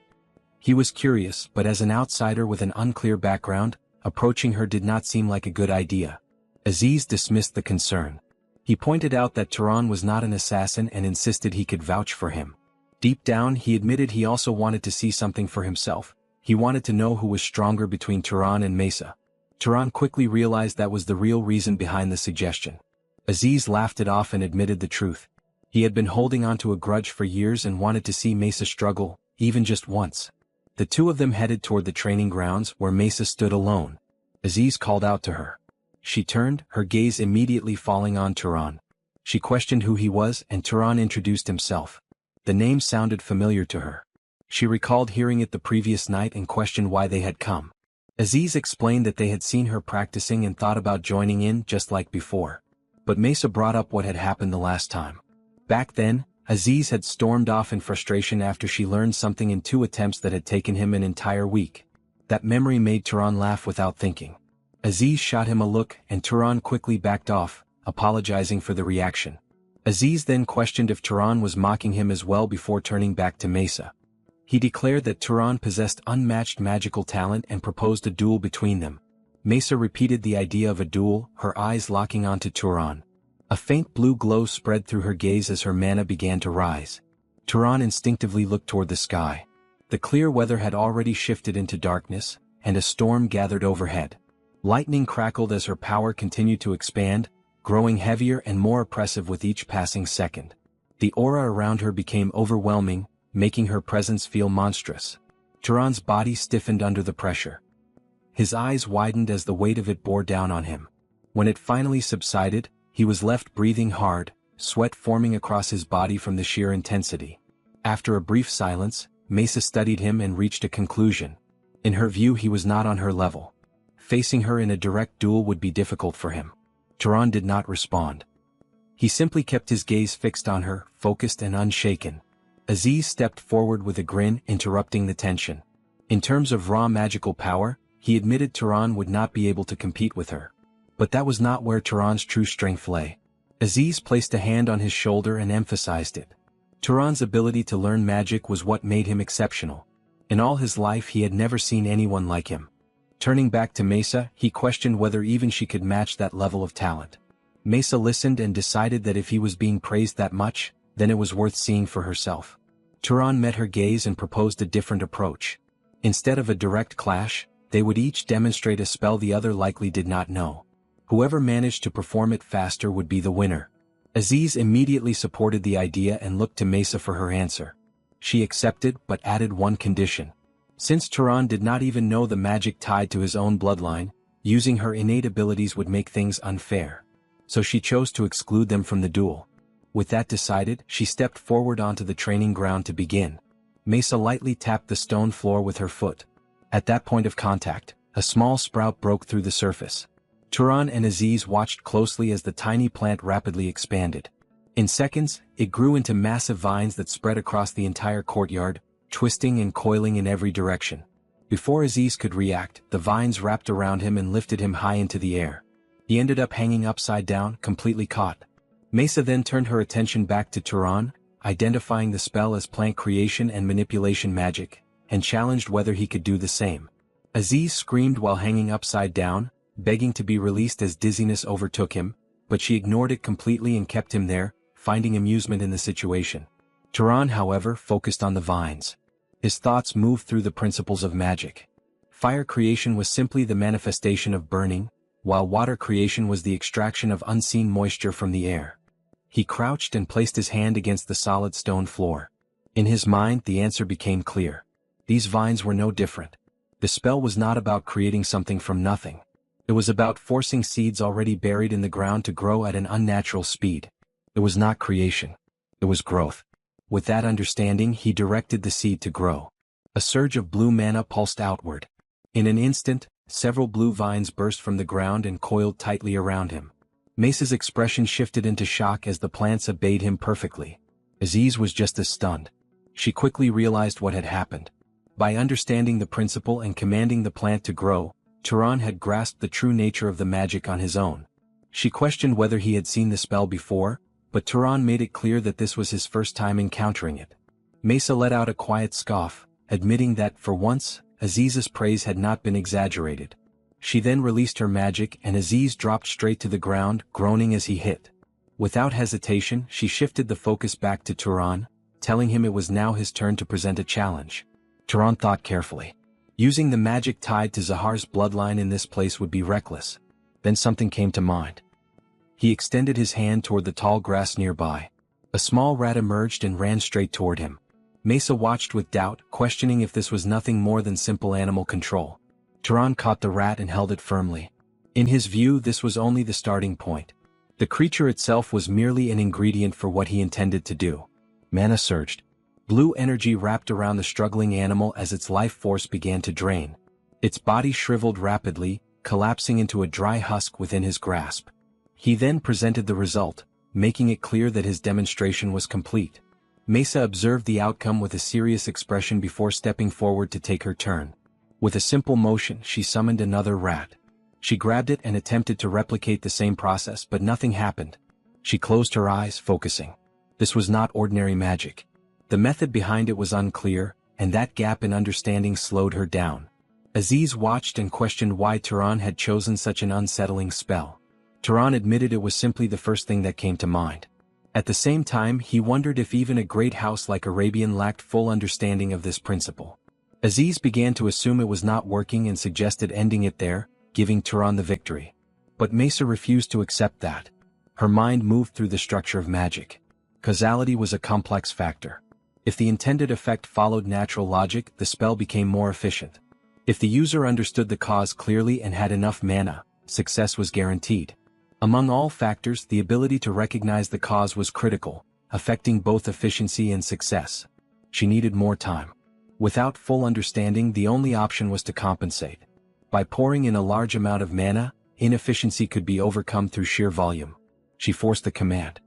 He was curious, but as an outsider with an unclear background, approaching her did not seem like a good idea. Aziz dismissed the concern. He pointed out that Turan was not an assassin and insisted he could vouch for him. Deep down, he admitted he also wanted to see something for himself. He wanted to know who was stronger between Turan and Mesa. Turan quickly realized that was the real reason behind the suggestion. Aziz laughed it off and admitted the truth. He had been holding on to a grudge for years and wanted to see Mesa struggle, even just once. The two of them headed toward the training grounds where Mesa stood alone. Aziz called out to her. She turned, her gaze immediately falling on Turan. She questioned who he was and Turan introduced himself. The name sounded familiar to her. She recalled hearing it the previous night and questioned why they had come. Aziz explained that they had seen her practicing and thought about joining in just like before. But Mesa brought up what had happened the last time. Back then, Aziz had stormed off in frustration after she learned something in 2 attempts that had taken him an entire week. That memory made Turan laugh without thinking. Aziz shot him a look and Turan quickly backed off, apologizing for the reaction. Aziz then questioned if Turan was mocking him as well before turning back to Mesa. He declared that Turan possessed unmatched magical talent and proposed a duel between them. Mesa repeated the idea of a duel, her eyes locking onto Turan. A faint blue glow spread through her gaze as her mana began to rise. Turan instinctively looked toward the sky. The clear weather had already shifted into darkness, and a storm gathered overhead. Lightning crackled as her power continued to expand, growing heavier and more oppressive with each passing second. The aura around her became overwhelming, making her presence feel monstrous. Turan's body stiffened under the pressure. His eyes widened as the weight of it bore down on him. When it finally subsided, he was left breathing hard, sweat forming across his body from the sheer intensity. After a brief silence, Mesa studied him and reached a conclusion. In her view, he was not on her level. Facing her in a direct duel would be difficult for him. Turan did not respond. He simply kept his gaze fixed on her, focused and unshaken. Aziz stepped forward with a grin, interrupting the tension. In terms of raw magical power, he admitted Turan would not be able to compete with her. But that was not where Turan's true strength lay. Aziz placed a hand on his shoulder and emphasized it. Turan's ability to learn magic was what made him exceptional. In all his life he had never seen anyone like him. Turning back to Mesa, he questioned whether even she could match that level of talent. Mesa listened and decided that if he was being praised that much, then it was worth seeing for herself. Turan met her gaze and proposed a different approach. Instead of a direct clash, they would each demonstrate a spell the other likely did not know. Whoever managed to perform it faster would be the winner. Aziz immediately supported the idea and looked to Mesa for her answer. She accepted but added one condition. Since Turan did not even know the magic tied to his own bloodline, using her innate abilities would make things unfair. So she chose to exclude them from the duel. With that decided, she stepped forward onto the training ground to begin. Mesa lightly tapped the stone floor with her foot. At that point of contact, a small sprout broke through the surface. Turan and Aziz watched closely as the tiny plant rapidly expanded. In seconds, it grew into massive vines that spread across the entire courtyard, twisting and coiling in every direction. Before Aziz could react, the vines wrapped around him and lifted him high into the air. He ended up hanging upside down, completely caught. Mesa then turned her attention back to Turan, identifying the spell as plant creation and manipulation magic, and challenged whether he could do the same. Aziz screamed while hanging upside down, begging to be released as dizziness overtook him, but she ignored it completely and kept him there, finding amusement in the situation. Turan, however, focused on the vines. His thoughts moved through the principles of magic. Fire creation was simply the manifestation of burning, while water creation was the extraction of unseen moisture from the air. He crouched and placed his hand against the solid stone floor. In his mind, the answer became clear. These vines were no different. The spell was not about creating something from nothing. It was about forcing seeds already buried in the ground to grow at an unnatural speed. It was not creation. It was growth. With that understanding, he directed the seed to grow. A surge of blue mana pulsed outward. In an instant, several blue vines burst from the ground and coiled tightly around him. Mesa's expression shifted into shock as the plants obeyed him perfectly. Aziz was just as stunned. She quickly realized what had happened. By understanding the principle and commanding the plant to grow, Turan had grasped the true nature of the magic on his own. She questioned whether he had seen the spell before, but Turan made it clear that this was his first time encountering it. Mesa let out a quiet scoff, admitting that, for once, Aziz's praise had not been exaggerated. She then released her magic and Aziz dropped straight to the ground, groaning as he hit. Without hesitation, she shifted the focus back to Turan, telling him it was now his turn to present a challenge. Turan thought carefully. Using the magic tied to Zahar's bloodline in this place would be reckless. Then something came to mind. He extended his hand toward the tall grass nearby. A small rat emerged and ran straight toward him. Mesa watched with doubt, questioning if this was nothing more than simple animal control. Turan caught the rat and held it firmly. In his view, this was only the starting point. The creature itself was merely an ingredient for what he intended to do. Mana surged. Blue energy wrapped around the struggling animal as its life force began to drain. Its body shriveled rapidly, collapsing into a dry husk within his grasp. He then presented the result, making it clear that his demonstration was complete. Mesa observed the outcome with a serious expression before stepping forward to take her turn. With a simple motion, she summoned another rat. She grabbed it and attempted to replicate the same process, but nothing happened. She closed her eyes, focusing. This was not ordinary magic. The method behind it was unclear, and that gap in understanding slowed her down. Aziz watched and questioned why Turan had chosen such an unsettling spell. Turan admitted it was simply the first thing that came to mind. At the same time, he wondered if even a great house like Arabian lacked full understanding of this principle. Aziz began to assume it was not working and suggested ending it there, giving Turan the victory. But Mesa refused to accept that. Her mind moved through the structure of magic. Causality was a complex factor. If the intended effect followed natural logic, the spell became more efficient. If the user understood the cause clearly and had enough mana, success was guaranteed. Among all factors, the ability to recognize the cause was critical, affecting both efficiency and success. She needed more time. Without full understanding, the only option was to compensate. By pouring in a large amount of mana, inefficiency could be overcome through sheer volume. She forced the command.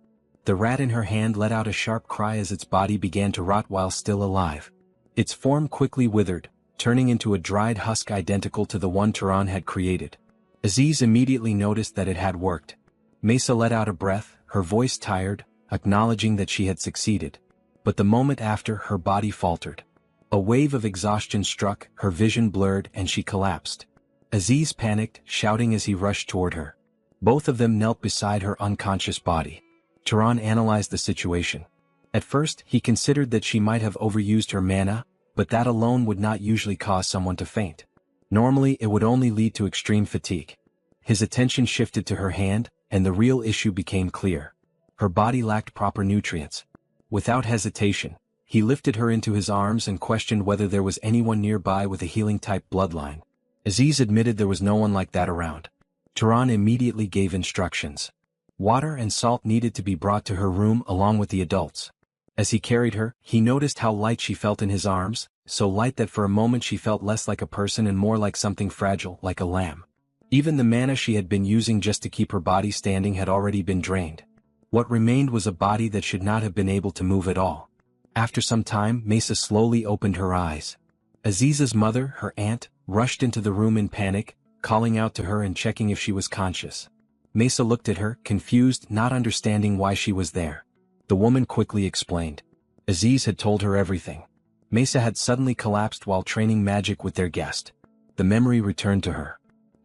The rat in her hand let out a sharp cry as its body began to rot while still alive. Its form quickly withered, turning into a dried husk identical to the one Turan had created. Aziz immediately noticed that it had worked. Mesa let out a breath, her voice tired, acknowledging that she had succeeded. But the moment after, her body faltered. A wave of exhaustion struck, her vision blurred, and she collapsed. Aziz panicked, shouting as he rushed toward her. Both of them knelt beside her unconscious body. Turan analyzed the situation. At first, he considered that she might have overused her mana, but that alone would not usually cause someone to faint. Normally, it would only lead to extreme fatigue. His attention shifted to her hand, and the real issue became clear. Her body lacked proper nutrients. Without hesitation, he lifted her into his arms and questioned whether there was anyone nearby with a healing-type bloodline. Aziz admitted there was no one like that around. Turan immediately gave instructions. Water and salt needed to be brought to her room along with the adults. As he carried her, he noticed how light she felt in his arms, so light that for a moment she felt less like a person and more like something fragile, like a lamb. Even the mana she had been using just to keep her body standing had already been drained. What remained was a body that should not have been able to move at all. After some time, Mesa slowly opened her eyes. Aziz's mother, her aunt, rushed into the room in panic, calling out to her and checking if she was conscious. Mesa looked at her, confused, not understanding why she was there. The woman quickly explained. Aziz had told her everything. Mesa had suddenly collapsed while training magic with their guest. The memory returned to her.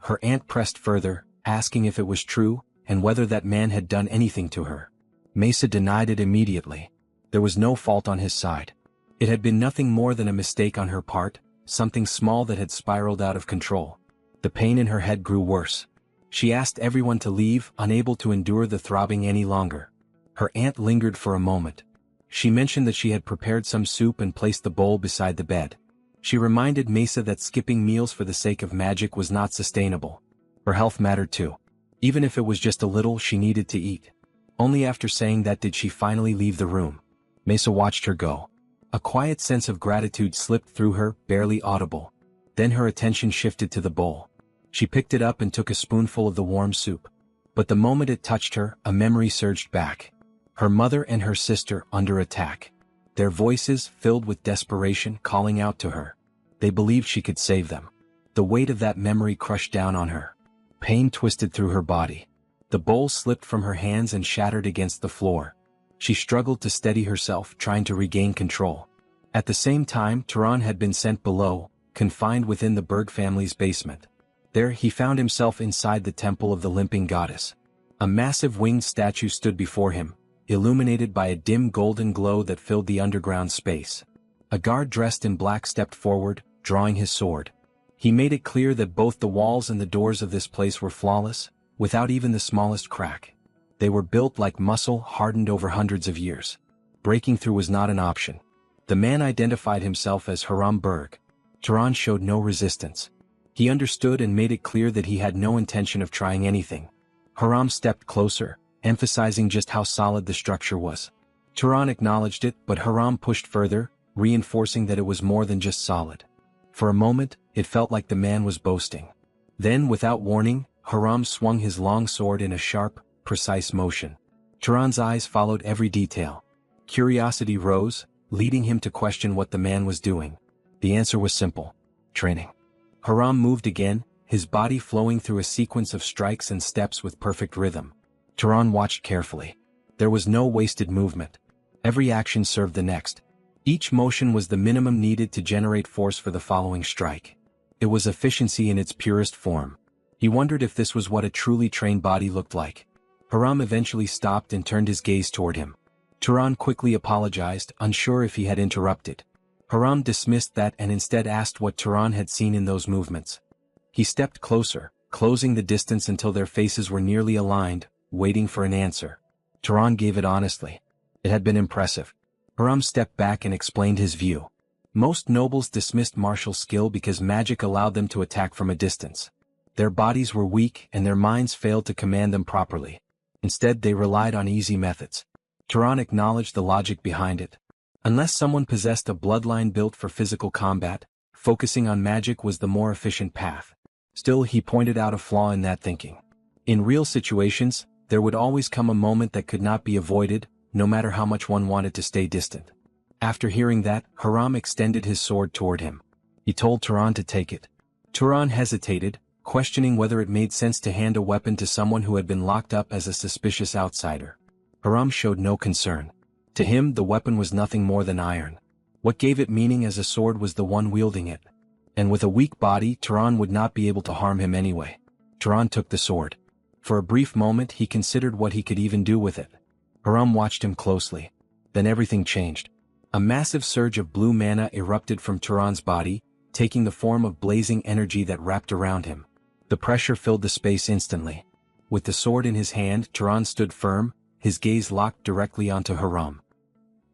Her aunt pressed further, asking if it was true, and whether that man had done anything to her. Mesa denied it immediately. There was no fault on his side. It had been nothing more than a mistake on her part, something small that had spiraled out of control. The pain in her head grew worse. She asked everyone to leave, unable to endure the throbbing any longer. Her aunt lingered for a moment. She mentioned that she had prepared some soup and placed the bowl beside the bed. She reminded Mesa that skipping meals for the sake of magic was not sustainable. Her health mattered too. Even if it was just a little, she needed to eat. Only after saying that did she finally leave the room. Mesa watched her go. A quiet sense of gratitude slipped through her, barely audible. Then her attention shifted to the bowl. She picked it up and took a spoonful of the warm soup. But the moment it touched her, a memory surged back. Her mother and her sister under attack. Their voices, filled with desperation, calling out to her. They believed she could save them. The weight of that memory crushed down on her. Pain twisted through her body. The bowl slipped from her hands and shattered against the floor. She struggled to steady herself, trying to regain control. At the same time, Turan had been sent below, confined within the Berg family's basement. There he found himself inside the temple of the limping goddess. A massive winged statue stood before him, illuminated by a dim golden glow that filled the underground space. A guard dressed in black stepped forward, drawing his sword. He made it clear that both the walls and the doors of this place were flawless, without even the smallest crack. They were built like muscle, hardened over hundreds of years. Breaking through was not an option. The man identified himself as Harem Berg. Turan showed no resistance. He understood and made it clear that he had no intention of trying anything. Harem stepped closer, emphasizing just how solid the structure was. Turan acknowledged it, but Harem pushed further, reinforcing that it was more than just solid. For a moment, it felt like the man was boasting. Then, without warning, Harem swung his long sword in a sharp, precise motion. Turan's eyes followed every detail. Curiosity rose, leading him to question what the man was doing. The answer was simple: training. Harem moved again, his body flowing through a sequence of strikes and steps with perfect rhythm. Turan watched carefully. There was no wasted movement. Every action served the next. Each motion was the minimum needed to generate force for the following strike. It was efficiency in its purest form. He wondered if this was what a truly trained body looked like. Harem eventually stopped and turned his gaze toward him. Turan quickly apologized, unsure if he had interrupted. Harem dismissed that and instead asked what Turan had seen in those movements. He stepped closer, closing the distance until their faces were nearly aligned, waiting for an answer. Turan gave it honestly. It had been impressive. Harem stepped back and explained his view. Most nobles dismissed martial skill because magic allowed them to attack from a distance. Their bodies were weak and their minds failed to command them properly. Instead, they relied on easy methods. Turan acknowledged the logic behind it. Unless someone possessed a bloodline built for physical combat, focusing on magic was the more efficient path. Still, he pointed out a flaw in that thinking. In real situations, there would always come a moment that could not be avoided, no matter how much one wanted to stay distant. After hearing that, Harem extended his sword toward him. He told Turan to take it. Turan hesitated, questioning whether it made sense to hand a weapon to someone who had been locked up as a suspicious outsider. Harem showed no concern. To him, the weapon was nothing more than iron. What gave it meaning as a sword was the one wielding it. And with a weak body, Turan would not be able to harm him anyway. Turan took the sword. For a brief moment, he considered what he could even do with it. Harem watched him closely. Then everything changed. A massive surge of blue mana erupted from Turan's body, taking the form of blazing energy that wrapped around him. The pressure filled the space instantly. With the sword in his hand, Turan stood firm, his gaze locked directly onto Harem.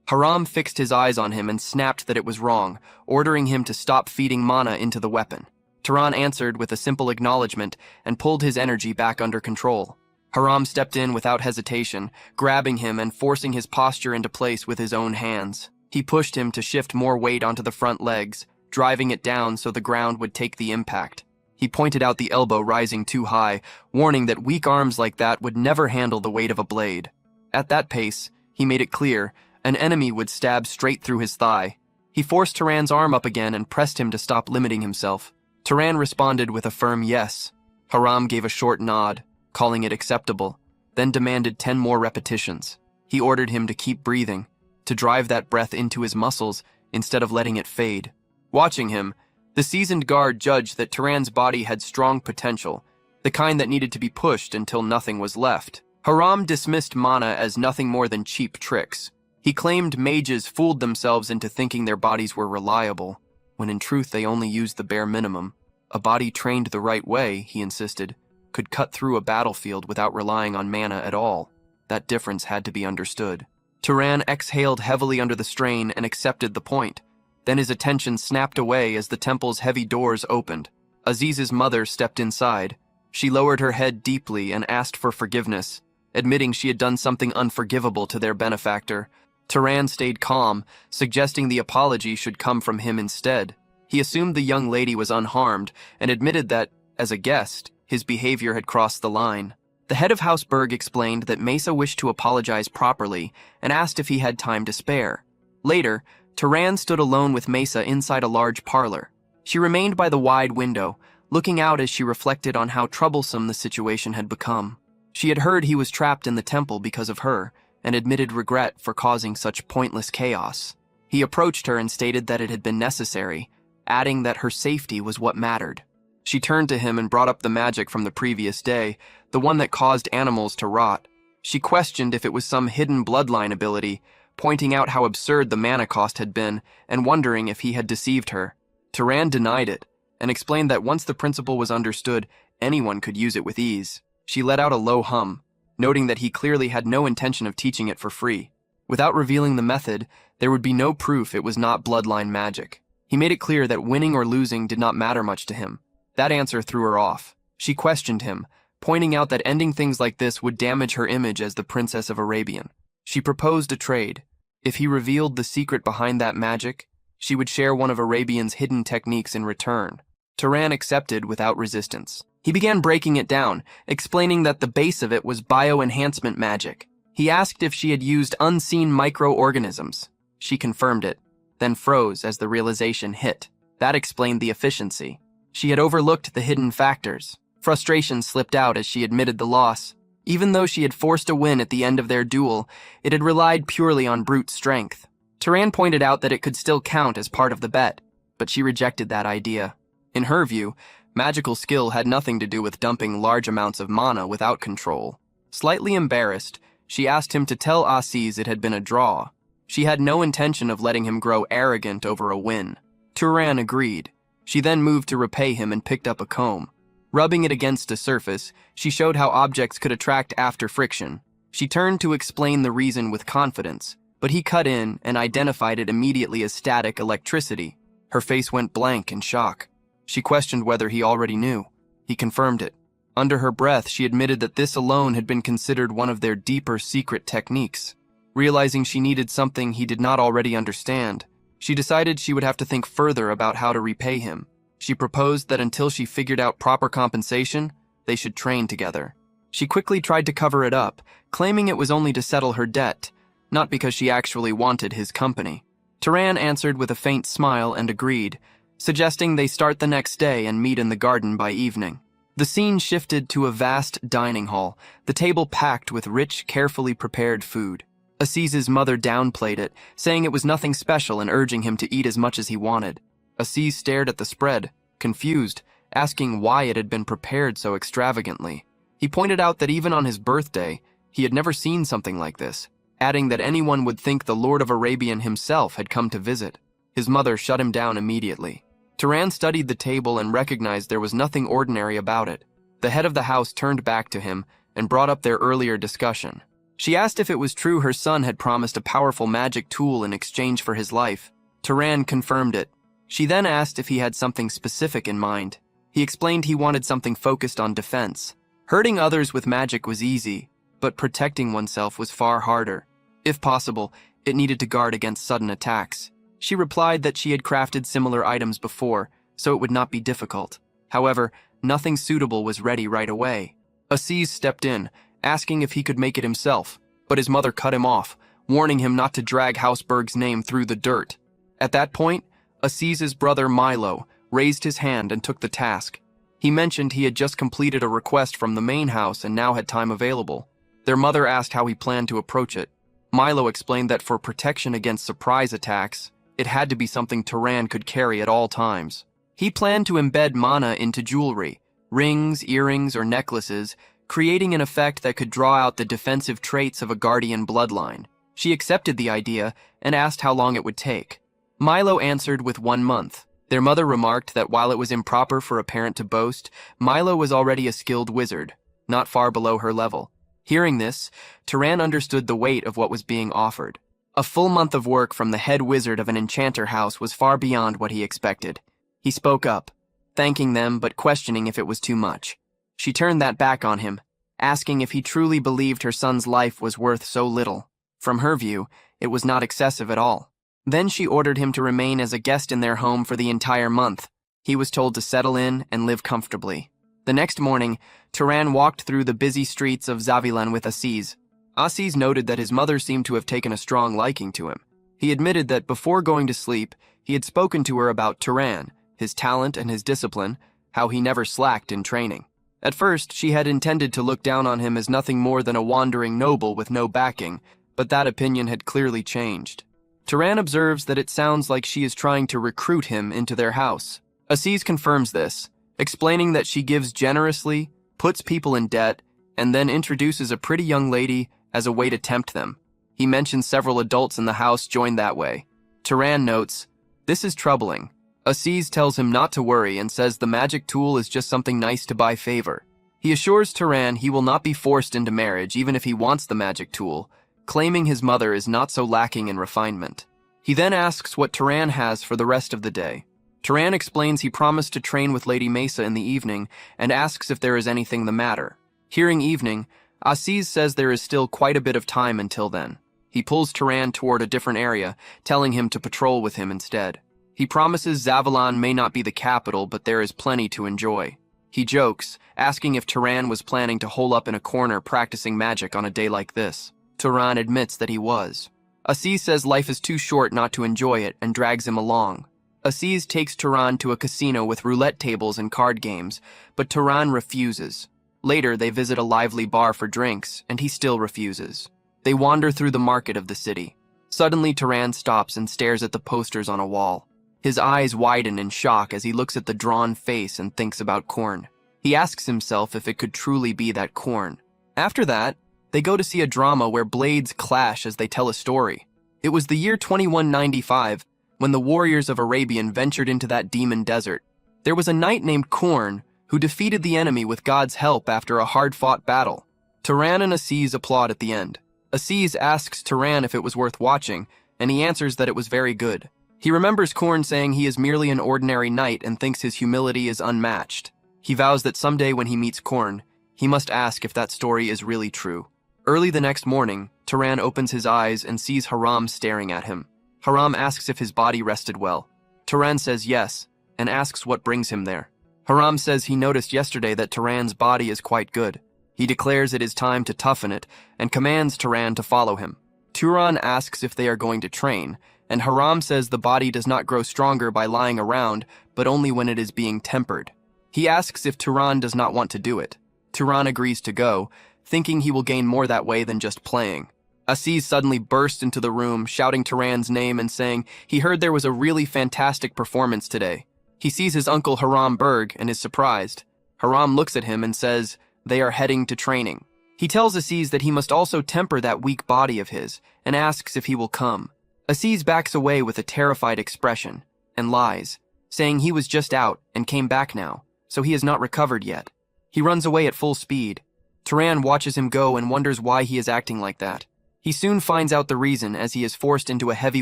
Harem fixed his eyes on him and snapped that it was wrong, ordering him to stop feeding mana into the weapon. Turan answered with a simple acknowledgement and pulled his energy back under control. Harem stepped in without hesitation, grabbing him and forcing his posture into place with his own hands. He pushed him to shift more weight onto the front legs, driving it down so the ground would take the impact. He pointed out the elbow rising too high, warning that weak arms like that would never handle the weight of a blade. At that pace, he made it clear, an enemy would stab straight through his thigh. He forced Turan's arm up again and pressed him to stop limiting himself. Turan responded with a firm yes. Harem gave a short nod, calling it acceptable, then demanded 10 more repetitions. He ordered him to keep breathing, to drive that breath into his muscles instead of letting it fade. Watching him, the seasoned guard judged that Turan's body had strong potential, the kind that needed to be pushed until nothing was left. Harem dismissed mana as nothing more than cheap tricks. He claimed mages fooled themselves into thinking their bodies were reliable, when in truth they only used the bare minimum. A body trained the right way, he insisted, could cut through a battlefield without relying on mana at all. That difference had to be understood. Turan exhaled heavily under the strain and accepted the point. Then his attention snapped away as the temple's heavy doors opened. Aziz's mother stepped inside. She lowered her head deeply and asked for forgiveness, admitting she had done something unforgivable to their benefactor. Turan stayed calm, suggesting the apology should come from him instead. He assumed the young lady was unharmed and admitted that, as a guest, his behavior had crossed the line. The head of House Berg explained that Mesa wished to apologize properly and asked if he had time to spare. Later, Turan stood alone with Mesa inside a large parlor. She remained by the wide window, looking out as she reflected on how troublesome the situation had become. She had heard he was trapped in the temple because of her, and admitted regret for causing such pointless chaos. He approached her and stated that it had been necessary, adding that her safety was what mattered. She turned to him and brought up the magic from the previous day, the one that caused animals to rot. She questioned if it was some hidden bloodline ability, pointing out how absurd the mana cost had been and wondering if he had deceived her. Turan denied it and explained that once the principle was understood, anyone could use it with ease. She let out a low hum, noting that he clearly had no intention of teaching it for free. Without revealing the method, there would be no proof it was not bloodline magic. He made it clear that winning or losing did not matter much to him. That answer threw her off. She questioned him, pointing out that ending things like this would damage her image as the Princess of Arabian. She proposed a trade. If he revealed the secret behind that magic, she would share one of Arabian's hidden techniques in return. Turan accepted without resistance. He began breaking it down, explaining that the base of it was bio-enhancement magic. He asked if she had used unseen microorganisms. She confirmed it, then froze as the realization hit. That explained the efficiency. She had overlooked the hidden factors. Frustration slipped out as she admitted the loss. Even though she had forced a win at the end of their duel, it had relied purely on brute strength. Turan pointed out that it could still count as part of the bet, but she rejected that idea. In her view, magical skill had nothing to do with dumping large amounts of mana without control. Slightly embarrassed, she asked him to tell Aziz it had been a draw. She had no intention of letting him grow arrogant over a win. Turan agreed. She then moved to repay him and picked up a comb. Rubbing it against a surface, she showed how objects could attract after friction. She turned to explain the reason with confidence, but he cut in and identified it immediately as static electricity. Her face went blank in shock. She questioned whether he already knew. He confirmed it. Under her breath, she admitted that this alone had been considered one of their deeper secret techniques. Realizing she needed something he did not already understand, she decided she would have to think further about how to repay him. She proposed that until she figured out proper compensation, they should train together. She quickly tried to cover it up, claiming it was only to settle her debt, not because she actually wanted his company. Turan answered with a faint smile and agreed, suggesting they start the next day and meet in the garden by evening. The scene shifted to a vast dining hall, the table packed with rich, carefully prepared food. Aziz's mother downplayed it, saying it was nothing special and urging him to eat as much as he wanted. Aziz stared at the spread, confused, asking why it had been prepared so extravagantly. He pointed out that even on his birthday, he had never seen something like this, adding that anyone would think the Lord of Arabian himself had come to visit. His mother shut him down immediately. Turan studied the table and recognized there was nothing ordinary about it. The head of the house turned back to him and brought up their earlier discussion. She asked if it was true her son had promised a powerful magic tool in exchange for his life. Turan confirmed it. She then asked if he had something specific in mind. He explained he wanted something focused on defense. Hurting others with magic was easy, but protecting oneself was far harder. If possible, it needed to guard against sudden attacks. She replied that she had crafted similar items before, so it would not be difficult. However, nothing suitable was ready right away. Aziz stepped in, asking if he could make it himself, but his mother cut him off, warning him not to drag Hausberg's name through the dirt. At that point, Aziz's brother Milo raised his hand and took the task. He mentioned he had just completed a request from the main house and now had time available. Their mother asked how he planned to approach it. Milo explained that for protection against surprise attacks, it had to be something Turan could carry at all times. He planned to embed mana into jewelry, rings, earrings, or necklaces, creating an effect that could draw out the defensive traits of a guardian bloodline. She accepted the idea and asked how long it would take. Milo answered with 1 month. Their mother remarked that while it was improper for a parent to boast, Milo was already a skilled wizard, not far below her level. Hearing this, Turan understood the weight of what was being offered. A full month of work from the head wizard of an enchanter house was far beyond what he expected. He spoke up, thanking them but questioning if it was too much. She turned that back on him, asking if he truly believed her son's life was worth so little. From her view, it was not excessive at all. Then she ordered him to remain as a guest in their home for the entire month. He was told to settle in and live comfortably. The next morning, Turan walked through the busy streets of Zavilan with Aziz. Aziz noted that his mother seemed to have taken a strong liking to him. He admitted that before going to sleep, he had spoken to her about Turan, his talent and his discipline, how he never slacked in training. At first, she had intended to look down on him as nothing more than a wandering noble with no backing, but that opinion had clearly changed. Turan observes that it sounds like she is trying to recruit him into their house. Aziz confirms this, explaining that she gives generously, puts people in debt, and then introduces a pretty young lady as a way to tempt them. He mentions several adults in the house joined that way. Turan notes, "This is troubling." Aziz tells him not to worry and says the magic tool is just something nice to buy favor. He assures Turan he will not be forced into marriage even if he wants the magic tool, claiming his mother is not so lacking in refinement. He then asks what Turan has for the rest of the day. Turan explains he promised to train with Lady Mesa in the evening and asks if there is anything the matter. Hearing evening, Aziz says there is still quite a bit of time until then. He pulls Turan toward a different area, telling him to patrol with him instead. He promises Zavalon may not be the capital, but there is plenty to enjoy. He jokes, asking if Turan was planning to hole up in a corner practicing magic on a day like this. Turan admits that he was. Aziz says life is too short not to enjoy it and drags him along. Aziz takes Turan to a casino with roulette tables and card games, but Turan refuses. Later, they visit a lively bar for drinks, and he still refuses. They wander through the market of the city. Suddenly, Turan stops and stares at the posters on a wall. His eyes widen in shock as he looks at the drawn face and thinks about corn. He asks himself if it could truly be that corn. After that, they go to see a drama where blades clash as they tell a story. It was the year 2195 when the warriors of Arabian ventured into that demon desert. There was a knight named Korn who defeated the enemy with God's help after a hard-fought battle. Turan and Aziz applaud at the end. Aziz asks Turan if it was worth watching, and he answers that it was very good. He remembers Korn saying he is merely an ordinary knight and thinks his humility is unmatched. He vows that someday when he meets Korn, he must ask if that story is really true. Early the next morning, Turan opens his eyes and sees Harem staring at him. Harem asks if his body rested well. Turan says yes, and asks what brings him there. Harem says he noticed yesterday that Turan's body is quite good. He declares it is time to toughen it, and commands Turan to follow him. Turan asks if they are going to train, and Harem says the body does not grow stronger by lying around, but only when it is being tempered. He asks if Turan does not want to do it. Turan agrees to go, thinking he will gain more that way than just playing. Aziz suddenly bursts into the room, shouting Turan's name and saying he heard there was a really fantastic performance today. He sees his uncle Harem Berg and is surprised. Harem looks at him and says they are heading to training. He tells Aziz that he must also temper that weak body of his and asks if he will come. Aziz backs away with a terrified expression and lies, saying he was just out and came back now, so he has not recovered yet. He runs away at full speed. Turan watches him go and wonders why he is acting like that. He soon finds out the reason as he is forced into a heavy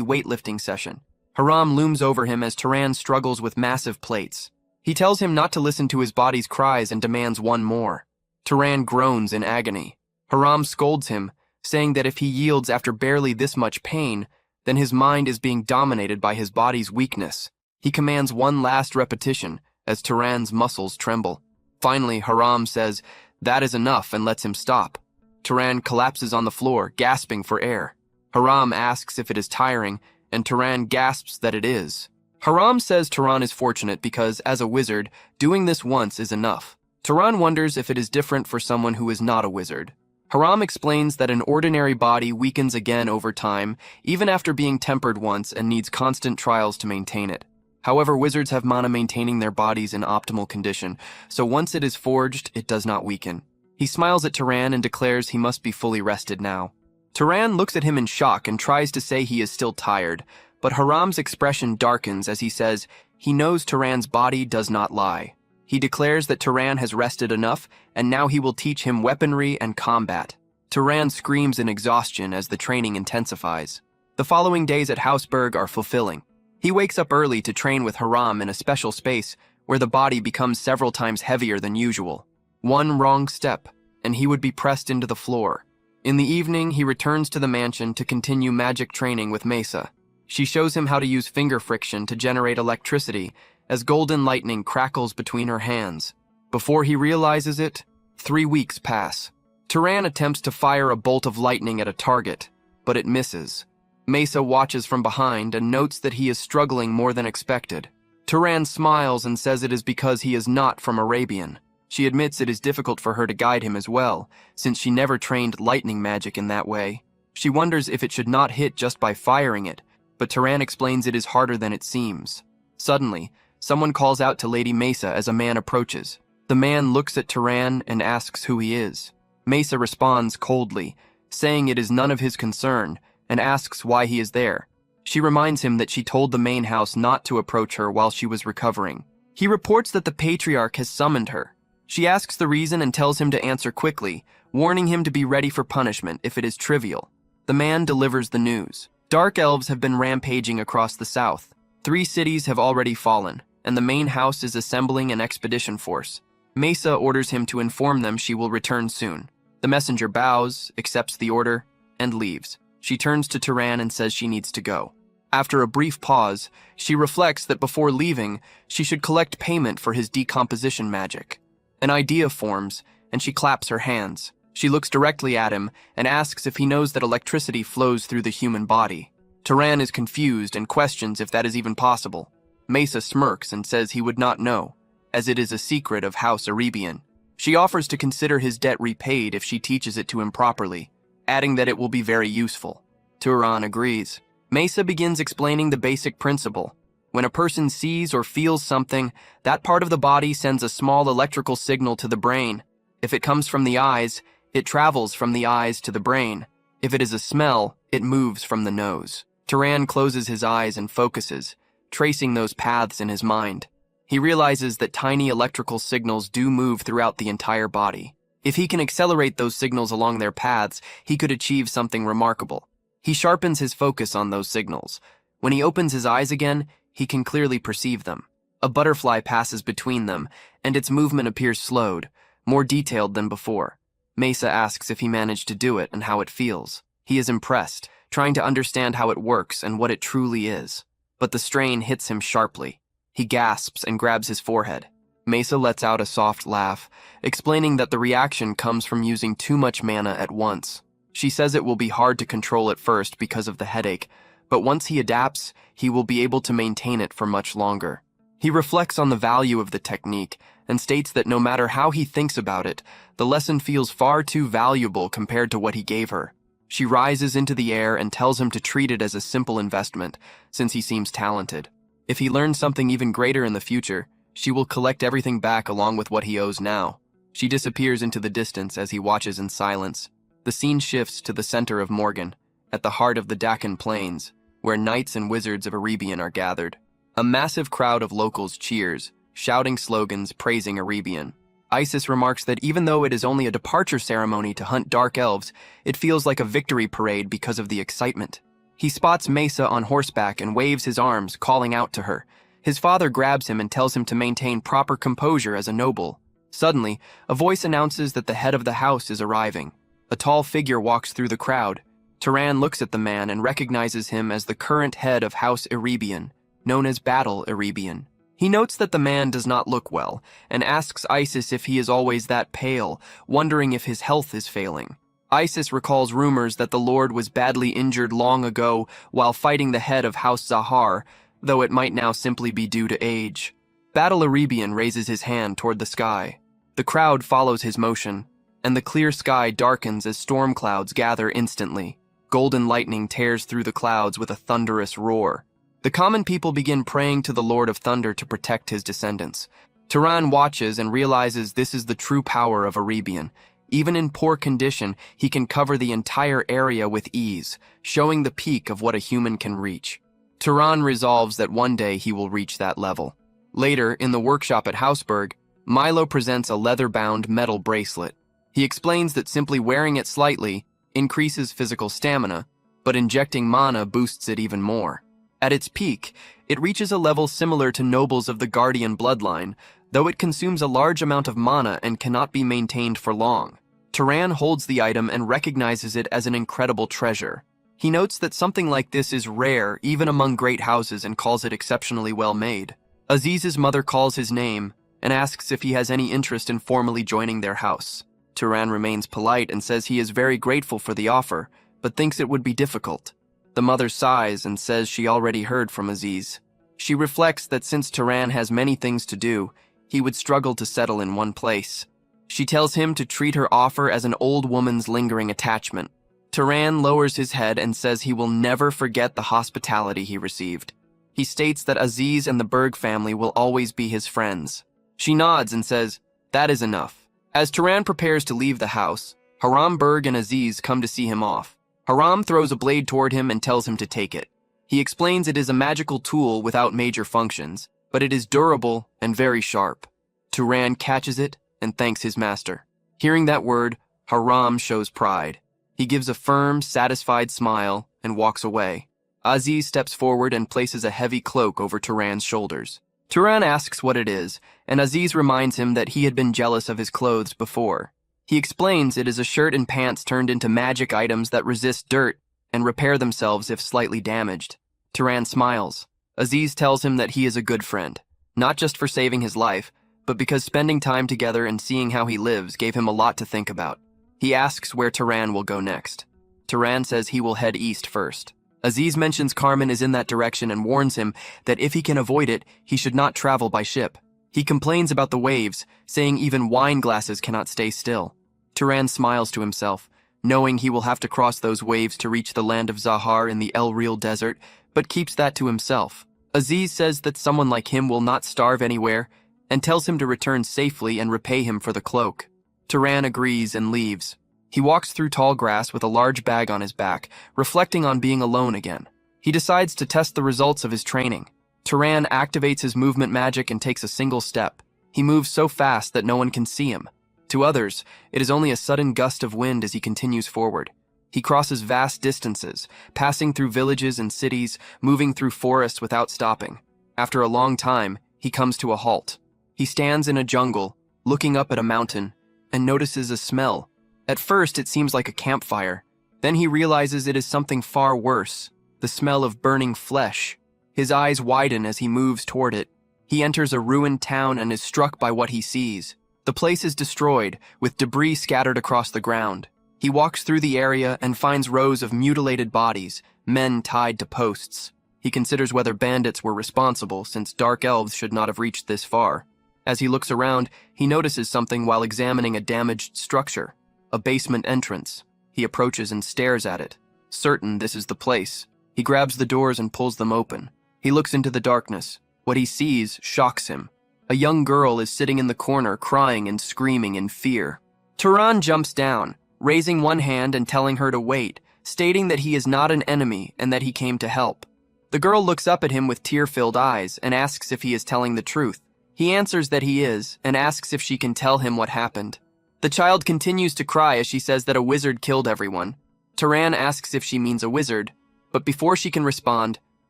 weightlifting session. Harem looms over him as Turan struggles with massive plates. He tells him not to listen to his body's cries and demands one more. Turan groans in agony. Harem scolds him, saying that if he yields after barely this much pain, then his mind is being dominated by his body's weakness. He commands one last repetition as Turan's muscles tremble. Finally, Harem says that is enough and lets him stop. Turan collapses on the floor, gasping for air. Harem asks if it is tiring, and Turan gasps that it is. Harem says Turan is fortunate because, as a wizard, doing this once is enough. Turan wonders if it is different for someone who is not a wizard. Harem explains that an ordinary body weakens again over time, even after being tempered once, and needs constant trials to maintain it. However, wizards have mana maintaining their bodies in optimal condition, so once it is forged, it does not weaken. He smiles at Turan and declares he must be fully rested now. Turan looks at him in shock and tries to say he is still tired, but Harem's expression darkens as he says he knows Turan's body does not lie. He declares that Turan has rested enough, and now he will teach him weaponry and combat. Turan screams in exhaustion as the training intensifies. The following days at Hausberg are fulfilling. He wakes up early to train with Harem in a special space where the body becomes several times heavier than usual. One wrong step, and he would be pressed into the floor. In the evening, he returns to the mansion to continue magic training with Mesa. She shows him how to use finger friction to generate electricity as golden lightning crackles between her hands. Before he realizes it, 3 weeks pass. Turan attempts to fire a bolt of lightning at a target, but it misses. Mesa watches from behind and notes that he is struggling more than expected. Turan smiles and says it is because he is not from Arabian. She admits it is difficult for her to guide him as well, since she never trained lightning magic in that way. She wonders if it should not hit just by firing it, but Turan explains it is harder than it seems. Suddenly, someone calls out to Lady Mesa as a man approaches. The man looks at Turan and asks who he is. Mesa responds coldly, saying it is none of his concern, and asks why he is there. She reminds him that she told the main house not to approach her while she was recovering. He reports that the patriarch has summoned her. She asks the reason and tells him to answer quickly, warning him to be ready for punishment if it is trivial. The man delivers the news. Dark elves have been rampaging across the south. 3 cities have already fallen, and the main house is assembling an expedition force. Mesa orders him to inform them she will return soon. The messenger bows, accepts the order, and leaves. She turns to Turan and says she needs to go. After a brief pause, she reflects that before leaving, she should collect payment for his decomposition magic. An idea forms, and she claps her hands. She looks directly at him and asks if he knows that electricity flows through the human body. Turan is confused and questions if that is even possible. Mesa smirks and says he would not know, as it is a secret of House Arabian. She offers to consider his debt repaid if she teaches it to him properly, adding that it will be very useful. Turan agrees. Mesa begins explaining the basic principle. When a person sees or feels something, that part of the body sends a small electrical signal to the brain. If it comes from the eyes, it travels from the eyes to the brain. If it is a smell, it moves from the nose. Turan closes his eyes and focuses, tracing those paths in his mind. He realizes that tiny electrical signals do move throughout the entire body. If he can accelerate those signals along their paths, he could achieve something remarkable. He sharpens his focus on those signals. When he opens his eyes again, he can clearly perceive them. A butterfly passes between them, and its movement appears slowed, more detailed than before. Mesa asks if he managed to do it and how it feels. He is impressed, trying to understand how it works and what it truly is. But the strain hits him sharply. He gasps and grabs his forehead. Mesa lets out a soft laugh, explaining that the reaction comes from using too much mana at once. She says it will be hard to control at first because of the headache, but once he adapts, he will be able to maintain it for much longer. He reflects on the value of the technique and states that no matter how he thinks about it, the lesson feels far too valuable compared to what he gave her. She rises into the air and tells him to treat it as a simple investment, since he seems talented. If he learns something even greater in the future, she will collect everything back along with what he owes now. She disappears into the distance as he watches in silence. The scene shifts to the center of Morgan, at the heart of the Deccan Plains, where knights and wizards of Arabian are gathered. A massive crowd of locals cheers, shouting slogans praising Arabian. Isis remarks that even though it is only a departure ceremony to hunt dark elves, it feels like a victory parade because of the excitement. He spots Mesa on horseback and waves his arms, calling out to her. His father grabs him and tells him to maintain proper composure as a noble. Suddenly, a voice announces that the head of the house is arriving. A tall figure walks through the crowd. Turan looks at the man and recognizes him as the current head of House Arabian, known as Battle Arabian. He notes that the man does not look well, and asks Isis if he is always that pale, wondering if his health is failing. Isis recalls rumors that the Lord was badly injured long ago while fighting the head of House Zahar, though it might now simply be due to age. Battle Arabian raises his hand toward the sky. The crowd follows his motion, and the clear sky darkens as storm clouds gather instantly. Golden lightning tears through the clouds with a thunderous roar. The common people begin praying to the Lord of Thunder to protect his descendants. Turan watches and realizes this is the true power of Arabian. Even in poor condition, he can cover the entire area with ease, showing the peak of what a human can reach. Turan resolves that one day he will reach that level. Later, in the workshop at Houseburg, Milo presents a leather-bound metal bracelet. He explains that simply wearing it slightly increases physical stamina, but injecting mana boosts it even more. At its peak, it reaches a level similar to nobles of the Guardian bloodline, though it consumes a large amount of mana and cannot be maintained for long. Turan holds the item and recognizes it as an incredible treasure. He notes that something like this is rare even among great houses and calls it exceptionally well made. Aziz's mother calls his name and asks if he has any interest in formally joining their house. Turan remains polite and says he is very grateful for the offer, but thinks it would be difficult. The mother sighs and says she already heard from Aziz. She reflects that since Turan has many things to do, he would struggle to settle in one place. She tells him to treat her offer as an old woman's lingering attachment. Turan lowers his head and says he will never forget the hospitality he received. He states that Aziz and the Berg family will always be his friends. She nods and says, "That is enough." As Turan prepares to leave the house, Harem, Berg, and Aziz come to see him off. Harem throws a blade toward him and tells him to take it. He explains it is a magical tool without major functions, but it is durable and very sharp. Turan catches it and thanks his master. Hearing that word, Harem shows pride. He gives a firm, satisfied smile and walks away. Aziz steps forward and places a heavy cloak over Turan's shoulders. Turan asks what it is, and Aziz reminds him that he had been jealous of his clothes before. He explains it is a shirt and pants turned into magic items that resist dirt and repair themselves if slightly damaged. Turan smiles. Aziz tells him that he is a good friend, not just for saving his life, but because spending time together and seeing how he lives gave him a lot to think about. He asks where Turan will go next. Turan says he will head east first. Aziz mentions Carmen is in that direction and warns him that if he can avoid it, he should not travel by ship. He complains about the waves, saying even wine glasses cannot stay still. Turan smiles to himself, knowing he will have to cross those waves to reach the land of Zahar in the El Real desert, but keeps that to himself. Aziz says that someone like him will not starve anywhere, and tells him to return safely and repay him for the cloak. Turan agrees and leaves. He walks through tall grass with a large bag on his back, reflecting on being alone again. He decides to test the results of his training. Turan activates his movement magic and takes a single step. He moves so fast that no one can see him. To others, it is only a sudden gust of wind as he continues forward. He crosses vast distances, passing through villages and cities, moving through forests without stopping. After a long time, he comes to a halt. He stands in a jungle, looking up at a mountain, and notices a smell. At first, it seems like a campfire. Then he realizes it is something far worse, the smell of burning flesh. His eyes widen as he moves toward it. He enters a ruined town and is struck by what he sees. The place is destroyed, with debris scattered across the ground. He walks through the area and finds rows of mutilated bodies, men tied to posts. He considers whether bandits were responsible, since dark elves should not have reached this far. As he looks around, he notices something while examining a damaged structure, a basement entrance. He approaches and stares at it, certain this is the place. He grabs the doors and pulls them open. He looks into the darkness. What he sees shocks him. A young girl is sitting in the corner, crying and screaming in fear. Turan jumps down, raising one hand and telling her to wait, stating that he is not an enemy and that he came to help. The girl looks up at him with tear-filled eyes and asks if he is telling the truth. He answers that he is and asks if she can tell him what happened. The child continues to cry as she says that a wizard killed everyone. Turan asks if she means a wizard, but before she can respond,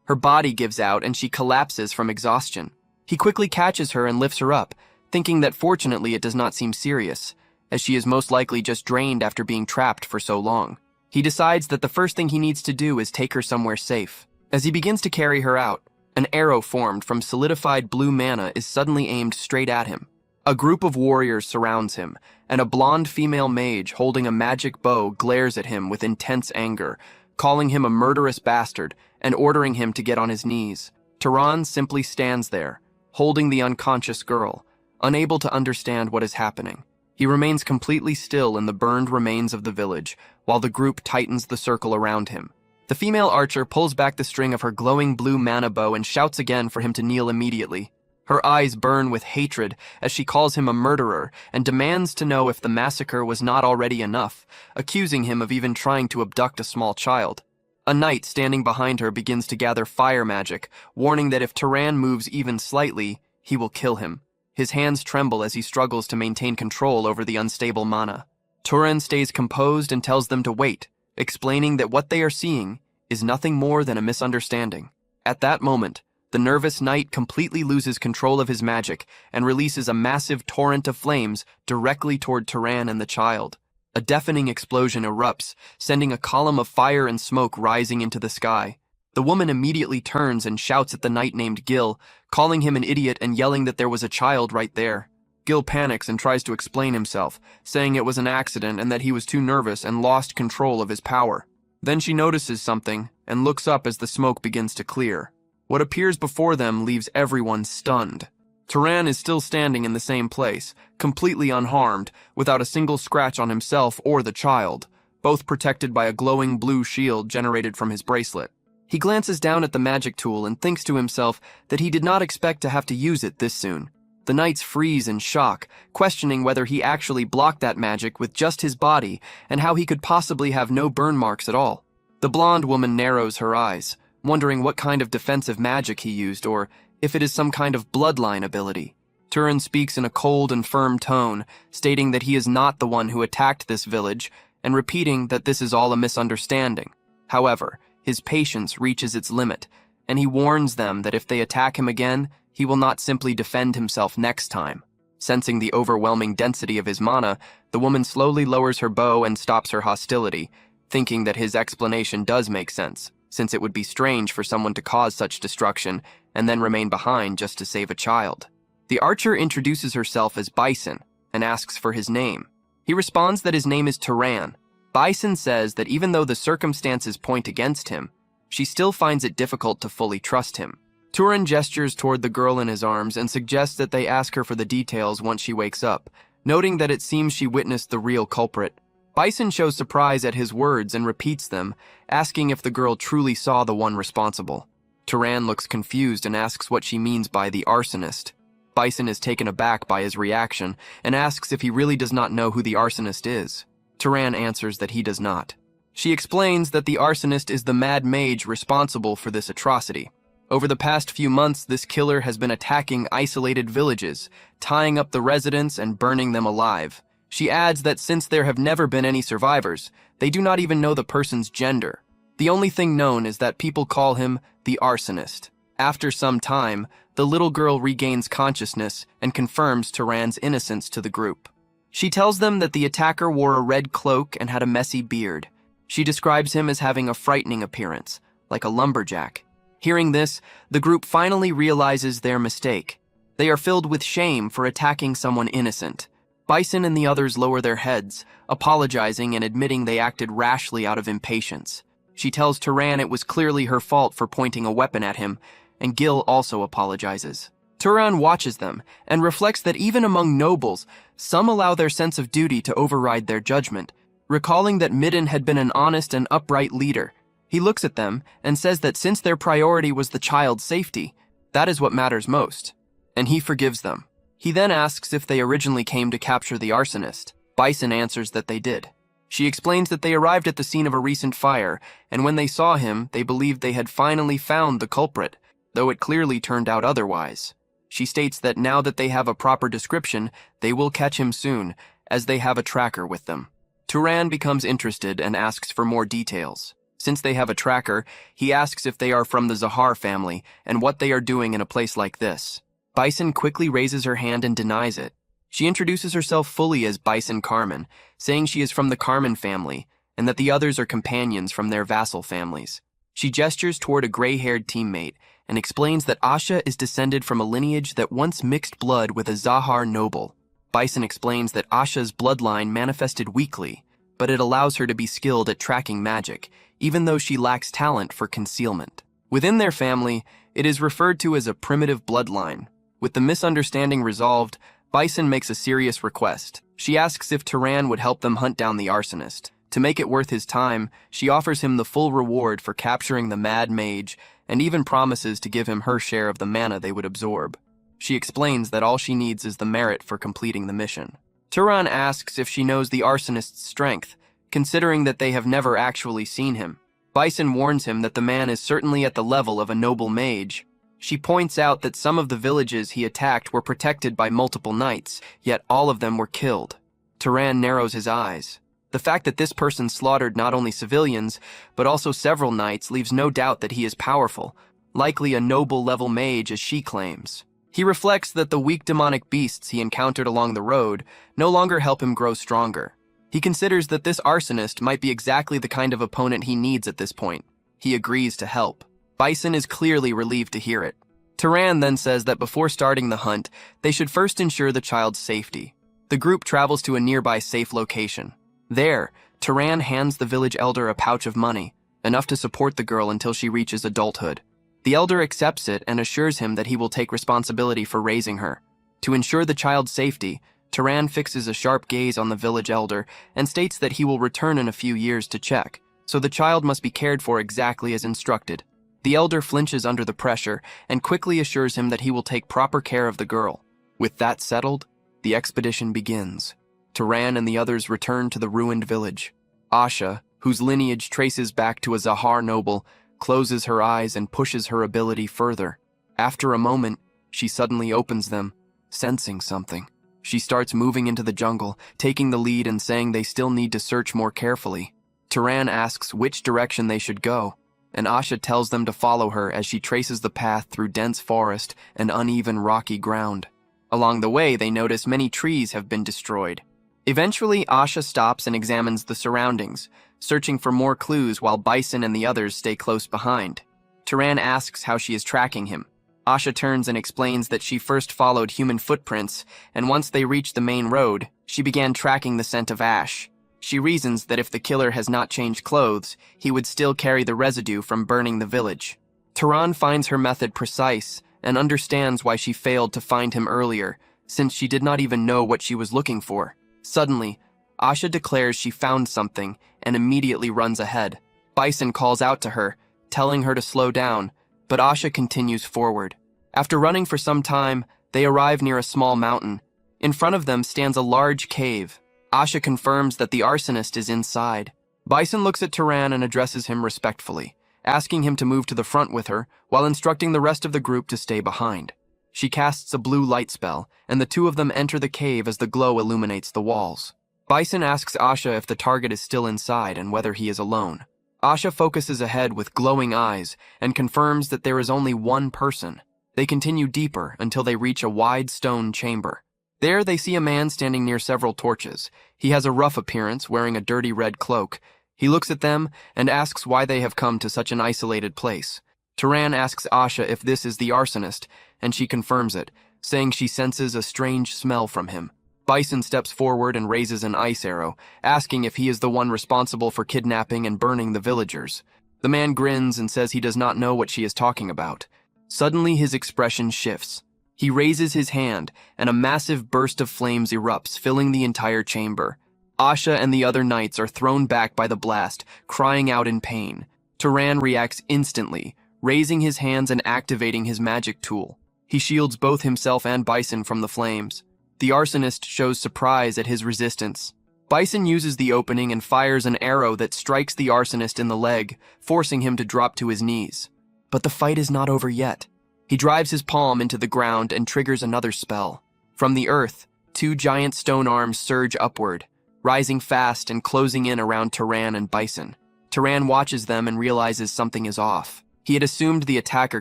her body gives out and she collapses from exhaustion. He quickly catches her and lifts her up, thinking that fortunately it does not seem serious, as she is most likely just drained after being trapped for so long. He decides that the first thing he needs to do is take her somewhere safe. As he begins to carry her out, an arrow formed from solidified blue mana is suddenly aimed straight at him. A group of warriors surrounds him, and a blonde female mage holding a magic bow glares at him with intense anger, calling him a murderous bastard and ordering him to get on his knees. Turan simply stands there, holding the unconscious girl, unable to understand what is happening. He remains completely still in the burned remains of the village, while the group tightens the circle around him. The female archer pulls back the string of her glowing blue mana bow and shouts again for him to kneel immediately. Her eyes burn with hatred as she calls him a murderer and demands to know if the massacre was not already enough, accusing him of even trying to abduct a small child. A knight standing behind her begins to gather fire magic, warning that if Turan moves even slightly, he will kill him. His hands tremble as he struggles to maintain control over the unstable mana. Turan stays composed and tells them to wait, explaining that what they are seeing is nothing more than a misunderstanding. At that moment, the nervous knight completely loses control of his magic and releases a massive torrent of flames directly toward Turan and the child. A deafening explosion erupts, sending a column of fire and smoke rising into the sky. The woman immediately turns and shouts at the knight named Gil, calling him an idiot and yelling that there was a child right there. Gil panics and tries to explain himself, saying it was an accident and that he was too nervous and lost control of his power. Then she notices something and looks up as the smoke begins to clear. What appears before them leaves everyone stunned. Turan is still standing in the same place, completely unharmed, without a single scratch on himself or the child, both protected by a glowing blue shield generated from his bracelet. He glances down at the magic tool and thinks to himself that he did not expect to have to use it this soon. The knights freeze in shock, questioning whether he actually blocked that magic with just his body and how he could possibly have no burn marks at all. The blonde woman narrows her eyes, wondering what kind of defensive magic he used or if it is some kind of bloodline ability. Turan speaks in a cold and firm tone, stating that he is not the one who attacked this village and repeating that this is all a misunderstanding. However, his patience reaches its limit, and he warns them that if they attack him again, he will not simply defend himself next time. Sensing the overwhelming density of his mana, the woman slowly lowers her bow and stops her hostility, thinking that his explanation does make sense, since it would be strange for someone to cause such destruction and then remain behind just to save a child. The archer introduces herself as Bison and asks for his name. He responds that his name is Turan. Bison says that even though the circumstances point against him, she still finds it difficult to fully trust him. Turan gestures toward the girl in his arms and suggests that they ask her for the details once she wakes up, noting that it seems she witnessed the real culprit. Bison shows surprise at his words and repeats them, asking if the girl truly saw the one responsible. Turan looks confused and asks what she means by the arsonist. Bison is taken aback by his reaction and asks if he really does not know who the arsonist is. Turan answers that he does not. She explains that the arsonist is the mad mage responsible for this atrocity. Over the past few months, this killer has been attacking isolated villages, tying up the residents and burning them alive. She adds that since there have never been any survivors, they do not even know the person's gender. The only thing known is that people call him the arsonist. After some time, the little girl regains consciousness and confirms Turan's innocence to the group. She tells them that the attacker wore a red cloak and had a messy beard. She describes him as having a frightening appearance, like a lumberjack. Hearing this, the group finally realizes their mistake. They are filled with shame for attacking someone innocent. Bison and the others lower their heads, apologizing and admitting they acted rashly out of impatience. She tells Turan it was clearly her fault for pointing a weapon at him, and Gil also apologizes. Turan watches them and reflects that even among nobles, some allow their sense of duty to override their judgment, recalling that Midden had been an honest and upright leader. He looks at them and says that since their priority was the child's safety, that is what matters most, and he forgives them. He then asks if they originally came to capture the arsonist. Bison answers that they did. She explains that they arrived at the scene of a recent fire, and when they saw him, they believed they had finally found the culprit, though it clearly turned out otherwise. She states that now that they have a proper description, they will catch him soon, as they have a tracker with them. Turan becomes interested and asks for more details. Since they have a tracker, he asks if they are from the Zahar family and what they are doing in a place like this. Bison quickly raises her hand and denies it. She introduces herself fully as Bison Carmen, saying she is from the Carmen family and that the others are companions from their vassal families. She gestures toward a gray-haired teammate and explains that Asha is descended from a lineage that once mixed blood with a Zahar noble. Bison explains that Asha's bloodline manifested weakly, but it allows her to be skilled at tracking magic, even though she lacks talent for concealment. Within their family, it is referred to as a primitive bloodline. With the misunderstanding resolved, Bison makes a serious request. She asks if Turan would help them hunt down the arsonist. To make it worth his time, she offers him the full reward for capturing the mad mage and even promises to give him her share of the mana they would absorb. She explains that all she needs is the merit for completing the mission. Turan asks if she knows the arsonist's strength, considering that they have never actually seen him. Bison warns him that the man is certainly at the level of a noble mage. She points out that some of the villages he attacked were protected by multiple knights, yet all of them were killed. Turan narrows his eyes. The fact that this person slaughtered not only civilians, but also several knights leaves no doubt that he is powerful, likely a noble-level mage as she claims. He reflects that the weak demonic beasts he encountered along the road no longer help him grow stronger. He considers that this arsonist might be exactly the kind of opponent he needs at this point. He agrees to help. Bison is clearly relieved to hear it. Turan then says that before starting the hunt, they should first ensure the child's safety. The group travels to a nearby safe location. There, Turan hands the village elder a pouch of money, enough to support the girl until she reaches adulthood. The elder accepts it and assures him that he will take responsibility for raising her. To ensure the child's safety, Turan fixes a sharp gaze on the village elder and states that he will return in a few years to check, so the child must be cared for exactly as instructed. The elder flinches under the pressure and quickly assures him that he will take proper care of the girl. With that settled, the expedition begins. Turan and the others return to the ruined village. Asha, whose lineage traces back to a Zahar noble, closes her eyes and pushes her ability further. After a moment, she suddenly opens them, sensing something. She starts moving into the jungle, taking the lead and saying they still need to search more carefully. Turan asks which direction they should go, and Asha tells them to follow her as she traces the path through dense forest and uneven rocky ground. Along the way, they notice many trees have been destroyed. Eventually, Asha stops and examines the surroundings, searching for more clues while Bison and the others stay close behind. Turan asks how she is tracking him. Asha turns and explains that she first followed human footprints, and once they reached the main road, she began tracking the scent of ash. She reasons that if the killer has not changed clothes, he would still carry the residue from burning the village. Turan finds her method precise and understands why she failed to find him earlier, since she did not even know what she was looking for. Suddenly, Asha declares she found something and immediately runs ahead. Bison calls out to her, telling her to slow down, but Asha continues forward. After running for some time, they arrive near a small mountain. In front of them stands a large cave. Asha confirms that the arsonist is inside. Bison looks at Turan and addresses him respectfully, asking him to move to the front with her, while instructing the rest of the group to stay behind. She casts a blue light spell, and the two of them enter the cave as the glow illuminates the walls. Bison asks Asha if the target is still inside and whether he is alone. Asha focuses ahead with glowing eyes and confirms that there is only one person. They continue deeper until they reach a wide stone chamber. There they see a man standing near several torches. He has a rough appearance, wearing a dirty red cloak. He looks at them and asks why they have come to such an isolated place. Turan asks Asha if this is the arsonist, and she confirms it, saying she senses a strange smell from him. Bison steps forward and raises an ice arrow, asking if he is the one responsible for kidnapping and burning the villagers. The man grins and says he does not know what she is talking about. Suddenly his expression shifts. He raises his hand, and a massive burst of flames erupts, filling the entire chamber. Asha and the other knights are thrown back by the blast, crying out in pain. Turan reacts instantly, raising his hands and activating his magic tool. He shields both himself and Bison from the flames. The arsonist shows surprise at his resistance. Bison uses the opening and fires an arrow that strikes the arsonist in the leg, forcing him to drop to his knees. But the fight is not over yet. He drives his palm into the ground and triggers another spell. From the earth, two giant stone arms surge upward, rising fast and closing in around Turan and Bison. Turan watches them and realizes something is off. He had assumed the attacker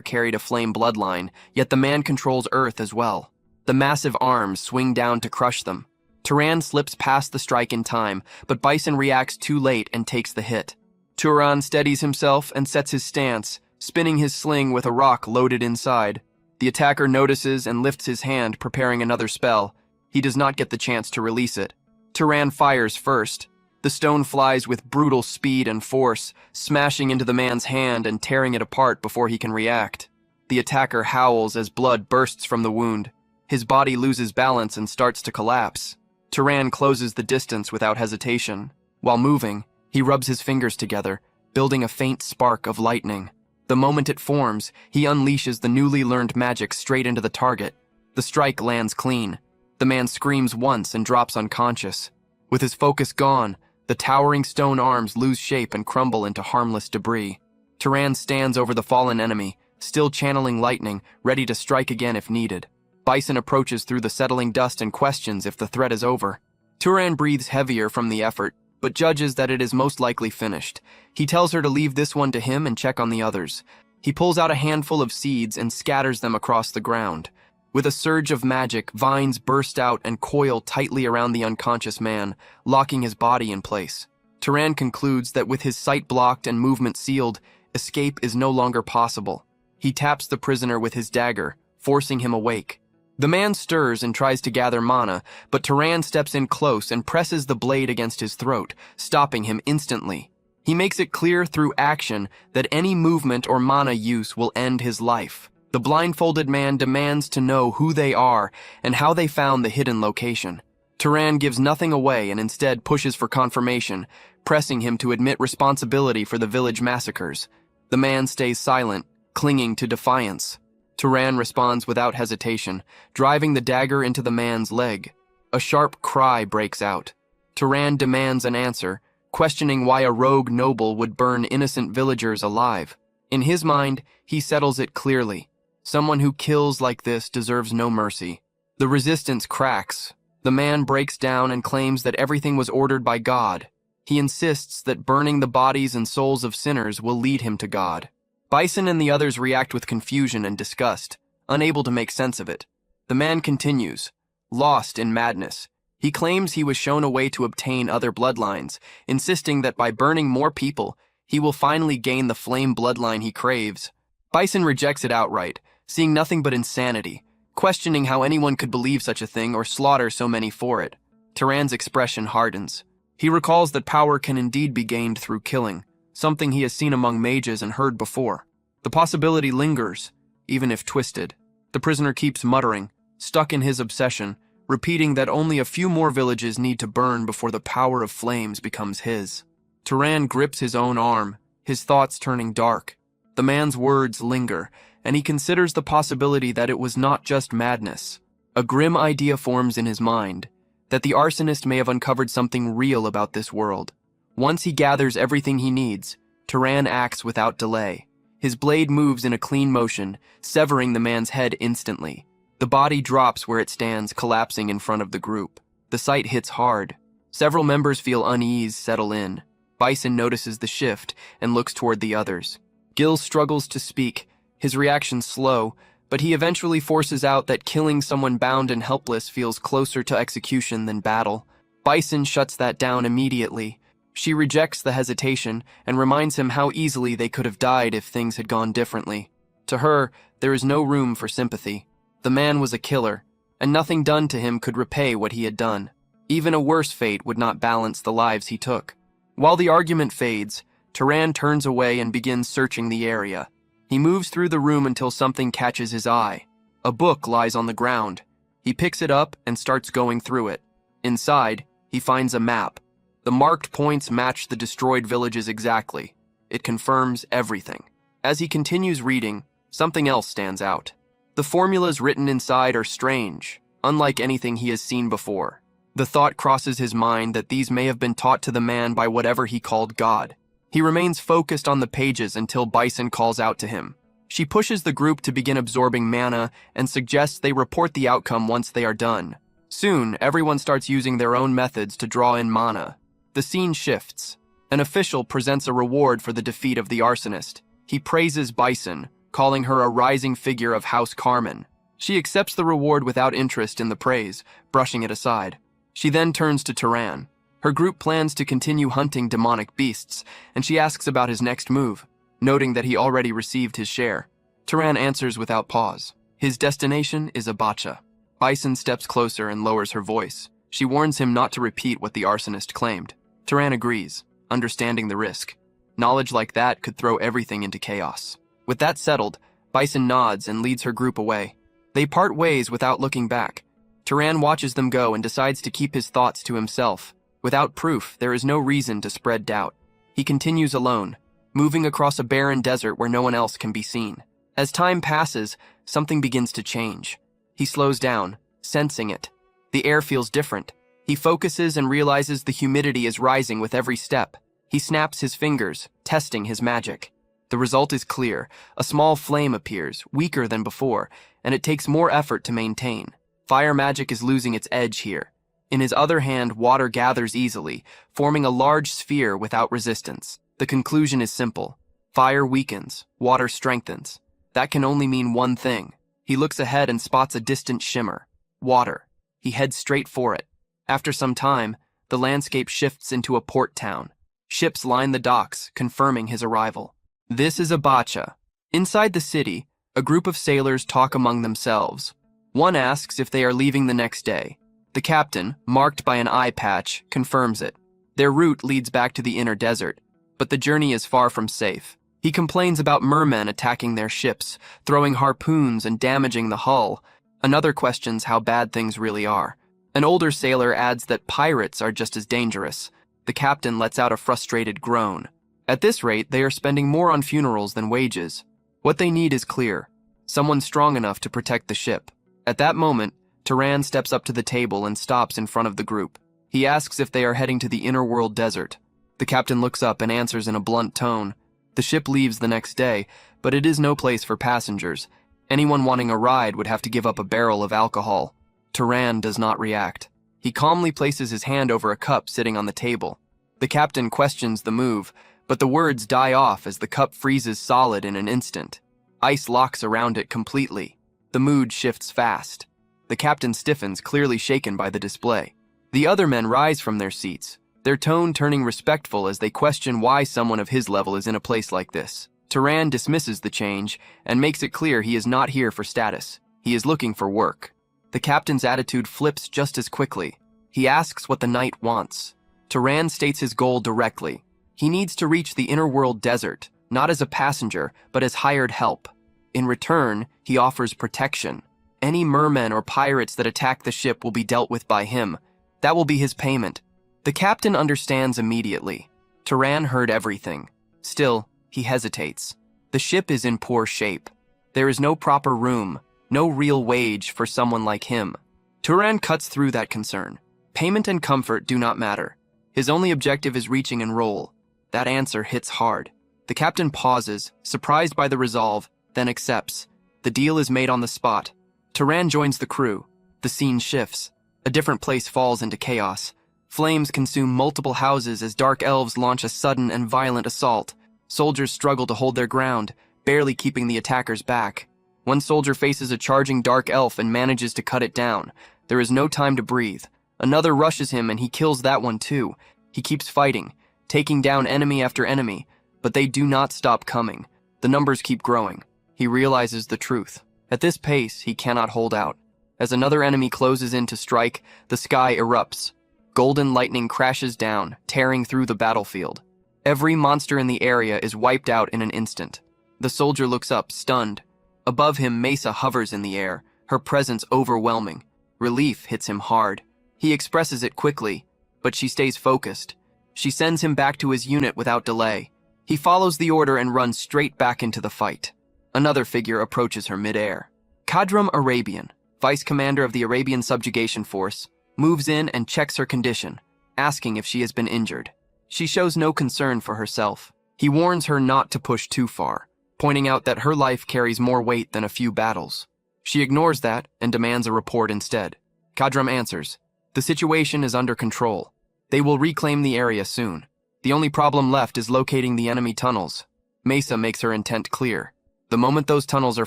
carried a flame bloodline, yet the man controls earth as well. The massive arms swing down to crush them. Turan slips past the strike in time, but Bison reacts too late and takes the hit. Turan steadies himself and sets his stance, spinning his sling with a rock loaded inside. The attacker notices and lifts his hand, preparing another spell. He does not get the chance to release it. Turan fires first. The stone flies with brutal speed and force, smashing into the man's hand and tearing it apart before he can react. The attacker howls as blood bursts from the wound. His body loses balance and starts to collapse. Turan closes the distance without hesitation. While moving, he rubs his fingers together, building a faint spark of lightning. The moment it forms, he unleashes the newly learned magic straight into the target. The strike lands clean. The man screams once and drops unconscious. With his focus gone, the towering stone arms lose shape and crumble into harmless debris. Turan stands over the fallen enemy, still channeling lightning, ready to strike again if needed. Bison approaches through the settling dust and questions if the threat is over. Turan breathes heavier from the effort, but judges that it is most likely finished. He tells her to leave this one to him and check on the others. He pulls out a handful of seeds and scatters them across the ground. With a surge of magic, vines burst out and coil tightly around the unconscious man, locking his body in place. Turan concludes that with his sight blocked and movement sealed, escape is no longer possible. He taps the prisoner with his dagger, forcing him awake. The man stirs and tries to gather mana, but Turan steps in close and presses the blade against his throat, stopping him instantly. He makes it clear through action that any movement or mana use will end his life. The blindfolded man demands to know who they are and how they found the hidden location. Turan gives nothing away and instead pushes for confirmation, pressing him to admit responsibility for the village massacres. The man stays silent, clinging to defiance. Turan responds without hesitation, driving the dagger into the man's leg. A sharp cry breaks out. Turan demands an answer, questioning why a rogue noble would burn innocent villagers alive. In his mind, he settles it clearly. Someone who kills like this deserves no mercy. The resistance cracks. The man breaks down and claims that everything was ordered by God. He insists that burning the bodies and souls of sinners will lead him to God. Bison and the others react with confusion and disgust, unable to make sense of it. The man continues, lost in madness. He claims he was shown a way to obtain other bloodlines, insisting that by burning more people, he will finally gain the flame bloodline he craves. Bison rejects it outright, seeing nothing but insanity, questioning how anyone could believe such a thing or slaughter so many for it. Turan's expression hardens. He recalls that power can indeed be gained through killing, something he has seen among mages and heard before. The possibility lingers, even if twisted. The prisoner keeps muttering, stuck in his obsession, repeating that only a few more villages need to burn before the power of flames becomes his. Turan grips his own arm, his thoughts turning dark. The man's words linger, and he considers the possibility that it was not just madness. A grim idea forms in his mind, that the arsonist may have uncovered something real about this world. Once he gathers everything he needs, Turan acts without delay. His blade moves in a clean motion, severing the man's head instantly. The body drops where it stands, collapsing in front of the group. The sight hits hard. Several members feel unease settle in. Bison notices the shift and looks toward the others. Gil struggles to speak, his reaction slow, but he eventually forces out that killing someone bound and helpless feels closer to execution than battle. Bison shuts that down immediately. She rejects the hesitation and reminds him how easily they could have died if things had gone differently. To her, there is no room for sympathy. The man was a killer, and nothing done to him could repay what he had done. Even a worse fate would not balance the lives he took. While the argument fades, Turan turns away and begins searching the area. He moves through the room until something catches his eye. A book lies on the ground. He picks it up and starts going through it. Inside, he finds a map. The marked points match the destroyed villages exactly. It confirms everything. As he continues reading, something else stands out. The formulas written inside are strange, unlike anything he has seen before. The thought crosses his mind that these may have been taught to the man by whatever he called God. He remains focused on the pages until Bison calls out to him. She pushes the group to begin absorbing mana and suggests they report the outcome once they are done. Soon, everyone starts using their own methods to draw in mana. The scene shifts. An official presents a reward for the defeat of the arsonist. He praises Bison, calling her a rising figure of House Carmen. She accepts the reward without interest in the praise, brushing it aside. She then turns to Turan. Her group plans to continue hunting demonic beasts, and she asks about his next move, noting that he already received his share. Turan answers without pause. His destination is a bacha. Bison steps closer and lowers her voice. She warns him not to repeat what the arsonist claimed. Turan agrees, understanding the risk. Knowledge like that could throw everything into chaos. With that settled, Bison nods and leads her group away. They part ways without looking back. Turan watches them go and decides to keep his thoughts to himself. Without proof, there is no reason to spread doubt. He continues alone, moving across a barren desert where no one else can be seen. As time passes, something begins to change. He slows down, sensing it. The air feels different. He focuses and realizes the humidity is rising with every step. He snaps his fingers, testing his magic. The result is clear. A small flame appears, weaker than before, and it takes more effort to maintain. Fire magic is losing its edge here. In his other hand, water gathers easily, forming a large sphere without resistance. The conclusion is simple. Fire weakens, water strengthens. That can only mean one thing. He looks ahead and spots a distant shimmer. Water. He heads straight for it. After some time, the landscape shifts into a port town. Ships line the docks, confirming his arrival. This is a bacha. Inside the city, a group of sailors talk among themselves. One asks if they are leaving the next day. The captain, marked by an eye patch, confirms it. Their route leads back to the inner desert, but the journey is far from safe. He complains about mermen attacking their ships, throwing harpoons and damaging the hull. Another questions how bad things really are. An older sailor adds that pirates are just as dangerous. The captain lets out a frustrated groan. At this rate, they are spending more on funerals than wages. What they need is clear. Someone strong enough to protect the ship. At that moment, Turan steps up to the table and stops in front of the group. He asks if they are heading to the inner world desert. The captain looks up and answers in a blunt tone. The ship leaves the next day, but it is no place for passengers. Anyone wanting a ride would have to give up a barrel of alcohol. Turan does not react. He calmly places his hand over a cup sitting on the table. The captain questions the move, but the words die off as the cup freezes solid in an instant. Ice locks around it completely. The mood shifts fast. The captain stiffens, clearly shaken by the display. The other men rise from their seats, their tone turning respectful as they question why someone of his level is in a place like this. Turan dismisses the change and makes it clear he is not here for status. He is looking for work. The captain's attitude flips just as quickly. He asks what the knight wants. Turan states his goal directly. He needs to reach the inner world desert, not as a passenger, but as hired help. In return, he offers protection. Any mermen or pirates that attack the ship will be dealt with by him. That will be his payment. The captain understands immediately. Turan heard everything. Still, he hesitates. The ship is in poor shape. There is no proper room, no real wage for someone like him. Turan cuts through that concern. Payment and comfort do not matter. His only objective is reaching enroll. That answer hits hard. The captain pauses, surprised by the resolve, then accepts. The deal is made on the spot. Turan joins the crew. The scene shifts. A different place falls into chaos. Flames consume multiple houses as dark elves launch a sudden and violent assault. Soldiers struggle to hold their ground, barely keeping the attackers back. One soldier faces a charging dark elf and manages to cut it down. There is no time to breathe. Another rushes him and he kills that one too. He keeps fighting, taking down enemy after enemy, but they do not stop coming. The numbers keep growing. He realizes the truth. At this pace, he cannot hold out. As another enemy closes in to strike, the sky erupts. Golden lightning crashes down, tearing through the battlefield. Every monster in the area is wiped out in an instant. The soldier looks up, stunned. Above him, Mesa hovers in the air, her presence overwhelming. Relief hits him hard. He expresses it quickly, but she stays focused. She sends him back to his unit without delay. He follows the order and runs straight back into the fight. Another figure approaches her midair. Kadram Arabian, vice commander of the Arabian subjugation force, moves in and checks her condition, asking if she has been injured. She shows no concern for herself. He warns her not to push too far, pointing out that her life carries more weight than a few battles. She ignores that and demands a report instead. Kadram answers, "The situation is under control. They will reclaim the area soon. The only problem left is locating the enemy tunnels." Mesa makes her intent clear. The moment those tunnels are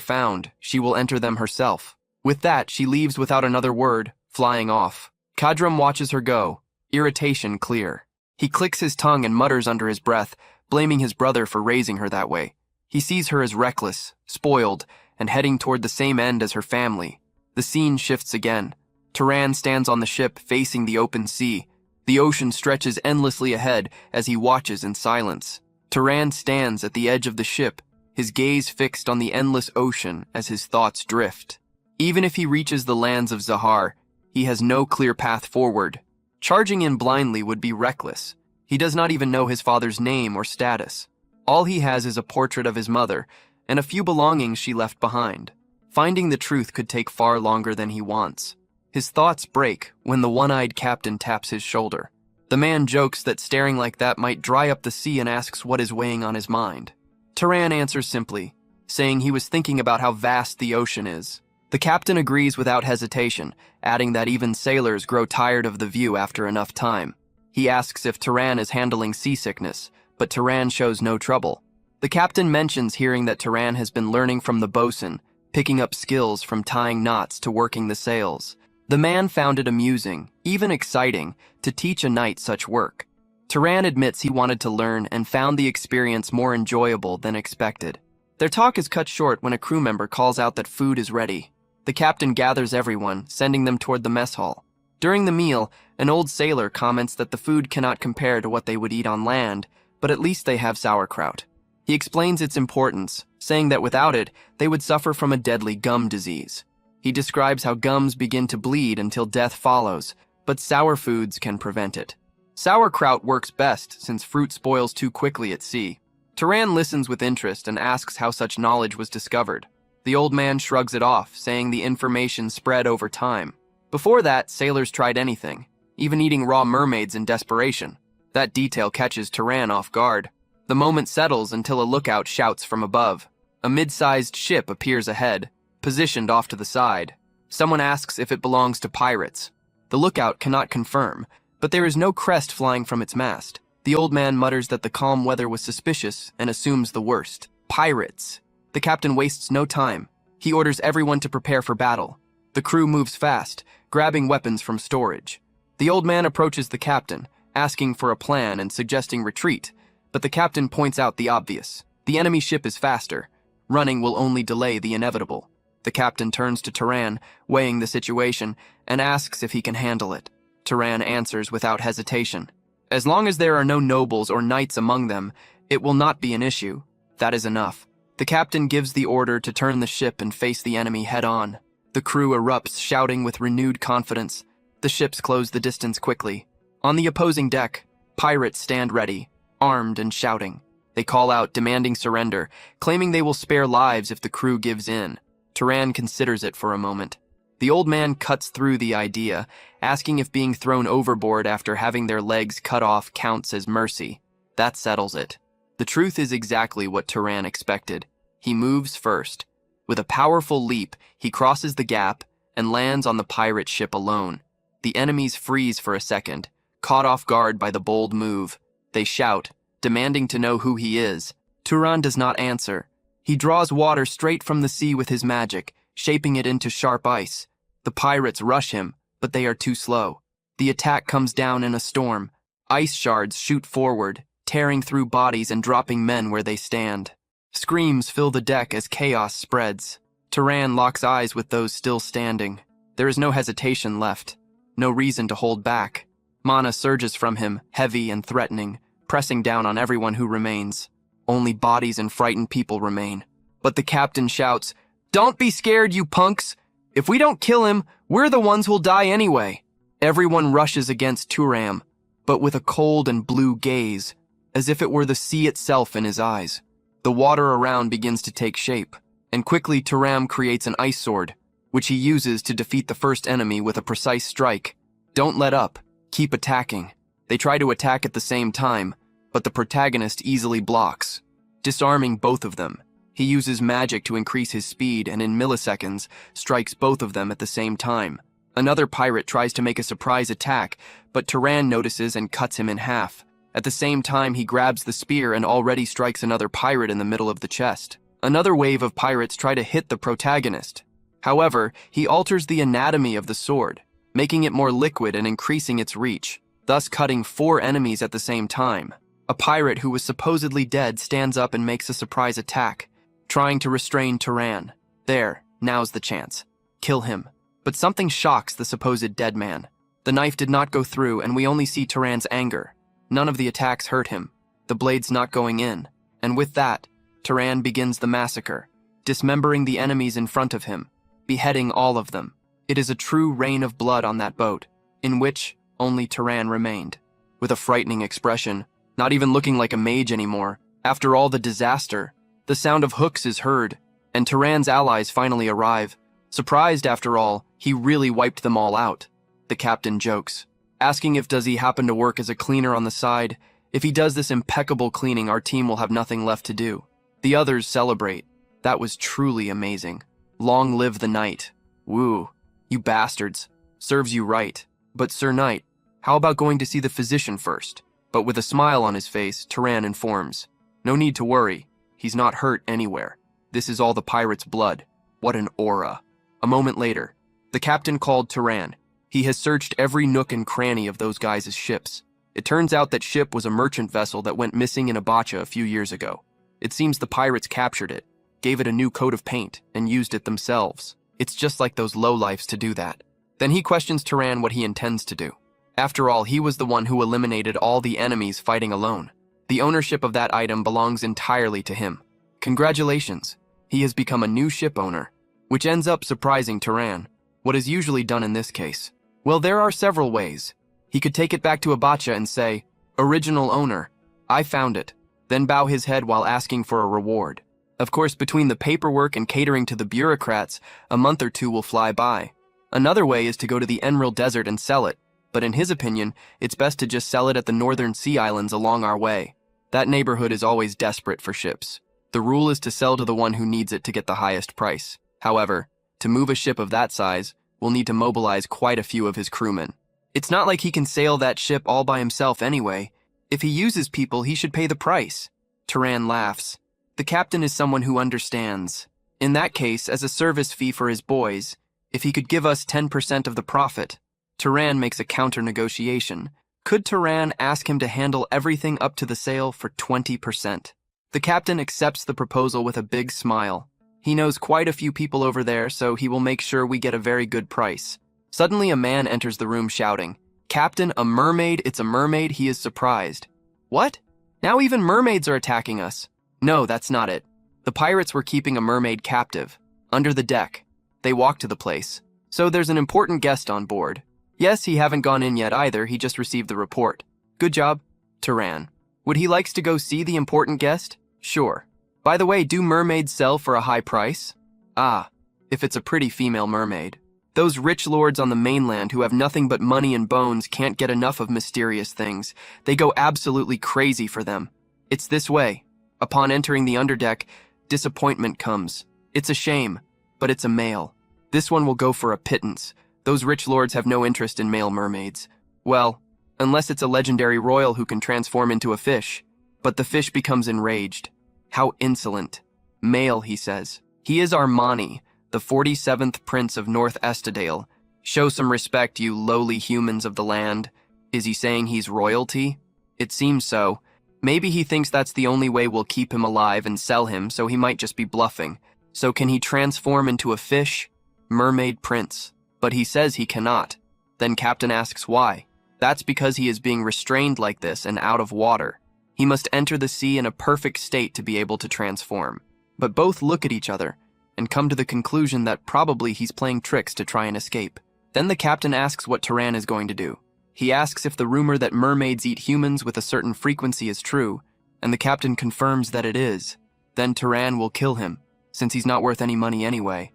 found, she will enter them herself. With that, she leaves without another word, flying off. Kadram watches her go, irritation clear. He clicks his tongue and mutters under his breath, blaming his brother for raising her that way. He sees her as reckless, spoiled, and heading toward the same end as her family. The scene shifts again. Turan stands on the ship facing the open sea. The ocean stretches endlessly ahead as he watches in silence. Turan stands at the edge of the ship, his gaze fixed on the endless ocean as his thoughts drift. Even if he reaches the lands of Zahar, he has no clear path forward. Charging in blindly would be reckless. He does not even know his father's name or status. All he has is a portrait of his mother and a few belongings she left behind. Finding the truth could take far longer than he wants. His thoughts break when the one-eyed captain taps his shoulder. The man jokes that staring like that might dry up the sea and asks what is weighing on his mind. Turan answers simply, saying he was thinking about how vast the ocean is. The captain agrees without hesitation, adding that even sailors grow tired of the view after enough time. He asks if Turan is handling seasickness, but Turan shows no trouble. The captain mentions hearing that Turan has been learning from the bosun, picking up skills from tying knots to working the sails. The man found it amusing, even exciting, to teach a knight such work. Turan admits he wanted to learn and found the experience more enjoyable than expected. Their talk is cut short when a crew member calls out that food is ready. The captain gathers everyone, sending them toward the mess hall. During the meal, an old sailor comments that the food cannot compare to what they would eat on land, but at least they have sauerkraut. He explains its importance, saying that without it, they would suffer from a deadly gum disease. He describes how gums begin to bleed until death follows, but sour foods can prevent it. Sauerkraut works best since fruit spoils too quickly at sea. Turan listens with interest and asks how such knowledge was discovered. The old man shrugs it off, saying the information spread over time. Before that, sailors tried anything, even eating raw mermaids in desperation. That detail catches Turan off guard. The moment settles until a lookout shouts from above. A mid-sized ship appears ahead, positioned off to the side. Someone asks if it belongs to pirates. The lookout cannot confirm, but there is no crest flying from its mast. The old man mutters that the calm weather was suspicious and assumes the worst. Pirates. The captain wastes no time. He orders everyone to prepare for battle. The crew moves fast, grabbing weapons from storage. The old man approaches the captain, asking for a plan and suggesting retreat, but the captain points out the obvious. The enemy ship is faster. Running will only delay the inevitable. The captain turns to Turan, weighing the situation, and asks if he can handle it. Turan answers without hesitation. As long as there are no nobles or knights among them, it will not be an issue. That is enough. The captain gives the order to turn the ship and face the enemy head-on. The crew erupts, shouting with renewed confidence. The ships close the distance quickly. On the opposing deck, pirates stand ready, armed and shouting. They call out, demanding surrender, claiming they will spare lives if the crew gives in. Turan considers it for a moment. The old man cuts through the idea, asking if being thrown overboard after having their legs cut off counts as mercy. That settles it. The truth is exactly what Turan expected. He moves first. With a powerful leap, he crosses the gap and lands on the pirate ship alone. The enemies freeze for a second, caught off guard by the bold move. They shout, demanding to know who he is. Turan does not answer. He draws water straight from the sea with his magic, shaping it into sharp ice. The pirates rush him, but they are too slow. The attack comes down in a storm. Ice shards shoot forward, tearing through bodies and dropping men where they stand. Screams fill the deck as chaos spreads. Turan locks eyes with those still standing. There is no hesitation left, no reason to hold back. Mana surges from him, heavy and threatening, pressing down on everyone who remains. Only bodies and frightened people remain. But the captain shouts, "Don't be scared, you punks! If we don't kill him, we're the ones who'll die anyway." Everyone rushes against Turan, but with a cold and blue gaze, as if it were the sea itself in his eyes. The water around begins to take shape, and quickly Turan creates an ice sword, which he uses to defeat the first enemy with a precise strike. Don't let up. Keep attacking. They try to attack at the same time, but the protagonist easily blocks, disarming both of them. He uses magic to increase his speed and in milliseconds strikes both of them at the same time. Another pirate tries to make a surprise attack, but Turan notices and cuts him in half. At the same time, he grabs the spear and already strikes another pirate in the middle of the chest. Another wave of pirates try to hit the protagonist. However, he alters the anatomy of the sword, making it more liquid and increasing its reach, thus cutting 4 enemies at the same time. A pirate who was supposedly dead stands up and makes a surprise attack, trying to restrain Turan. There, now's the chance. Kill him. But something shocks the supposed dead man. The knife did not go through, and we only see Turan's anger. None of the attacks hurt him, the blades not going in, and with that, Turan begins the massacre, dismembering the enemies in front of him, beheading all of them. It is a true rain of blood on that boat, in which only Turan remained. With a frightening expression, not even looking like a mage anymore, after all the disaster, the sound of hooks is heard, and Turan's allies finally arrive. Surprised after all, he really wiped them all out. The captain jokes, asking if does he happen to work as a cleaner on the side. If he does this impeccable cleaning, our team will have nothing left to do. The others celebrate. That was truly amazing. Long live the knight. Woo, you bastards. Serves you right. But Sir Knight, how about going to see the physician first? But with a smile on his face, Turan informs, no need to worry. He's not hurt anywhere. This is all the pirate's blood. What an aura. A moment later, the captain called Turan. He has searched every nook and cranny of those guys' ships. It turns out that ship was a merchant vessel that went missing in Abacha a few years ago. It seems the pirates captured it, gave it a new coat of paint, and used it themselves. It's just like those lowlifes to do that. Then he questions Turan what he intends to do. After all, he was the one who eliminated all the enemies fighting alone. The ownership of that item belongs entirely to him. Congratulations, he has become a new ship owner, which ends up surprising Turan. What is usually done in this case? Well, there are several ways. He could take it back to Abacha and say, "Original owner, I found it," then bow his head while asking for a reward. Of course, between the paperwork and catering to the bureaucrats, a month or 2 will fly by. Another way is to go to the Emerald Desert and sell it, but in his opinion, it's best to just sell it at the northern sea islands along our way. That neighborhood is always desperate for ships. The rule is to sell to the one who needs it to get the highest price. However, to move a ship of that size, we'll need to mobilize quite a few of his crewmen. It's not like he can sail that ship all by himself anyway. If he uses people, he should pay the price. Turan laughs. The captain is someone who understands. In that case, as a service fee for his boys, if he could give us 10% of the profit. Turan makes a counter-negotiation. Could Turan ask him to handle everything up to the sale for 20%? The captain accepts the proposal with a big smile. He knows quite a few people over there, so he will make sure we get a very good price. Suddenly a man enters the room shouting, "Captain, a mermaid, it's a mermaid," he is surprised. What? Now even mermaids are attacking us. No, that's not it. The pirates were keeping a mermaid captive, under the deck. They walked to the place. So there's an important guest on board. Yes, he haven't gone in yet either, he just received the report. Good job, Turan. Would he likes to go see the important guest? Sure. By the way, do mermaids sell for a high price? Ah, if it's a pretty female mermaid. Those rich lords on the mainland who have nothing but money and bones can't get enough of mysterious things. They go absolutely crazy for them. It's this way. Upon entering the underdeck, disappointment comes. It's a shame, but it's a male. This one will go for a pittance. Those rich lords have no interest in male mermaids. Well, unless it's a legendary royal who can transform into a fish. But the fish becomes enraged. How insolent. Male, he says. He is our Mani, the 47th Prince of North Estadale. Show some respect, you lowly humans of the land. Is he saying he's royalty? It seems so. Maybe he thinks that's the only way we'll keep him alive and sell him, so he might just be bluffing. So can he transform into a fish? Mermaid Prince. But he says he cannot. Then Captain asks why. That's because he is being restrained like this and out of water. He must enter the sea in a perfect state to be able to transform. But both look at each other and come to the conclusion that probably he's playing tricks to try and escape. Then the captain asks what Turan is going to do. He asks if the rumor that mermaids eat humans with a certain frequency is true, and the captain confirms that it is. Then Turan will kill him, since he's not worth any money anyway.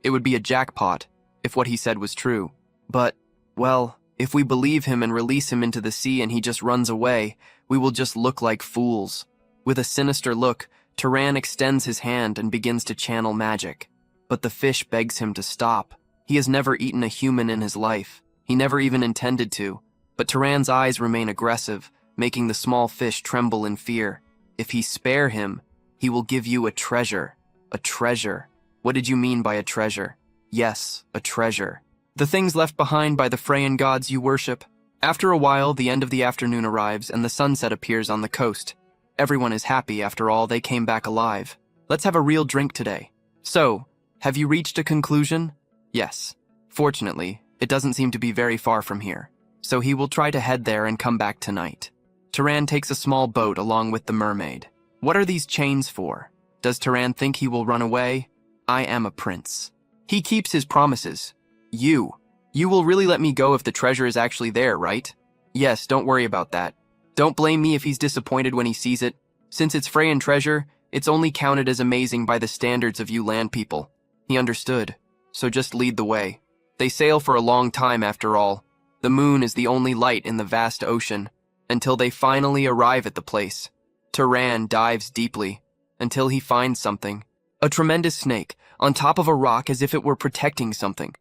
It would be a jackpot if what he said was true. But, well, if we believe him and release him into the sea and he just runs away, we will just look like fools. With a sinister look, Turan extends his hand and begins to channel magic. But the fish begs him to stop. He has never eaten a human in his life. He never even intended to. But Turan's eyes remain aggressive, making the small fish tremble in fear. If he spare him, he will give you a treasure. A treasure. What did you mean by a treasure? Yes, a treasure. The things left behind by the Freyan gods you worship. After a while, the end of the afternoon arrives and the sunset appears on the coast. Everyone is happy after all, they came back alive. Let's have a real drink today. So, have you reached a conclusion? Yes. Fortunately, it doesn't seem to be very far from here. So he will try to head there and come back tonight. Turan takes a small boat along with the mermaid. What are these chains for? Does Turan think he will run away? I am a prince. He keeps his promises. You will really let me go if the treasure is actually there, right? Yes, don't worry about that. Don't blame me if he's disappointed when he sees it. Since it's Freyan treasure, it's only counted as amazing by the standards of you land people. He understood. So just lead the way. They sail for a long time after all. The moon is the only light in the vast ocean, until they finally arrive at the place. Turan dives deeply, until he finds something. A tremendous snake, on top of a rock as if it were protecting something.